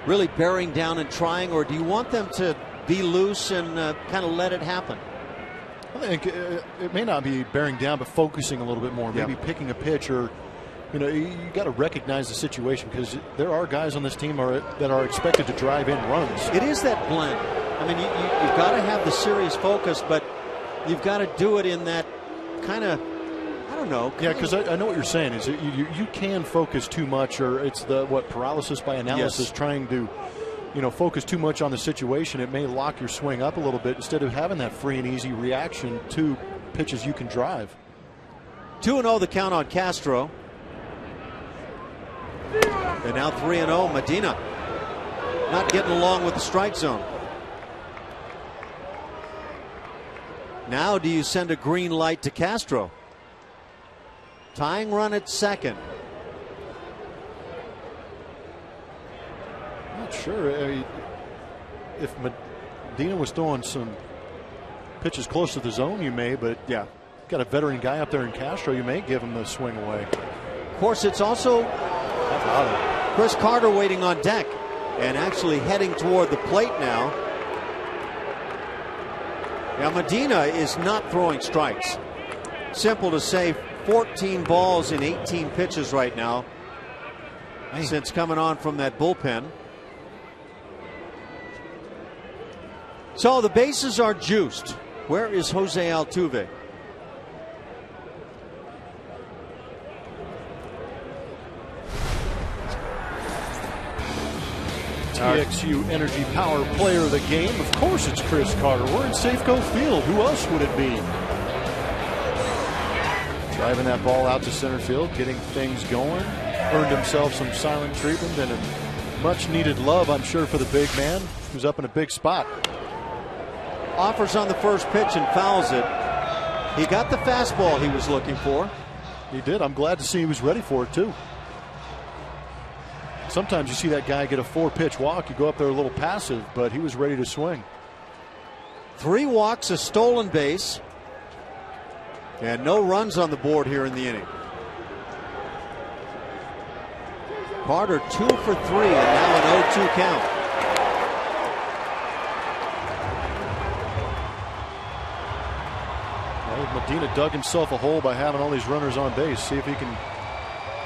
really bearing down and trying, or do you want them to be loose and kind of let it happen? I think it may not be bearing down, but focusing a little bit more, maybe picking a pitch, or you got to recognize the situation, because there are guys on this team that are expected to drive in runs. It is that blend. I mean, you've got to have the serious focus, but you've got to do it in that kind of, I don't know. Yeah, because I know what you're saying is that you can focus too much, or it's the paralysis by analysis, trying to focus too much on the situation. It may lock your swing up a little bit instead of having that free and easy reaction to pitches you can drive. 2-0 the count on Castro. And now 3-0 Medina. Not getting along with the strike zone. Now do you send a green light to Castro? Tying run at second. Not sure. If Medina was throwing some pitches close to the zone, you may, but got a veteran guy up there in Castro, you may give him the swing away. Of course, it's also Chris Carter waiting on deck and actually heading toward the plate now. Now Medina is not throwing strikes. Simple to say, 14 balls in 18 pitches right now since coming on from that bullpen. So the bases are juiced. Where is Jose Altuve? TXU Energy Power Player of the Game. Of course it's Chris Carter. We're in Safeco Field. Who else would it be? Driving that ball out to center field, getting things going. Earned himself some silent treatment and a much needed love, I'm sure, for the big man who's up in a big spot. Offers on the first pitch and fouls it. He got the fastball he was looking for. He did. I'm glad to see he was ready for it too. Sometimes you see that guy get a 4-pitch walk, you go up there a little passive, but he was ready to swing. 3 walks, a stolen base, and no runs on the board here in the inning. Carter 2 for 3 and now an 0-2 count. Well, Medina dug himself a hole by having all these runners on base. See if he can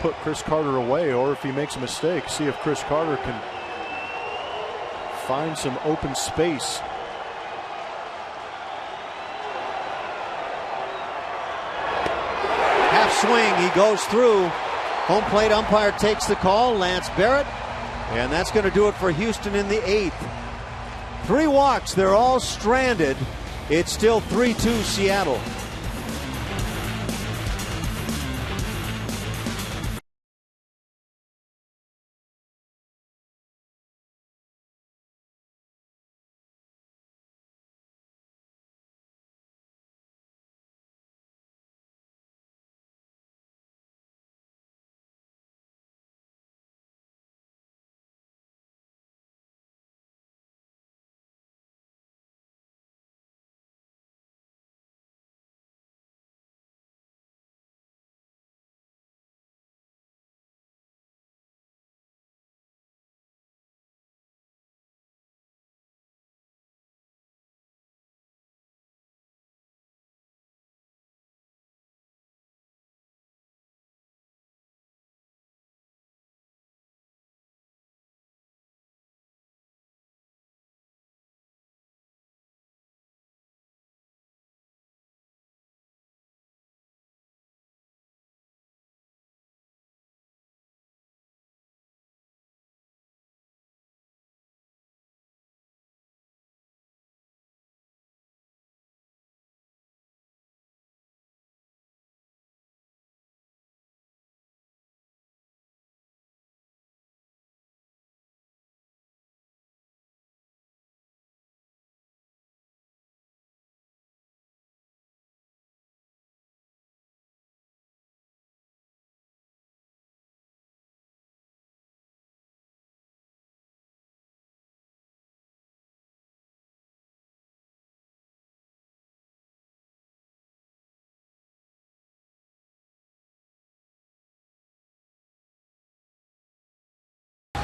put Chris Carter away, or if he makes a mistake, see if Chris Carter can find some open space. Half swing, he goes through. Home plate umpire takes the call, Lance Barrett, and that's going to do it for Houston in the 8th. 3 walks, they're all stranded. It's still 3-2 Seattle.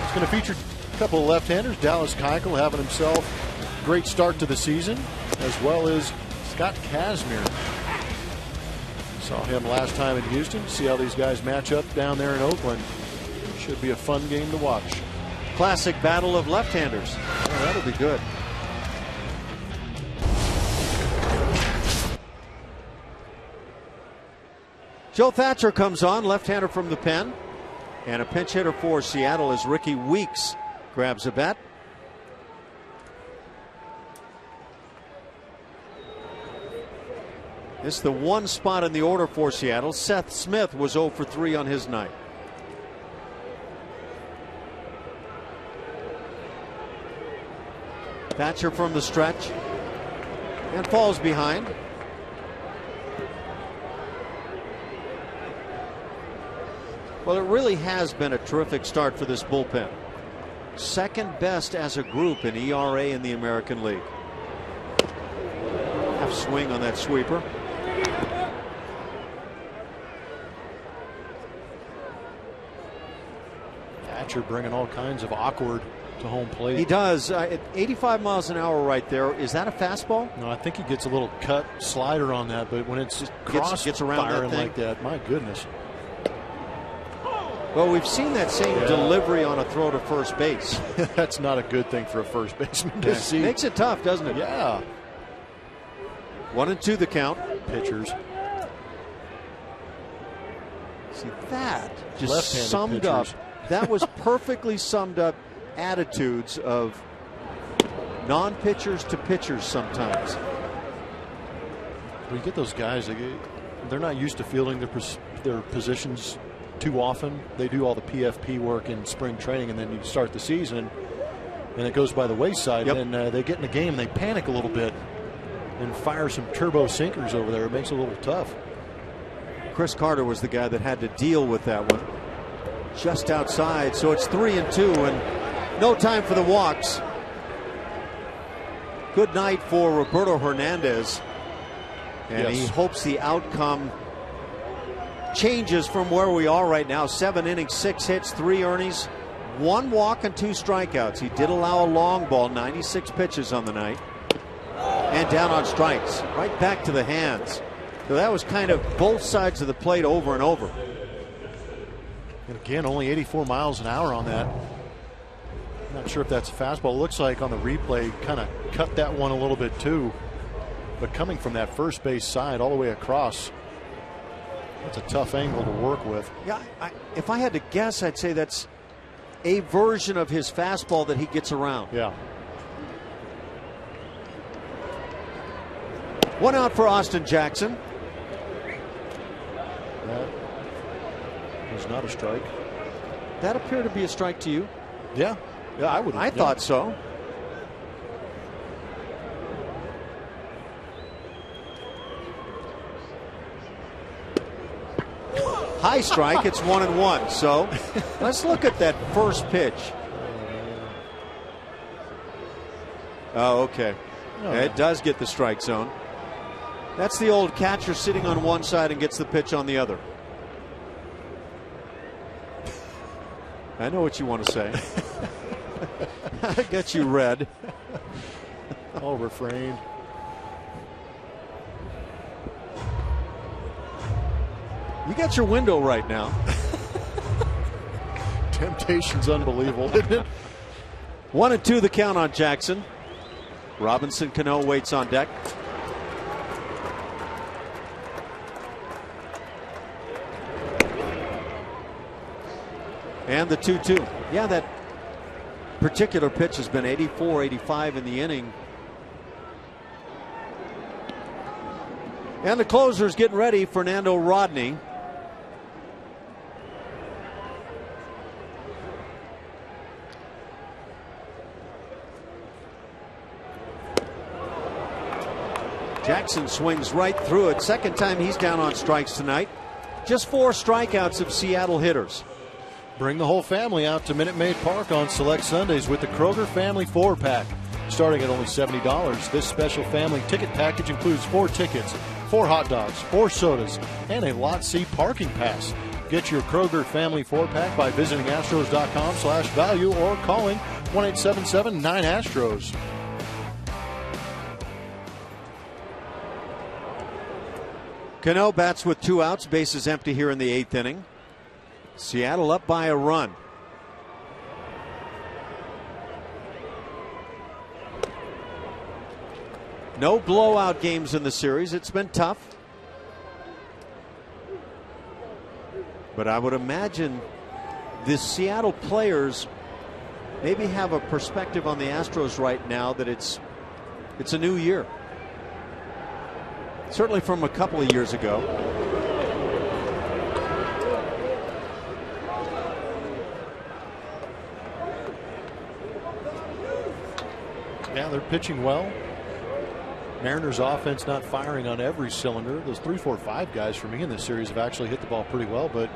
It's going to feature a couple of left-handers. Dallas Keuchel having himself a great start to the season, as well as Scott Kazmir. Saw him last time in Houston. See how these guys match up down there in Oakland. Should be a fun game to watch. Classic battle of left-handers. Oh, that'll be good. Joe Thatcher comes on, left-hander from the pen. And a pinch hitter for Seattle as Ricky Weeks grabs a bat. This is the one spot in the order for Seattle. Seth Smith was 0 for 3 on his night. Thatcher from the stretch and falls behind. Well, it really has been a terrific start for this bullpen. Second best as a group in ERA in the American League. Half swing on that sweeper. Thatcher bringing all kinds of awkward to home plate. He does. At 85 miles an hour right there. Is that a fastball? No, I think he gets a little cut slider on that, but when it's just gets around firing that thing like that, my goodness. Well, we've seen that same delivery on a throw to first base. That's not a good thing for a first baseman to see. Makes it tough, doesn't it? Yeah. 1-2 the count. Pitchers. See, that just Left-handed summed pitchers. up. That was perfectly summed up attitudes of non-pitchers to pitchers sometimes. When you get those guys, they're not used to fielding their positions too often. They do all the PFP work in spring training, and then you start the season, and it goes by the wayside. Yep. And they get in the game, and they panic a little bit and fire some turbo sinkers over there. It makes it a little tough. Chris Carter was the guy that had to deal with that one. Just outside, so it's 3-2, and no time for the walks. Good night for Roberto Hernandez, and he hopes the outcome changes from where we are right now. 7 innings, 6 hits, 3 earnings, 1 walk and 2 strikeouts. He did allow a long ball, 96 pitches on the night, and down on strikes, right back to the hands. So that was kind of both sides of the plate over and over. And again, only 84 miles an hour on that. I'm not sure if that's a fastball. It looks like on the replay, kind of cut that one a little bit too. But coming from that first base side all the way across, that's a tough angle to work with. Yeah, if I had to guess, I'd say that's a version of his fastball that he gets around. Yeah. 1 out for Austin Jackson. That was not a strike. That appeared to be a strike to you? Yeah. Yeah, I would. I thought so. High strike, it's 1-1. So let's look at that first pitch. Oh, okay. No. It does get the strike zone. That's the old catcher sitting on one side and gets the pitch on the other. I know what you want to say. I got you red. I'll refrain. You got your window right now. Temptation's unbelievable, isn't it? 1-2 the count on Jackson. Robinson Cano waits on deck. And the 2-2. Yeah, that particular pitch has been 84, 85 in the inning. And the closer's getting ready, Fernando Rodney. Jackson swings right through it. Second time he's down on strikes tonight. Just 4 strikeouts of Seattle hitters. Bring the whole family out to Minute Maid Park on select Sundays with the Kroger Family 4-pack. Starting at only $70. This special family ticket package includes 4 tickets, 4 hot dogs, 4 sodas, and a Lot C parking pass. Get your Kroger Family 4-pack by visiting Astros.com/value or calling 1-877-9-ASTROS. Cano bats with 2 outs, bases empty here in the 8th inning. Seattle up by a run. No blowout games in the series. It's been tough. But I would imagine the Seattle players maybe have a perspective on the Astros right now that it's a new year. Certainly from a couple of years ago. Yeah, they're pitching well. Mariners offense not firing on every cylinder. Those 3, 4, 5 guys for me in this series have actually hit the ball pretty well, but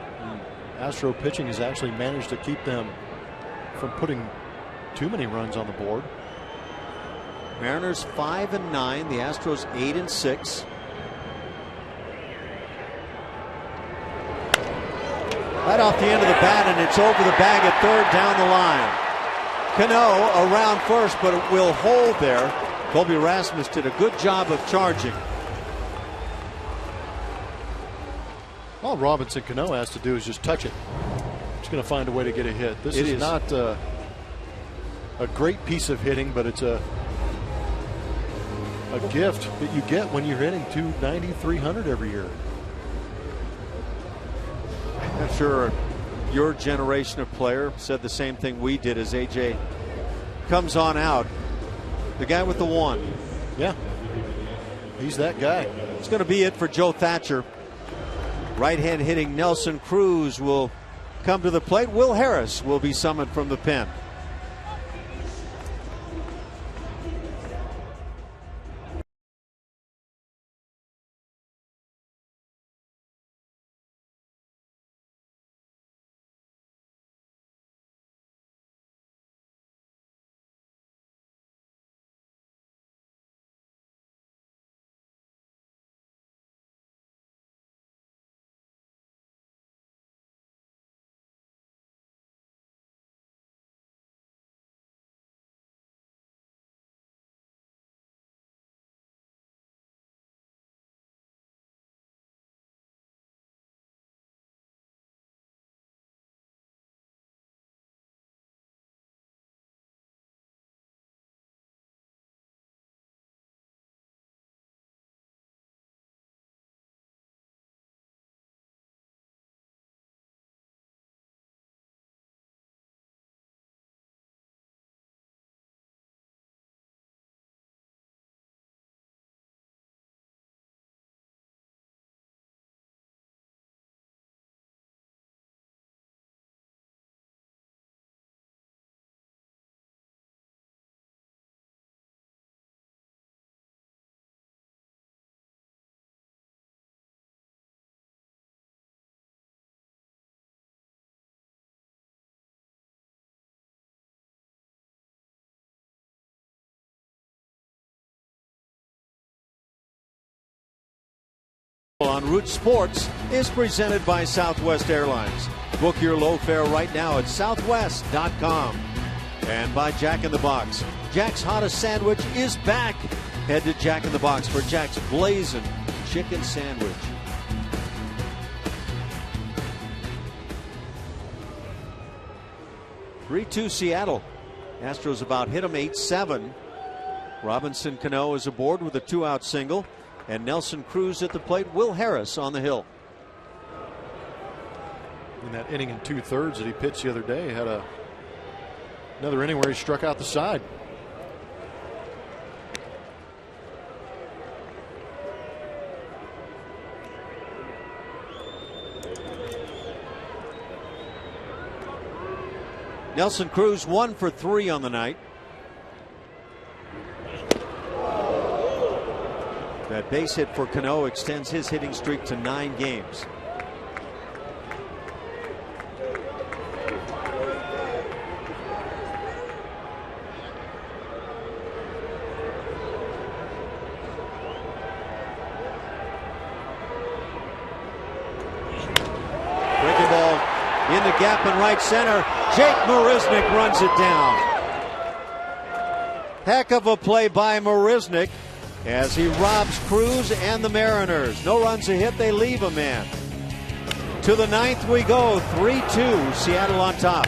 Astro pitching has actually managed to keep them from putting too many runs on the board. Mariners 5-9, the Astros 8-6. Right off the end of the bat, and it's over the bag at third down the line. Cano around first, but it will hold there. Colby Rasmus did a good job of charging. All Robinson Cano has to do is just touch it. He's going to find a way to get a hit. This is not a great piece of hitting, but it's a gift that you get when you're hitting 290, 300 every year. I'm sure your generation of player said the same thing we did as AJ comes on out. The guy with the 1. Yeah, he's that guy. It's going to be it for Joe Thatcher. Right hand hitting Nelson Cruz will come to the plate. Will Harris will be summoned from the pen. On Root Sports is presented by Southwest Airlines. Book your low fare right now at southwest.com. And by Jack in the Box. Jack's hottest sandwich is back. Head to Jack in the Box for Jack's Blazing Chicken Sandwich. (3-2) Seattle. Astros about hit them 8-7. Robinson Cano is aboard with a 2-out single. And Nelson Cruz at the plate. Will Harris on the hill. In that inning and 2/3 that he pitched the other day, he had another inning where he struck out the side. Nelson Cruz 1 for 3 on the night. That base hit for Cano extends his hitting streak to 9 games. Breaking In the gap in right center, Jake Marisnick runs it down. Heck of a play by Marisnick as he robs Cruz and the Mariners. No runs a hit, they leave a man. To the ninth we go, 3-2, Seattle on top.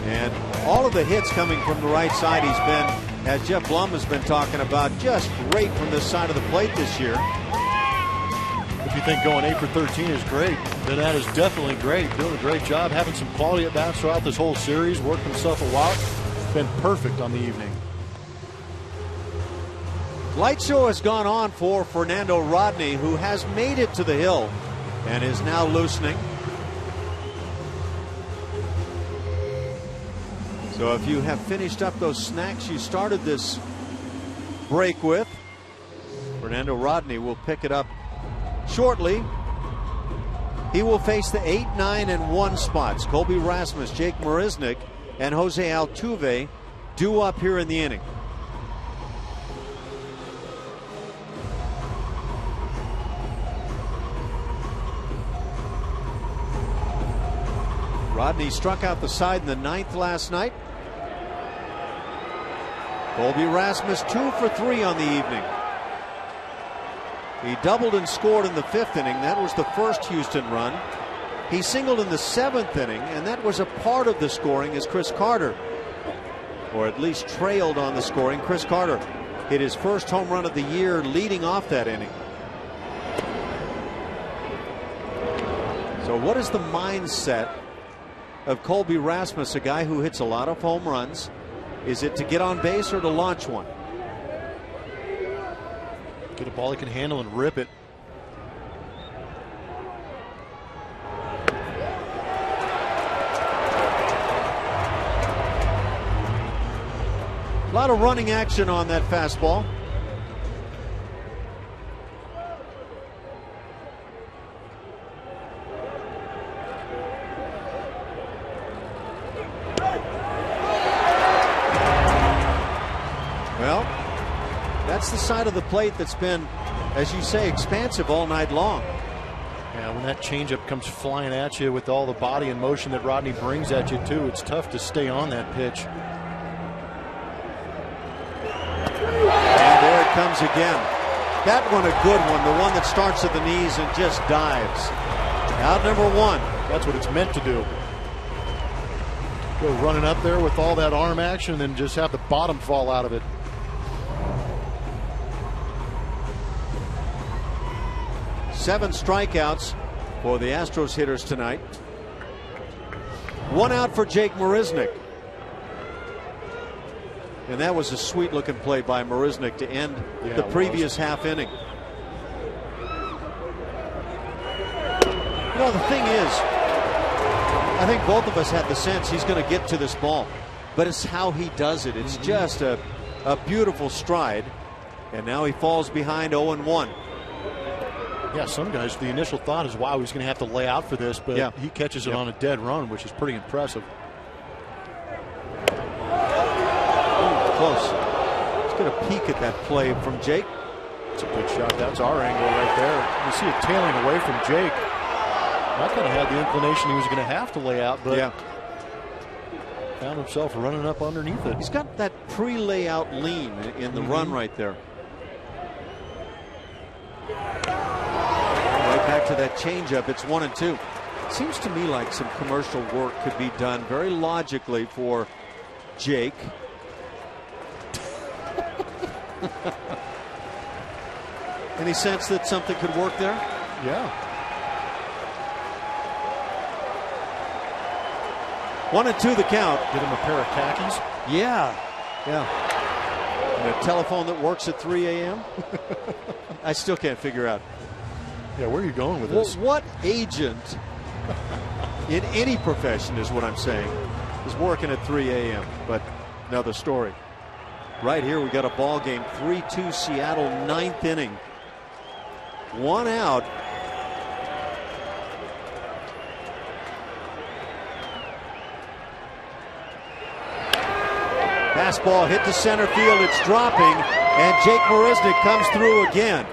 And all of the hits coming from the right side, he's been, as Jeff Blum has been talking about, just great from this side of the plate this year. If you think going 8 for 13 is great, then that is definitely great. Doing a great job, having some quality at bats throughout this whole series, worked himself a lot. Been perfect on the evening. Light show has gone on for Fernando Rodney, who has made it to the hill and is now loosening. So if you have finished up those snacks you started this break with, Fernando Rodney will pick it up shortly. He will face the 8, 9, and 1 spots. Colby Rasmus, Jake Marisnick, and Jose Altuve due up here in the inning. Rodney struck out the side in the 9th last night. Colby Rasmus 2 for 3 on the evening. He doubled and scored in the 5th inning. That was the first Houston run. He singled in the 7th inning, and that was a part of the scoring as Chris Carter, or at least trailed on the scoring. Chris Carter hit his first home run of the year leading off that inning. So what is the mindset of Colby Rasmus, a guy who hits a lot of home runs? Is it to get on base or to launch one? Get a ball he can handle and rip it. A lot of running action on that fastball. Well, that's the side of the plate that's been, as you say, expansive all night long. Yeah, when that changeup comes flying at you with all the body and motion that Rodney brings at you too, it's tough to stay on that pitch. And there it comes again. That one a good one, the one that starts at the knees and just dives. Out number 1. That's what it's meant to do. Go running up there with all that arm action and then just have the bottom fall out of it. Seven strikeouts for the Astros hitters tonight. 1 out for Jake Marisnick. And that was a sweet looking play by Marisnick to end the previous half inning. You know, the thing is, I think both of us had the sense he's going to get to this ball. but it's how he does it. It's just a beautiful stride. And now he falls behind 0-1. Yeah, some guys, the initial thought is, wow, he's going to have to lay out for this, but he catches it on a dead run, which is pretty impressive. Close. Let's get a peek at that play from Jake. It's a good shot. That's our angle right there. You see it tailing away from Jake. I kind of had the inclination he was going to have to lay out, but found himself running up underneath it. He's got that pre-layout lean in the run right there. Right back to that changeup. It's 1-2. Seems to me like some commercial work could be done very logically for Jake. Any sense that something could work there? Yeah. 1-2 the count. Get him a pair of khakis. Yeah. And a telephone that works at 3 a.m. I still can't figure out. Yeah, where are you going with this? What agent in any profession is what I'm saying is working at 3 a.m. But another story. Right here we got a ball game. 3-2 Seattle, 9th inning. 1 out. Fastball hit to center field. It's dropping, and Jake Marisnick comes through again.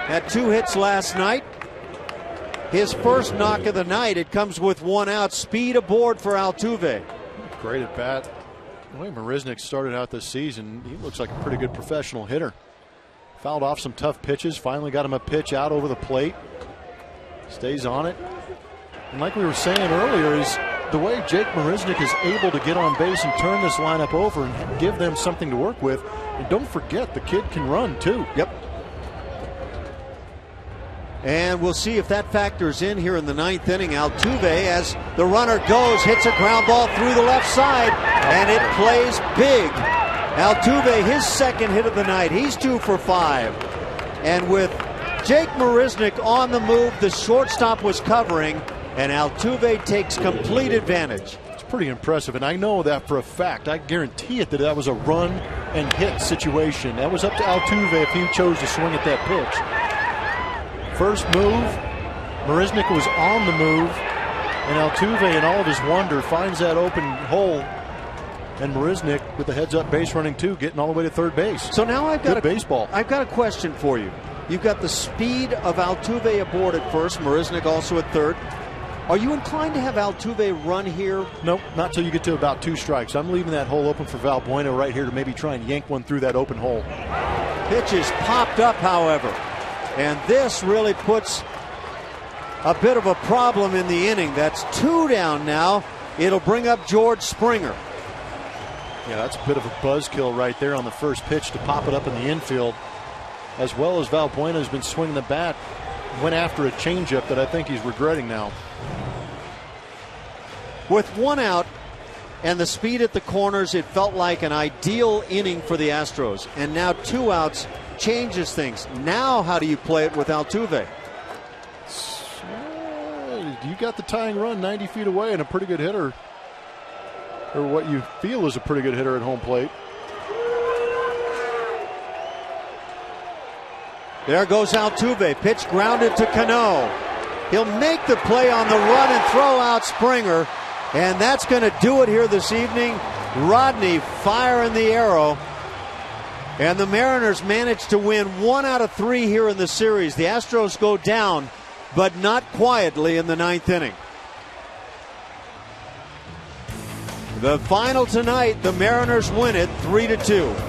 Had 2 hits last night. His first knock of the night. It comes with 1 out. Speed aboard for Altuve. Great at bat. The way Marisnick started out this season, he looks like a pretty good professional hitter. Fouled off some tough pitches. Finally got him a pitch out over the plate. Stays on it. And like we were saying earlier, is the way Jake Marisnick is able to get on base and turn this lineup over and give them something to work with. And don't forget, the kid can run too. Yep. And we'll see if that factors in here in the 9th inning. Altuve, as the runner goes, hits a ground ball through the left side, and it plays big. Altuve, his second hit of the night. He's 2 for 5. And with Jake Marisnick on the move, the shortstop was covering, and Altuve takes complete advantage. It's pretty impressive, and I know that for a fact. I guarantee it that was a run and hit situation. That was up to Altuve if he chose to swing at that pitch. First move, Marisnick was on the move, and Altuve, in all of his wonder, finds that open hole. And Marisnick with the heads-up base running too, getting all the way to third base. So now I've got baseball. I've got a question for you. You've got the speed of Altuve aboard at first, Marisnick also at third. Are you inclined to have Altuve run here? Nope, not till you get to about 2 strikes. I'm leaving that hole open for Valbuena right here to maybe try and yank one through that open hole. Pitch is popped up, however. And this really puts a bit of a problem in the inning. That's 2 down now. It'll bring up George Springer. Yeah, that's a bit of a buzzkill right there on the first pitch to pop it up in the infield. As well as Valbuena has been swinging the bat. Went after a changeup that I think he's regretting now. With 1 out and the speed at the corners, it felt like an ideal inning for the Astros. And now 2 outs changes things. Now how do you play it with Altuve? You got the tying run 90 feet away and a pretty good hitter, or what you feel is a pretty good hitter at home plate. There goes Altuve. Pitch grounded to Cano. He'll make the play on the run and throw out Springer. And that's going to do it here this evening. Rodney firing the arrow. And the Mariners managed to win 1 out of 3 here in the series. The Astros go down, but not quietly in the 9th inning. The final tonight, the Mariners win it 3-2.